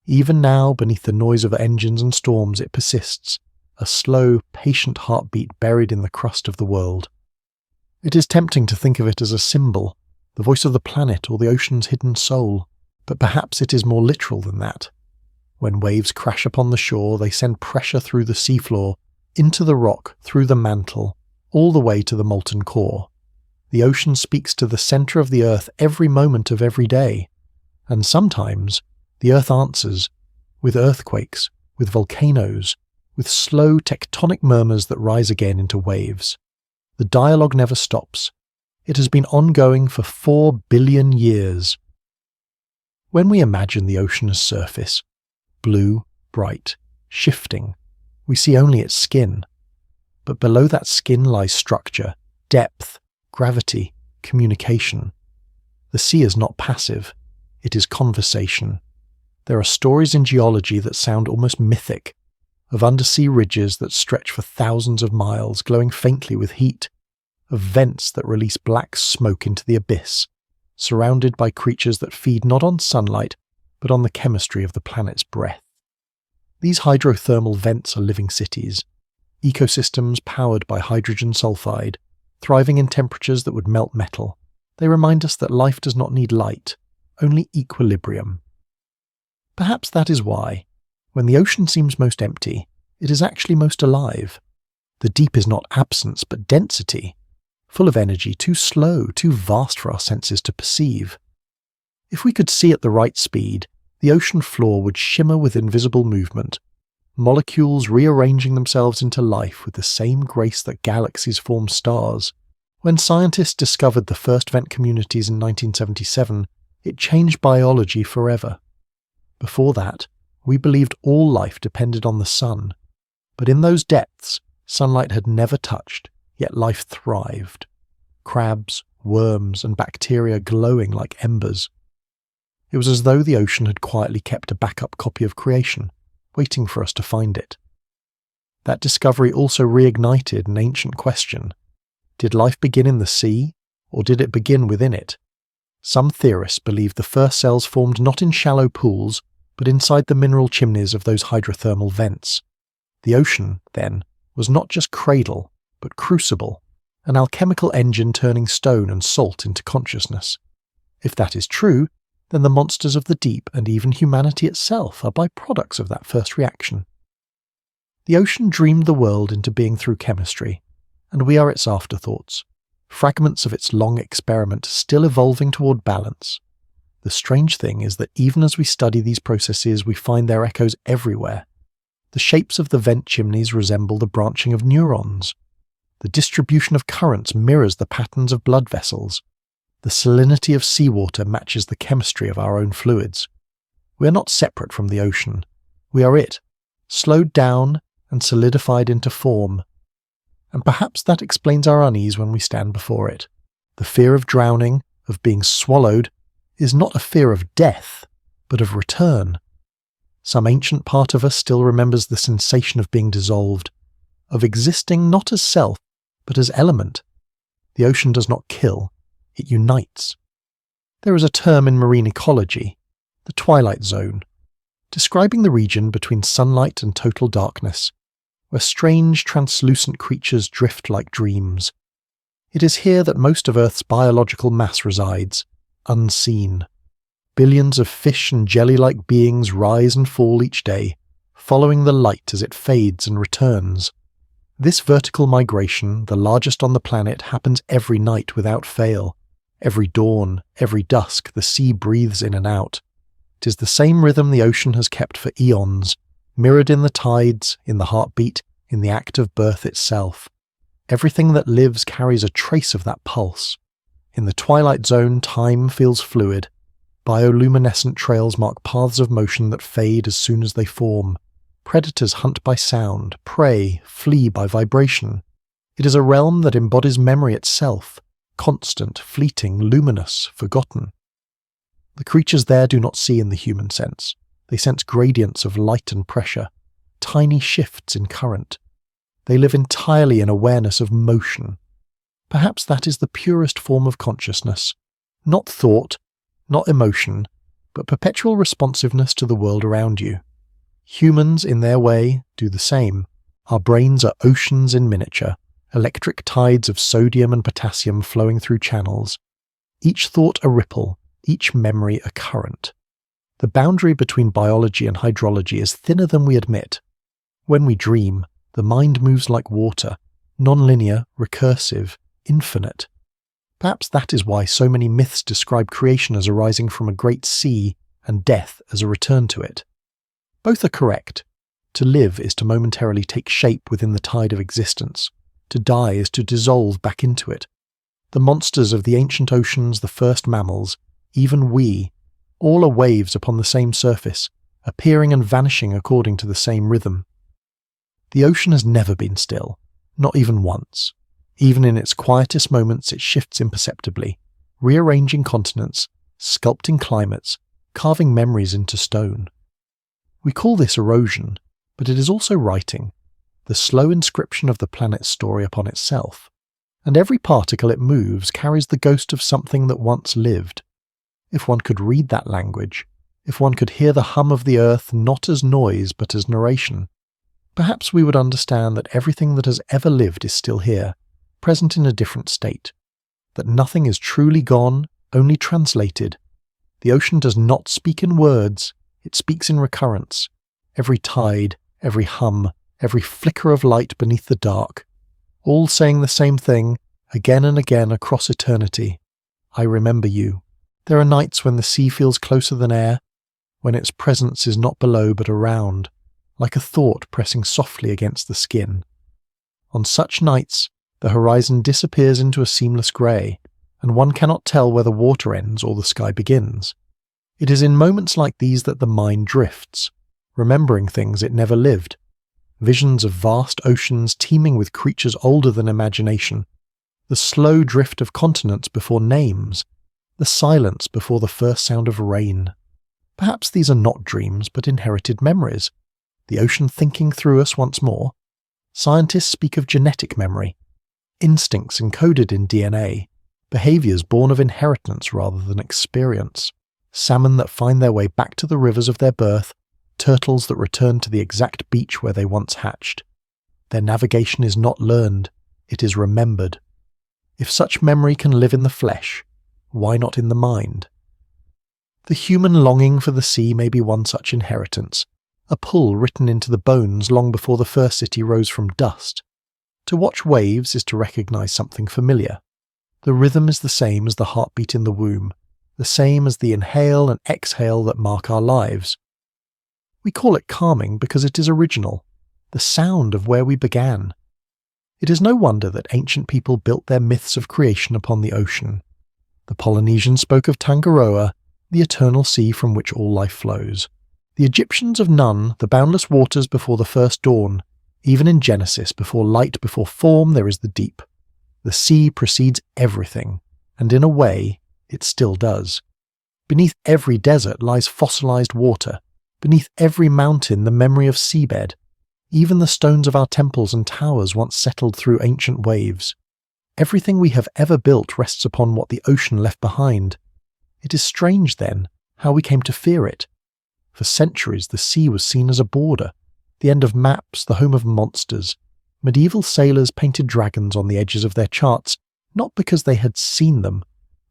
Even now, beneath the noise of engines and storms, it persists, a slow, patient heartbeat buried in the crust of the world. It is tempting to think of it as a symbol, the voice of the planet or the ocean's hidden soul, but perhaps it is more literal than that. When waves crash upon the shore, they send pressure through the seafloor, into the rock, through the mantle, all the way to the molten core. The ocean speaks to the centre of the Earth every moment of every day, and sometimes the Earth answers, with earthquakes, with volcanoes, with slow tectonic murmurs that rise again into waves. The dialogue never stops. It has been ongoing for 4 billion years. When we imagine the ocean as surface, blue, bright, shifting, we see only its skin. But below that skin lies structure, depth, gravity, communication. The sea is not passive. It is conversation. There are stories in geology that sound almost mythic, of undersea ridges that stretch for thousands of miles, glowing faintly with heat, of vents that release black smoke into the abyss, surrounded by creatures that feed not on sunlight, but on the chemistry of the planet's breath. These hydrothermal vents are living cities, ecosystems powered by hydrogen sulfide, thriving in temperatures that would melt metal. They remind us that life does not need light, only equilibrium. Perhaps that is why, when the ocean seems most empty, it is actually most alive. The deep is not absence, but density, full of energy, too slow, too vast for our senses to perceive. If we could see at the right speed, the ocean floor would shimmer with invisible movement, molecules rearranging themselves into life with the same grace that galaxies form stars. When scientists discovered the first vent communities in 1977, it changed biology forever. Before that, we believed all life depended on the sun, but in those depths, sunlight had never touched, yet life thrived. Crabs, worms, and bacteria glowing like embers. It was as though the ocean had quietly kept a backup copy of creation, waiting for us to find it. That discovery also reignited an ancient question. Did life begin in the sea, or did it begin within it? Some theorists believe the first cells formed not in shallow pools, but inside the mineral chimneys of those hydrothermal vents. The ocean, then, was not just cradle, but crucible, an alchemical engine turning stone and salt into consciousness. If that is true, then the monsters of the deep and even humanity itself are byproducts of that first reaction. The ocean dreamed the world into being through chemistry, and we are its afterthoughts, fragments of its long experiment still evolving toward balance. The strange thing is that even as we study these processes, we find their echoes everywhere. The shapes of the vent chimneys resemble the branching of neurons. The distribution of currents mirrors the patterns of blood vessels. The salinity of seawater matches the chemistry of our own fluids. We are not separate from the ocean. We are it, slowed down and solidified into form. and perhaps that explains our unease when we stand before it. The fear of drowning, of being swallowed, is not a fear of death, but of return. Some ancient part of us still remembers the sensation of being dissolved, of existing not as self, but as element. The ocean does not kill, it unites. There is a term in marine ecology, the twilight zone, describing the region between sunlight and total darkness, where strange translucent creatures drift like dreams. It is here that most of Earth's biological mass resides, unseen. Billions of fish and jelly-like beings rise and fall each day, following the light as it fades and returns. This vertical migration, the largest on the planet, happens every night without fail. Every dawn, every dusk, the sea breathes in and out. It is the same rhythm the ocean has kept for eons, mirrored in the tides, in the heartbeat, in the act of birth itself. Everything that lives carries a trace of that pulse. In the twilight zone, time feels fluid. Bioluminescent trails mark paths of motion that fade as soon as they form. Predators hunt by sound, prey, flee by vibration. It is a realm that embodies memory itself, constant, fleeting, luminous, forgotten. The creatures there do not see in the human sense. They sense gradients of light and pressure, tiny shifts in current. They live entirely in awareness of motion. Perhaps that is the purest form of consciousness. Not thought, not emotion, but perpetual responsiveness to the world around you. Humans, in their way, do the same. Our brains are oceans in miniature, electric tides of sodium and potassium flowing through channels. Each thought a ripple, each memory a current. The boundary between biology and hydrology is thinner than we admit. When we dream, the mind moves like water, non-linear, recursive, infinite. Perhaps that is why so many myths describe creation as arising from a great sea and death as a return to it. Both are correct. To live is to momentarily take shape within the tide of existence. To die is to dissolve back into it. The monsters of the ancient oceans, the first mammals, even we, all are waves upon the same surface, appearing and vanishing according to the same rhythm. The ocean has never been still, not even once. Even in its quietest moments it shifts imperceptibly, rearranging continents, sculpting climates, carving memories into stone. We call this erosion, but it is also writing, the slow inscription of the planet's story upon itself, and every particle it moves carries the ghost of something that once lived. If one could read that language, if one could hear the hum of the earth not as noise but as narration, perhaps we would understand that everything that has ever lived is still here, present in a different state, that nothing is truly gone, only translated. The ocean does not speak in words, it speaks in recurrence. Every tide, every hum, every flicker of light beneath the dark, all saying the same thing, again and again across eternity. I remember you. There are nights when the sea feels closer than air, when its presence is not below but around, like a thought pressing softly against the skin. On such nights, the horizon disappears into a seamless grey, and one cannot tell where the water ends or the sky begins. It is in moments like these that the mind drifts, remembering things it never lived, visions of vast oceans teeming with creatures older than imagination, the slow drift of continents before names, the silence before the first sound of rain. Perhaps these are not dreams but inherited memories, the ocean thinking through us once more. Scientists speak of genetic memory, instincts encoded in DNA, behaviours born of inheritance rather than experience, salmon that find their way back to the rivers of their birth, turtles that return to the exact beach where they once hatched. Their navigation is not learned, it is remembered. If such memory can live in the flesh, why not in the mind? The human longing for the sea may be one such inheritance, a pull written into the bones long before the first city rose from dust. To watch waves is to recognize something familiar. The rhythm is the same as the heartbeat in the womb, the same as the inhale and exhale that mark our lives. We call it calming because it is original, the sound of where we began. It is no wonder that ancient people built their myths of creation upon the ocean. The Polynesians spoke of Tangaroa, the eternal sea from which all life flows. The Egyptians of Nun, the boundless waters before the first dawn, Even in Genesis, before light, before form, there is the deep. The sea precedes everything, and in a way, it still does. Beneath every desert lies fossilized water. Beneath every mountain, the memory of seabed. Even the stones of our temples and towers once settled through ancient waves. Everything we have ever built rests upon what the ocean left behind. It is strange, then, how we came to fear it. For centuries, the sea was seen as a border, the end of maps, the home of monsters. Medieval sailors painted dragons on the edges of their charts, not because they had seen them,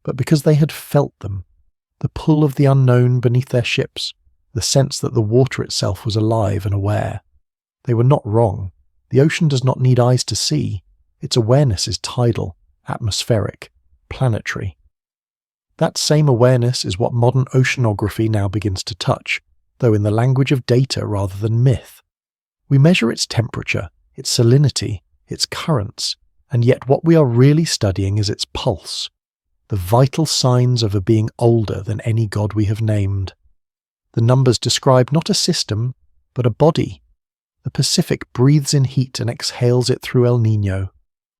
but because they had felt them. The pull of the unknown beneath their ships, the sense that the water itself was alive and aware. They were not wrong. The ocean does not need eyes to see. Its awareness is tidal, atmospheric, planetary. That same awareness is what modern oceanography now begins to touch, though in the language of data rather than myth. We measure its temperature, its salinity, its currents, and yet what we are really studying is its pulse, the vital signs of a being older than any god we have named. The numbers describe not a system, but a body. The Pacific breathes in heat and exhales it through El Niño.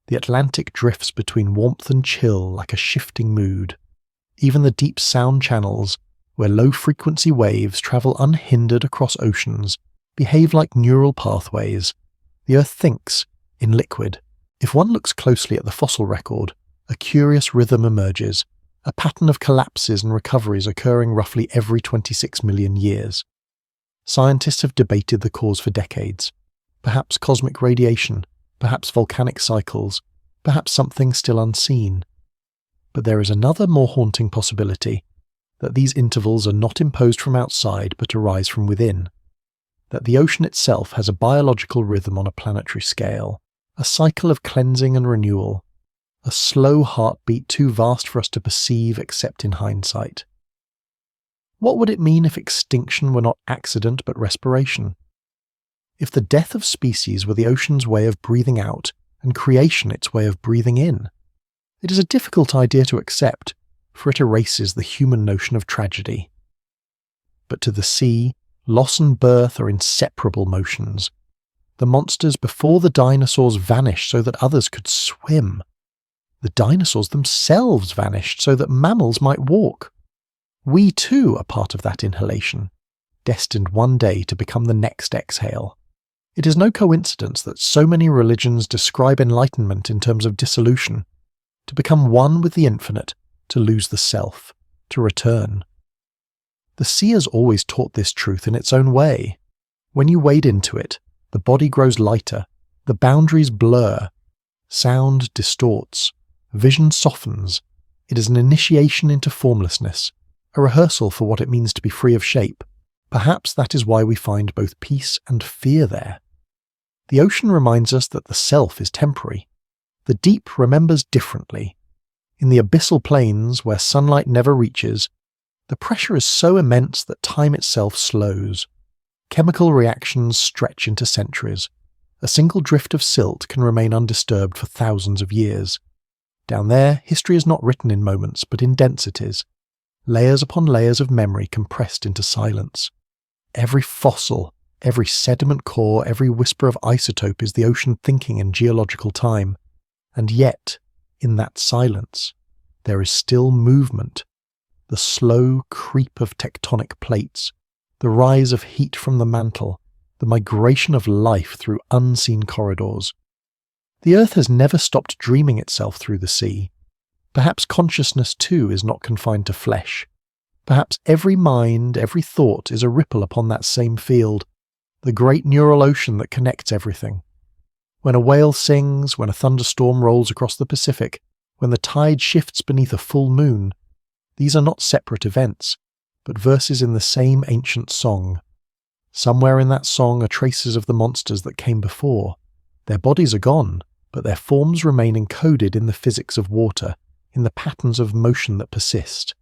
The Atlantic drifts between warmth and chill like a shifting mood. Even the deep sound channels, where low-frequency waves travel unhindered across oceans, behave like neural pathways. The Earth thinks, in liquid. If one looks closely at the fossil record, a curious rhythm emerges, a pattern of collapses and recoveries occurring roughly every 26 million years. Scientists have debated the cause for decades. Perhaps cosmic radiation, perhaps volcanic cycles, perhaps something still unseen. But there is another more haunting possibility, that these intervals are not imposed from outside but arise from within. That the ocean itself has a biological rhythm on a planetary scale, a cycle of cleansing and renewal, a slow heartbeat too vast for us to perceive except in hindsight. What would it mean if extinction were not accident but respiration? If the death of species were the ocean's way of breathing out and creation its way of breathing in? It is a difficult idea to accept, for it erases the human notion of tragedy. But to the sea, loss and birth are inseparable motions. The monsters before the dinosaurs vanished so that others could swim. The dinosaurs themselves vanished so that mammals might walk. We too are part of that inhalation, destined one day to become the next exhale. It is no coincidence that so many religions describe enlightenment in terms of dissolution, to become one with the infinite, to lose the self, to return. The sea has always taught this truth in its own way. When you wade into it, the body grows lighter, the boundaries blur, sound distorts, vision softens. It is an initiation into formlessness, a rehearsal for what it means to be free of shape. Perhaps that is why we find both peace and fear there. The ocean reminds us that the self is temporary. The deep remembers differently. In the abyssal plains, where sunlight never reaches, the pressure is so immense that time itself slows. Chemical reactions stretch into centuries. A single drift of silt can remain undisturbed for thousands of years. Down there, history is not written in moments, but in densities. Layers upon layers of memory compressed into silence. Every fossil, every sediment core, every whisper of isotope is the ocean thinking in geological time. And yet, in that silence, there is still movement. The slow creep of tectonic plates, the rise of heat from the mantle, the migration of life through unseen corridors. The Earth has never stopped dreaming itself through the sea. Perhaps consciousness too is not confined to flesh. Perhaps every mind, every thought is a ripple upon that same field, the great neural ocean that connects everything. When a whale sings, when a thunderstorm rolls across the Pacific, when the tide shifts beneath a full moon, these are not separate events, but verses in the same ancient song. Somewhere in that song are traces of the monsters that came before. Their bodies are gone, but their forms remain encoded in the physics of water, in the patterns of motion that persist.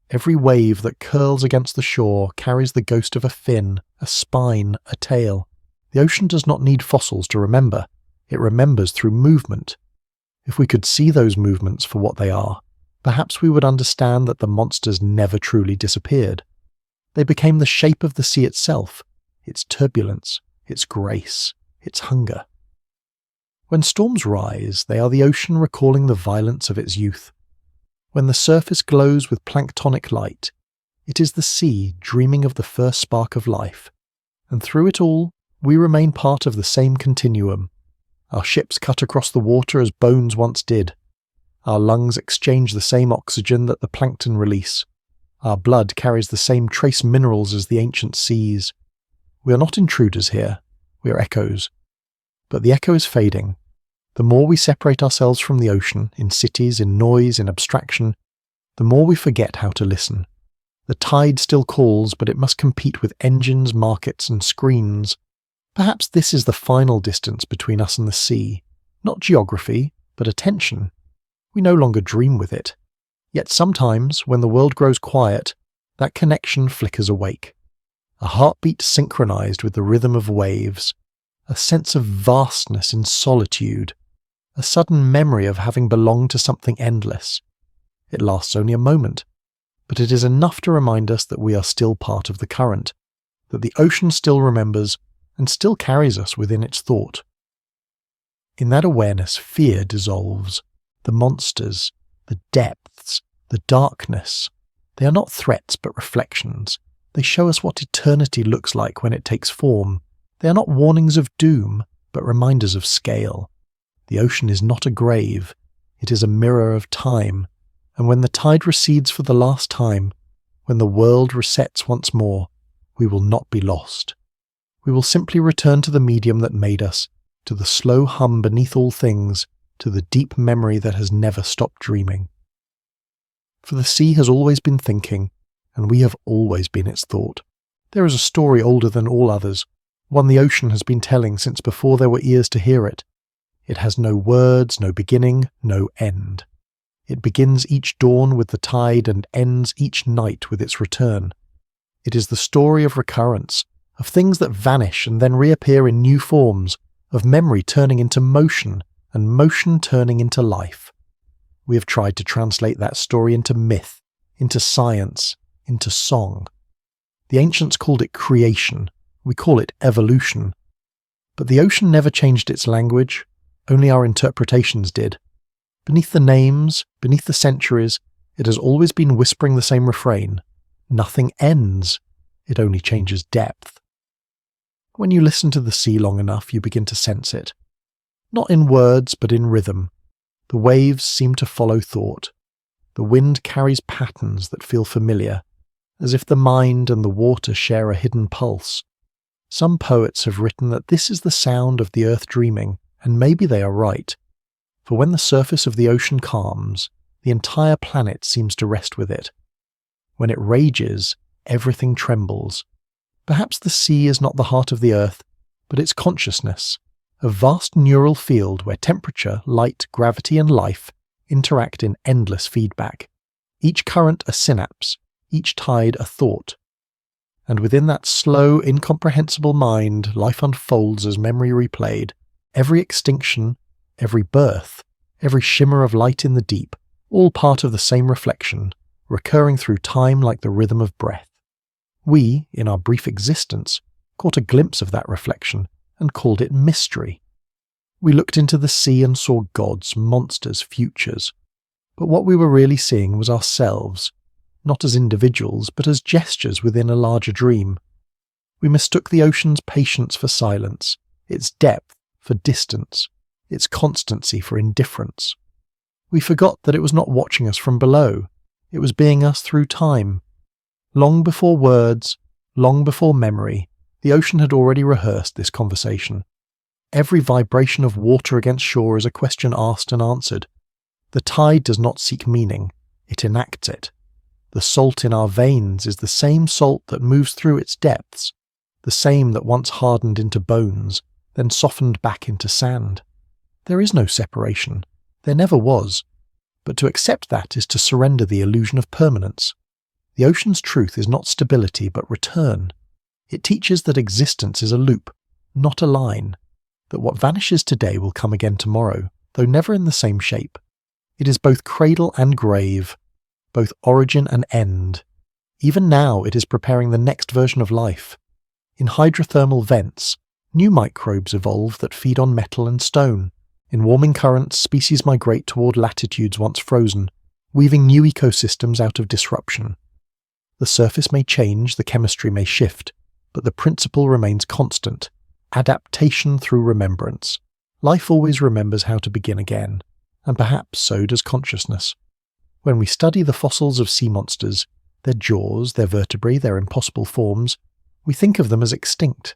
Every wave that curls against the shore carries the ghost of a fin, a spine, a tail. The ocean does not need fossils to remember. It remembers through movement. If we could see those movements for what they are, perhaps we would understand that the monsters never truly disappeared. They became the shape of the sea itself, its turbulence, its grace. its hunger. When storms rise, they are the ocean recalling the violence of its youth. When the surface glows with planktonic light, it is the sea dreaming of the first spark of life. And through it all, we remain part of the same continuum. Our ships cut across the water as bones once did. Our lungs exchange the same oxygen that the plankton release. Our blood carries the same trace minerals as the ancient seas. We are not intruders here, we are echoes. But the echo is fading. The more we separate ourselves from the ocean, in cities, in noise, in abstraction, the more we forget how to listen. The tide still calls, but it must compete with engines, markets, and screens. Perhaps this is the final distance between us and the sea. Not geography, but attention. We no longer dream with it. Yet sometimes, when the world grows quiet, that connection flickers awake. A heartbeat synchronized with the rhythm of waves. A sense of vastness in solitude. A sudden memory of having belonged to something endless. It lasts only a moment, but it is enough to remind us that we are still part of the current, that the ocean still remembers and still carries us within its thought. In that awareness, fear dissolves. The monsters, the depths, the darkness, they are not threats but reflections. They show us what eternity looks like when it takes form. They are not warnings of doom, but reminders of scale. The ocean is not a grave, it is a mirror of time, and when the tide recedes for the last time, when the world resets once more, we will not be lost. We will simply return to the medium that made us, to the slow hum beneath all things, to the deep memory that has never stopped dreaming. For the sea has always been thinking, and we have always been its thought. There is a story older than all others, one the ocean has been telling since before there were ears to hear it. It has no words, no beginning, no end. It begins each dawn with the tide and ends each night with its return. It is the story of recurrence, of things that vanish and then reappear in new forms, of memory turning into motion and motion turning into life. We have tried to translate that story into myth, into science, into song. The ancients called it creation. We call it evolution. But the ocean never changed its language, only our interpretations did. Beneath the names, beneath the centuries, it has always been whispering the same refrain. Nothing ends, it only changes depth. When you listen to the sea long enough, you begin to sense it. Not in words, but in rhythm. The waves seem to follow thought. The wind carries patterns that feel familiar, as if the mind and the water share a hidden pulse. Some poets have written that this is the sound of the earth dreaming, and maybe they are right. For when the surface of the ocean calms, the entire planet seems to rest with it. When it rages, everything trembles. Perhaps the sea is not the heart of the earth, but its consciousness, a vast neural field where temperature, light, gravity, and life interact in endless feedback. Each current a synapse, each tide a thought. And within that slow, incomprehensible mind, life unfolds as memory replayed. Every extinction, every birth, every shimmer of light in the deep, all part of the same reflection, recurring through time like the rhythm of breath. We, in our brief existence, caught a glimpse of that reflection and called it mystery. We looked into the sea and saw gods, monsters, futures. But what we were really seeing was ourselves, not as individuals, but as gestures within a larger dream. We mistook the ocean's patience for silence, its depth for distance, its constancy for indifference. We forgot that it was not watching us from below, it was being us through time. Long before words, long before memory, the ocean had already rehearsed this conversation. Every vibration of water against shore is a question asked and answered. The tide does not seek meaning, it enacts it. The salt in our veins is the same salt that moves through its depths, the same that once hardened into bones, then softened back into sand. There is no separation. There never was. But to accept that is to surrender the illusion of permanence. The ocean's truth is not stability but return. It teaches that existence is a loop, not a line, that what vanishes today will come again tomorrow, though never in the same shape. It is both cradle and grave, both origin and end. Even now it is preparing the next version of life. In hydrothermal vents, New microbes evolve that feed on metal and stone. In warming currents, species migrate toward latitudes once frozen, weaving new ecosystems out of disruption. The surface may change, the chemistry may shift, but the principle remains constant: adaptation through remembrance. Life always remembers how to begin again, and perhaps so does consciousness. When we study the fossils of sea monsters, their jaws, their vertebrae, their impossible forms, we think of them as extinct.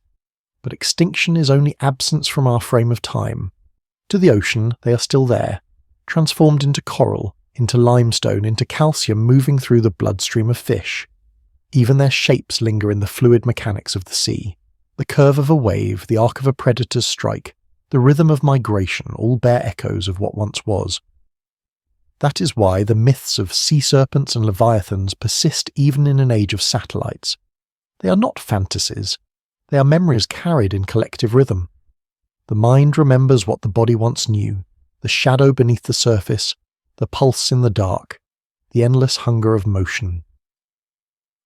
But extinction is only absence from our frame of time. To the ocean, they are still there, transformed into coral, into limestone, into calcium moving through the bloodstream of fish. Even their shapes linger in the fluid mechanics of the sea. The curve of a wave, the arc of a predator's strike, the rhythm of migration all bear echoes of what once was. That is why the myths of sea serpents and leviathans persist even in an age of satellites. They are not fantasies. They are memories carried in collective rhythm. The mind remembers what the body once knew, the shadow beneath the surface, the pulse in the dark, the endless hunger of motion.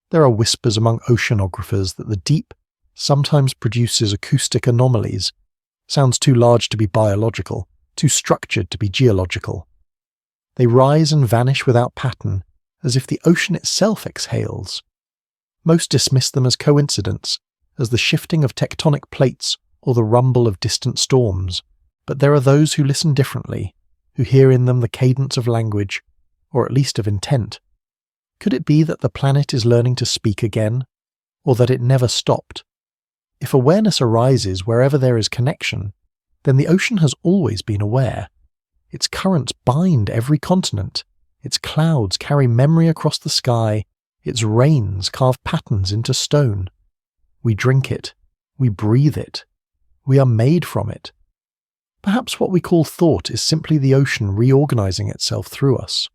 There are whispers among oceanographers that the deep sometimes produces acoustic anomalies, sounds too large to be biological, too structured to be geological. They rise and vanish without pattern, as if the ocean itself exhales. Most dismiss them as coincidence, as the shifting of tectonic plates or the rumble of distant storms, but there are those who listen differently, who hear in them the cadence of language, or at least of intent. Could it be that the planet is learning to speak again, or that it never stopped? If awareness arises wherever there is connection, then the ocean has always been aware. Its currents bind every continent, its clouds carry memory across the sky, its rains carve patterns into stone. We drink it, we breathe it, we are made from it. Perhaps what we call thought is simply the ocean reorganizing itself through us.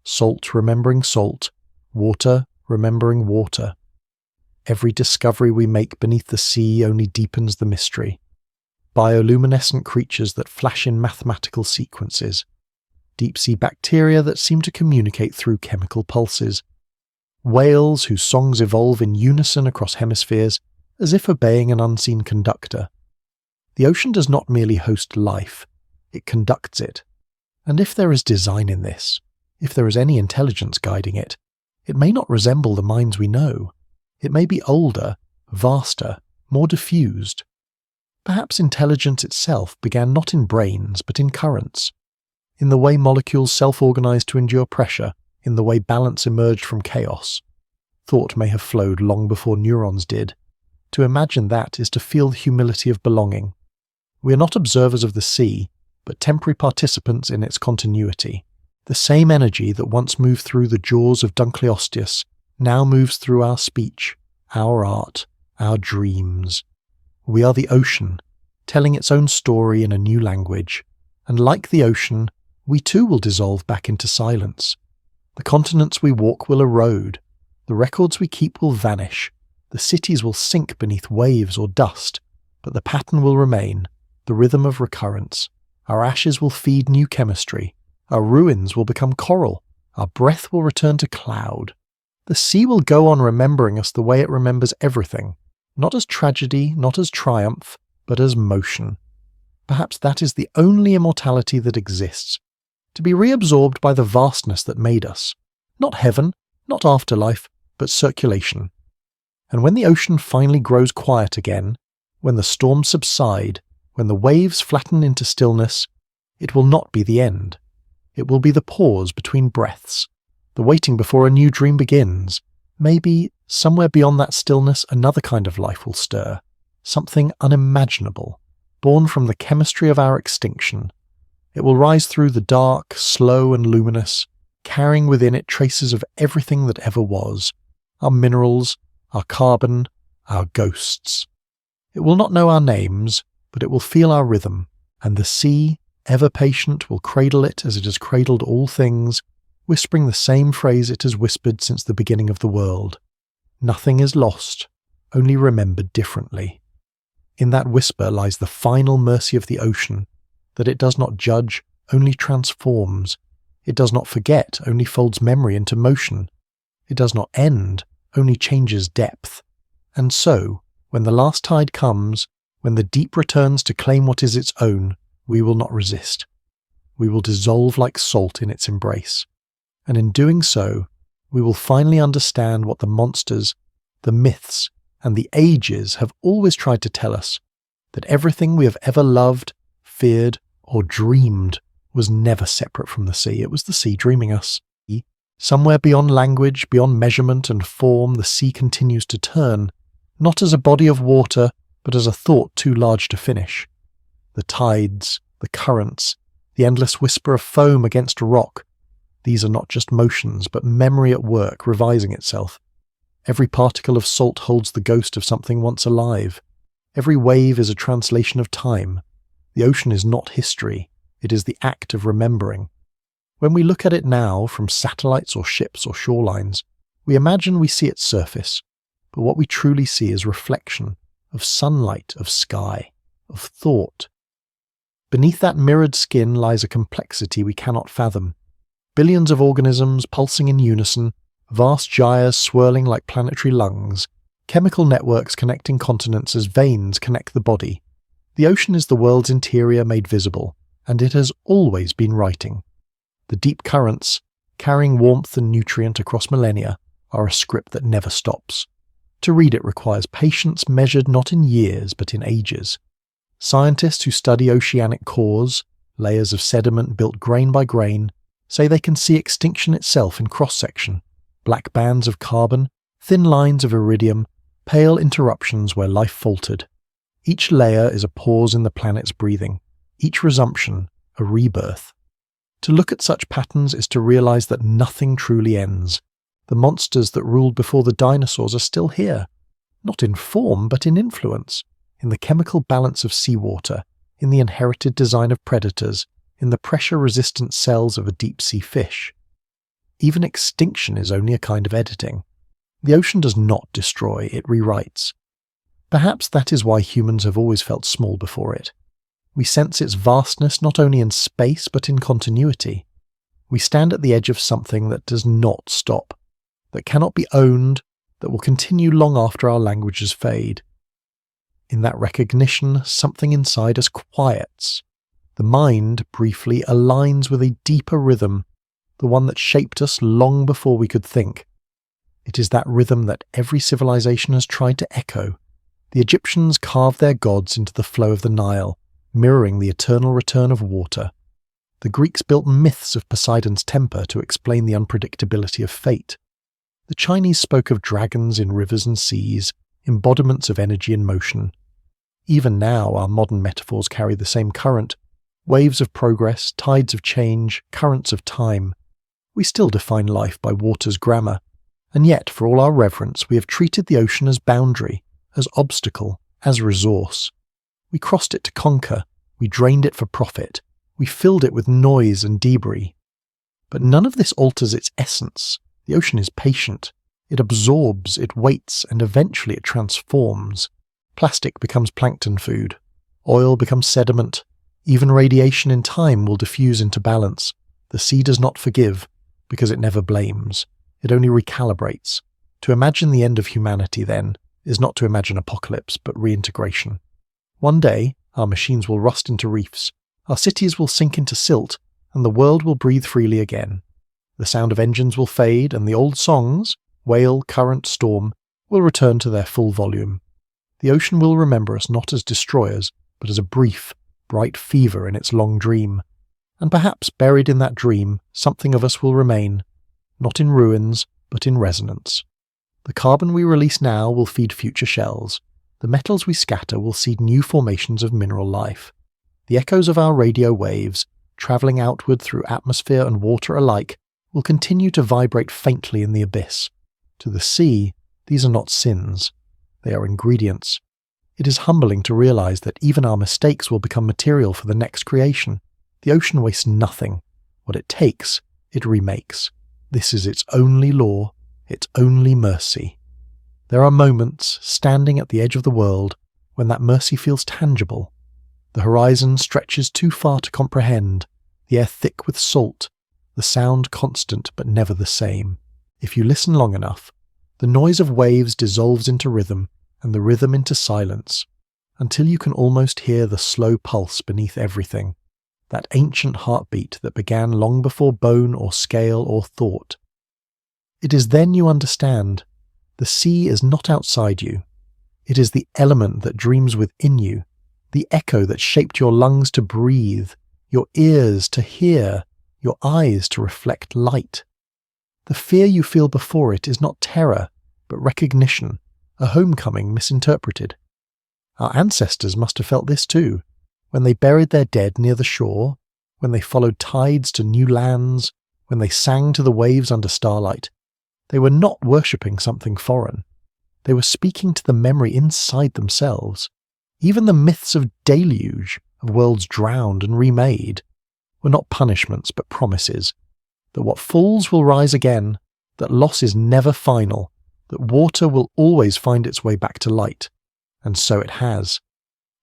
Salt remembering salt, water remembering water. Every discovery we make beneath the sea only deepens the mystery. Bioluminescent creatures that flash in mathematical sequences. Deep-sea bacteria that seem to communicate through chemical pulses. Whales whose songs evolve in unison across hemispheres, as if obeying an unseen conductor. The ocean does not merely host life, it conducts it. And if there is design in this, if there is any intelligence guiding it, it may not resemble the minds we know. It may be older, vaster, more diffused. Perhaps intelligence itself began not in brains but in currents, in the way molecules self-organize to endure pressure, in the way balance emerged from chaos. Thought may have flowed long before neurons did. To imagine that is to feel the humility of belonging. We are not observers of the sea, but temporary participants in its continuity. The same energy that once moved through the jaws of Dunkleosteus now moves through our speech, our art, our dreams. We are the ocean, telling its own story in a new language, and like the ocean, we too will dissolve back into silence. The continents we walk will erode, the records we keep will vanish, the cities will sink beneath waves or dust, but the pattern will remain, the rhythm of recurrence. Our ashes will feed new chemistry, our ruins will become coral, our breath will return to cloud. The sea will go on remembering us the way it remembers everything, not as tragedy, not as triumph, but as motion. Perhaps that is the only immortality that exists, to be reabsorbed by the vastness that made us. Not heaven, not afterlife, but circulation. And when the ocean finally grows quiet again, when the storms subside, when the waves flatten into stillness, it will not be the end. It will be the pause between breaths, the waiting before a new dream begins. Maybe, somewhere beyond that stillness, another kind of life will stir, something unimaginable, born from the chemistry of our extinction. It will rise through the dark, slow and luminous, carrying within it traces of everything that ever was, our minerals, our carbon, our ghosts. It will not know our names, but it will feel our rhythm, and the sea, ever patient, will cradle it as it has cradled all things, whispering the same phrase it has whispered since the beginning of the world. Nothing is lost, only remembered differently. In that whisper lies the final mercy of the ocean, that it does not judge, only transforms. It does not forget, only folds memory into motion. It does not end, only changes depth. And so, when the last tide comes, When the deep returns to claim what is its own, we will not resist. We will dissolve like salt in its embrace. And in doing so, we will finally understand what the monsters, the myths, and the ages have always tried to tell us, that everything we have ever loved, feared, or dreamed was never separate from the sea. It was the sea dreaming us. Somewhere beyond language, beyond measurement and form, the sea continues to turn, not as a body of water, but as a thought too large to finish. The tides, the currents, the endless whisper of foam against a rock, these are not just motions, but memory at work, revising itself. Every particle of salt holds the ghost of something once alive. Every wave is a translation of time. The ocean is not history, it is the act of remembering. When we look at it now, from satellites or ships or shorelines, we imagine we see its surface, but what we truly see is reflection, of sunlight, of sky, of thought. Beneath that mirrored skin lies a complexity we cannot fathom. Billions of organisms pulsing in unison, vast gyres swirling like planetary lungs, chemical networks connecting continents as veins connect the body. The ocean is the world's interior made visible, and it has always been writing. The deep currents, carrying warmth and nutrient across millennia, are a script that never stops. To read it requires patience measured not in years but in ages. Scientists who study oceanic cores, layers of sediment built grain by grain, say they can see extinction itself in cross-section, black bands of carbon, thin lines of iridium, pale interruptions where life faltered. Each layer is a pause in the planet's breathing, each resumption a rebirth. To look at such patterns is to realize that nothing truly ends. The monsters that ruled before the dinosaurs are still here, not in form but in influence, in the chemical balance of seawater, in the inherited design of predators, in the pressure-resistant cells of a deep-sea fish. Even extinction is only a kind of editing. The ocean does not destroy, it rewrites. Perhaps that is why humans have always felt small before it. We sense its vastness not only in space but in continuity. We stand at the edge of something that does not stop, that cannot be owned, that will continue long after our languages fade. In that recognition, something inside us quiets. The mind, briefly, aligns with a deeper rhythm, the one that shaped us long before we could think. It is that rhythm that every civilization has tried to echo. The Egyptians carved their gods into the flow of the Nile, mirroring the eternal return of water. The Greeks built myths of Poseidon's temper to explain the unpredictability of fate. The Chinese spoke of dragons in rivers and seas, embodiments of energy and motion. Even now, our modern metaphors carry the same current, waves of progress, tides of change, currents of time. We still define life by water's grammar, and yet, for all our reverence, we have treated the ocean as boundary, as obstacle, as resource. We crossed it to conquer, we drained it for profit, we filled it with noise and debris. But none of this alters its essence. The ocean is patient. It absorbs, it waits, and eventually it transforms. Plastic becomes plankton food. Oil becomes sediment. Even radiation in time will diffuse into balance. The sea does not forgive, because it never blames. It only recalibrates. To imagine the end of humanity, then, is not to imagine apocalypse, but reintegration. One day, our machines will rust into reefs, our cities will sink into silt, and the world will breathe freely again. The sound of engines will fade, and the old songs, whale, current, storm, will return to their full volume. The ocean will remember us not as destroyers, but as a brief, bright fever in its long dream. And perhaps buried in that dream, something of us will remain, not in ruins, but in resonance. The carbon we release now will feed future shells. The metals we scatter will seed new formations of mineral life. The echoes of our radio waves, travelling outward through atmosphere and water alike, will continue to vibrate faintly in the abyss. To the sea, these are not sins. They are ingredients. It is humbling to realize that even our mistakes will become material for the next creation. The ocean wastes nothing. What it takes, it remakes. This is its only law, its only mercy. There are moments, standing at the edge of the world, when that mercy feels tangible. The horizon stretches too far to comprehend, the air thick with salt, the sound constant but never the same. If you listen long enough, the noise of waves dissolves into rhythm, and the rhythm into silence. until you can almost hear the slow pulse beneath everything, that ancient heartbeat that began long before bone or scale or thought. It is then you understand the sea is not outside you. It is the element that dreams within you, the echo that shaped your lungs to breathe, your ears to hear, your eyes to reflect light. The fear you feel before it is not terror, but recognition, a homecoming misinterpreted. Our ancestors must have felt this too, when they buried their dead near the shore, when they followed tides to new lands, when they sang to the waves under starlight. They were not worshipping something foreign. They were speaking to the memory inside themselves. Even the myths of deluge, of worlds drowned and remade, were not punishments but promises, that what falls will rise again, that loss is never final, that water will always find its way back to light. And so it has.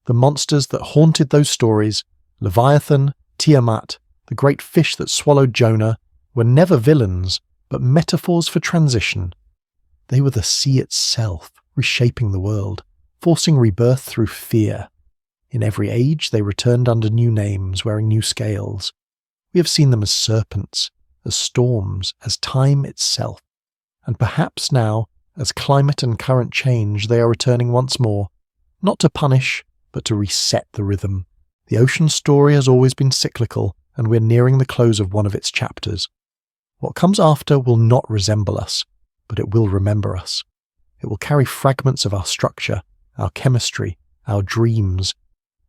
The monsters that haunted those stories, Leviathan, Tiamat, the great fish that swallowed Jonah, were never villains, but metaphors for transition. They were the sea itself, reshaping the world, forcing rebirth through fear. In every age they returned under new names, wearing new scales. We have seen them as serpents, as storms, as time itself. And perhaps now, as climate and current change, they are returning once more, not to punish, but to reset the rhythm. The ocean story has always been cyclical, and we're nearing the close of one of its chapters. What comes after will not resemble us, but it will remember us. It will carry fragments of our structure, our chemistry, our dreams.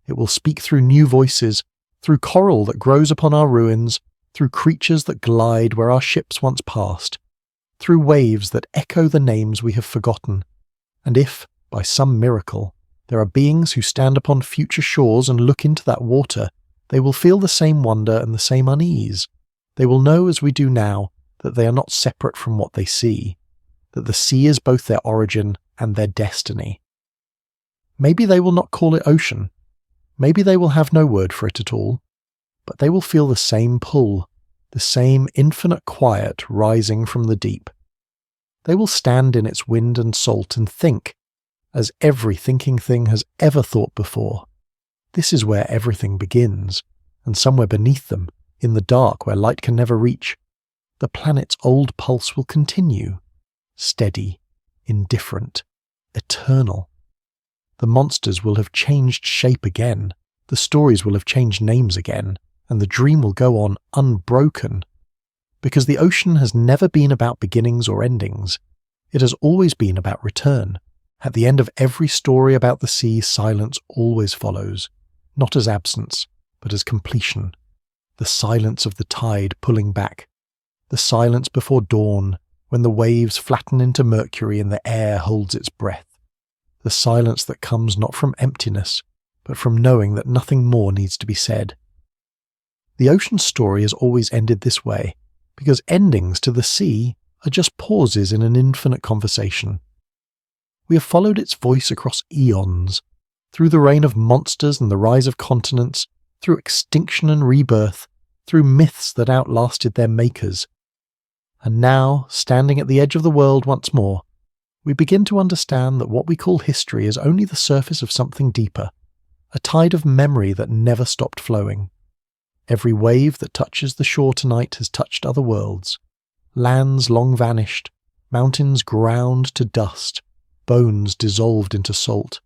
It will speak through new voices, through coral that grows upon our ruins, through creatures that glide where our ships once passed, through waves that echo the names we have forgotten. And if, by some miracle, there are beings who stand upon future shores and look into that water, they will feel the same wonder and the same unease. They will know, as we do now, that they are not separate from what they see, that the sea is both their origin and their destiny. Maybe they will not call it ocean. Maybe they will have no word for it at all, but they will feel the same pull, the same infinite quiet rising from the deep. They will stand in its wind and salt and think, as every thinking thing has ever thought before. This is where everything begins, and somewhere beneath them, in the dark where light can never reach, the planet's old pulse will continue, steady, indifferent, eternal. The monsters will have changed shape again, the stories will have changed names again, and the dream will go on unbroken. Because the ocean has never been about beginnings or endings. It has always been about return. At the end of every story about the sea, silence always follows, not as absence, but as completion. The silence of the tide pulling back. The silence before dawn, when the waves flatten into mercury and the air holds its breath. The silence that comes not from emptiness, but from knowing that nothing more needs to be said. The ocean story has always ended this way, because endings to the sea are just pauses in an infinite conversation. We have followed its voice across eons, through the reign of monsters and the rise of continents, through extinction and rebirth, through myths that outlasted their makers. And now, standing at the edge of the world once more, we begin to understand that what we call history is only the surface of something deeper, a tide of memory that never stopped flowing. Every wave that touches the shore tonight has touched other worlds, lands long vanished, mountains ground to dust, bones dissolved into salt.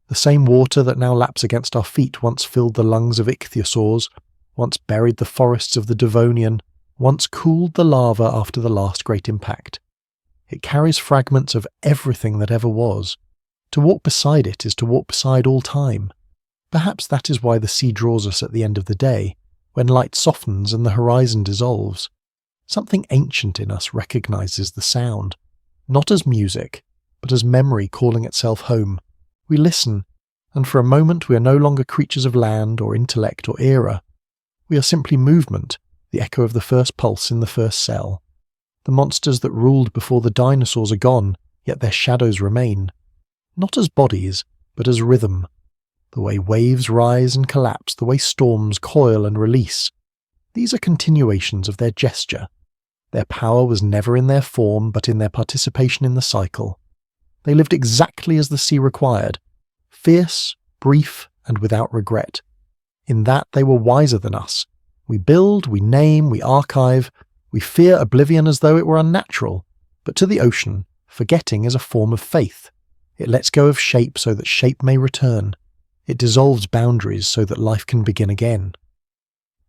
The same water that now laps against our feet once filled the lungs of ichthyosaurs, once buried the forests of the Devonian, once cooled the lava after the last great impact. It carries fragments of everything that ever was. To walk beside it is to walk beside all time. Perhaps that is why the sea draws us at the end of the day, when light softens and the horizon dissolves. Something ancient in us recognizes the sound, not as music, but as memory calling itself home. We listen, and for a moment we are no longer creatures of land or intellect or era. We are simply movement, the echo of the first pulse in the first cell. The monsters that ruled before the dinosaurs are gone, yet their shadows remain. Not as bodies, but as rhythm. The way waves rise and collapse, the way storms coil and release. These are continuations of their gesture. Their power was never in their form, but in their participation in the cycle. They lived exactly as the sea required, fierce, brief and without regret. In that they were wiser than us. We build, we name, we archive, we fear oblivion as though it were unnatural. But to the ocean, forgetting is a form of faith. It lets go of shape so that shape may return. It dissolves boundaries so that life can begin again.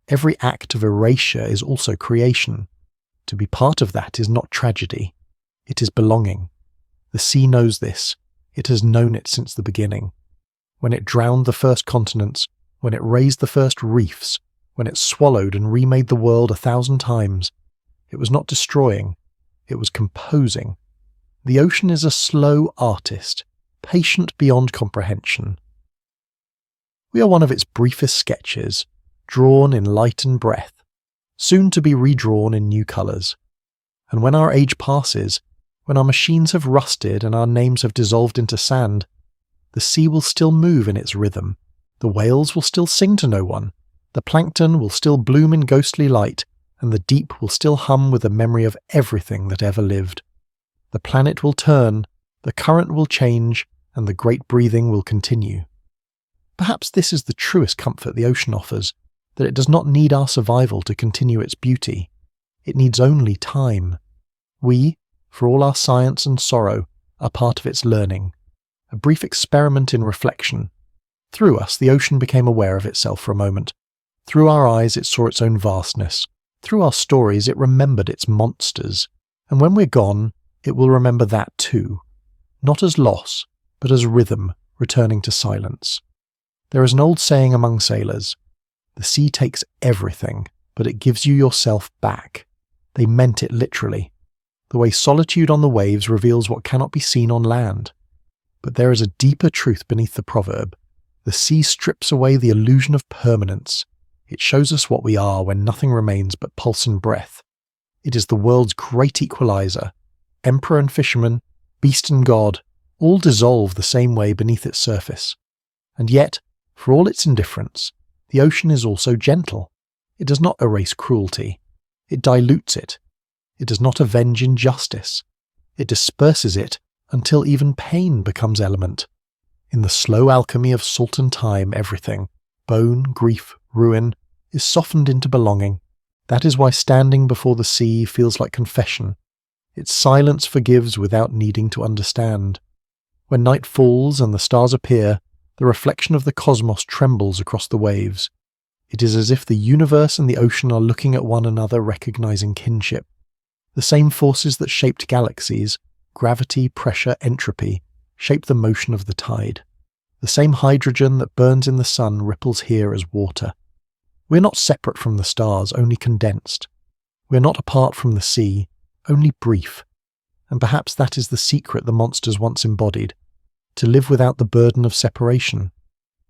Every act of erasure is also creation. To be part of that is not tragedy. It is belonging. The sea knows this. It has known it since the beginning. When it drowned the first continents, when it raised the first reefs, when it swallowed and remade the world 1,000 times, it was not destroying, it was composing. The ocean is a slow artist, patient beyond comprehension. We are one of its briefest sketches, drawn in light and breath, soon to be redrawn in new colours. And when our age passes, when our machines have rusted and our names have dissolved into sand, the sea will still move in its rhythm, the whales will still sing to no one, the plankton will still bloom in ghostly light, and the deep will still hum with the memory of everything that ever lived. The planet will turn, the current will change, and the great breathing will continue. Perhaps this is the truest comfort the ocean offers, that it does not need our survival to continue its beauty. It needs only time. We, for all our science and sorrow, are part of its learning, a brief experiment in reflection. Through us, the ocean became aware of itself for a moment. Through our eyes, it saw its own vastness. Through our stories, it remembered its monsters. And when we're gone, it will remember that too. Not as loss, but as rhythm, returning to silence. There is an old saying among sailors, "The sea takes everything, but it gives you yourself back." They meant it literally. The way solitude on the waves reveals what cannot be seen on land. But there is a deeper truth beneath the proverb. The sea strips away the illusion of permanence. It shows us what we are when nothing remains but pulse and breath. It is the world's great equalizer. Emperor and fisherman, beast and god, all dissolve the same way beneath its surface. And yet, for all its indifference, the ocean is also gentle. It does not erase cruelty. It dilutes it. It does not avenge injustice. It disperses it until even pain becomes element. In the slow alchemy of salt and time, everything, bone, grief, ruin, is softened into belonging. That is why standing before the sea feels like confession. Its silence forgives without needing to understand. When night falls and the stars appear, the reflection of the cosmos trembles across the waves. It is as if the universe and the ocean are looking at one another, recognizing kinship. The same forces that shaped galaxies, gravity, pressure, entropy, shape the motion of the tide. The same hydrogen that burns in the sun ripples here as water. We are not separate from the stars, only condensed. We are not apart from the sea, only brief. And perhaps that is the secret the monsters once embodied, to live without the burden of separation.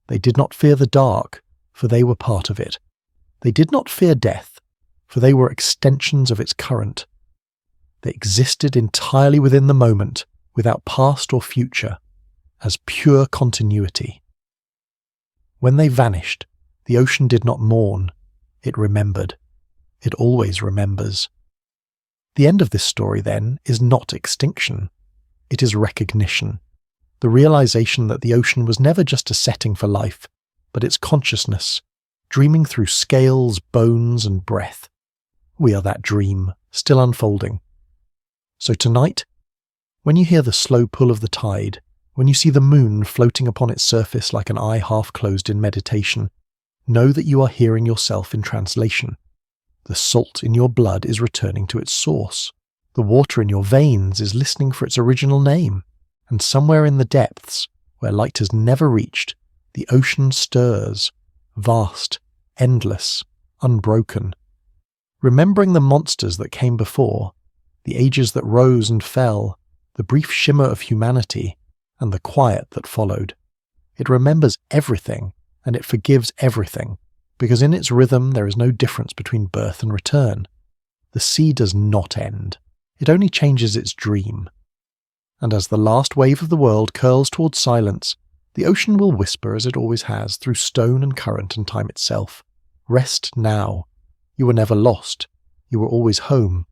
They did not fear the dark, for they were part of it. They did not fear death, for they were extensions of its current. They existed entirely within the moment, without past or future, as pure continuity. When they vanished, the ocean did not mourn, it remembered. It always remembers. The end of this story, then, is not extinction. It is recognition. The realization that the ocean was never just a setting for life, but its consciousness, dreaming through scales, bones, and breath. We are that dream, still unfolding. So tonight, when you hear the slow pull of the tide, when you see the moon floating upon its surface like an eye half closed in meditation, know that you are hearing yourself in translation. The salt in your blood is returning to its source. The water in your veins is listening for its original name. And somewhere in the depths, where light has never reached, the ocean stirs, vast, endless, unbroken. Remembering the monsters that came before, the ages that rose and fell, the brief shimmer of humanity, and the quiet that followed. It remembers everything, and it forgives everything, because in its rhythm there is no difference between birth and return. The sea does not end. It only changes its dream. And as the last wave of the world curls towards silence, the ocean will whisper as it always has through stone and current and time itself. Rest now. You were never lost. You were always home.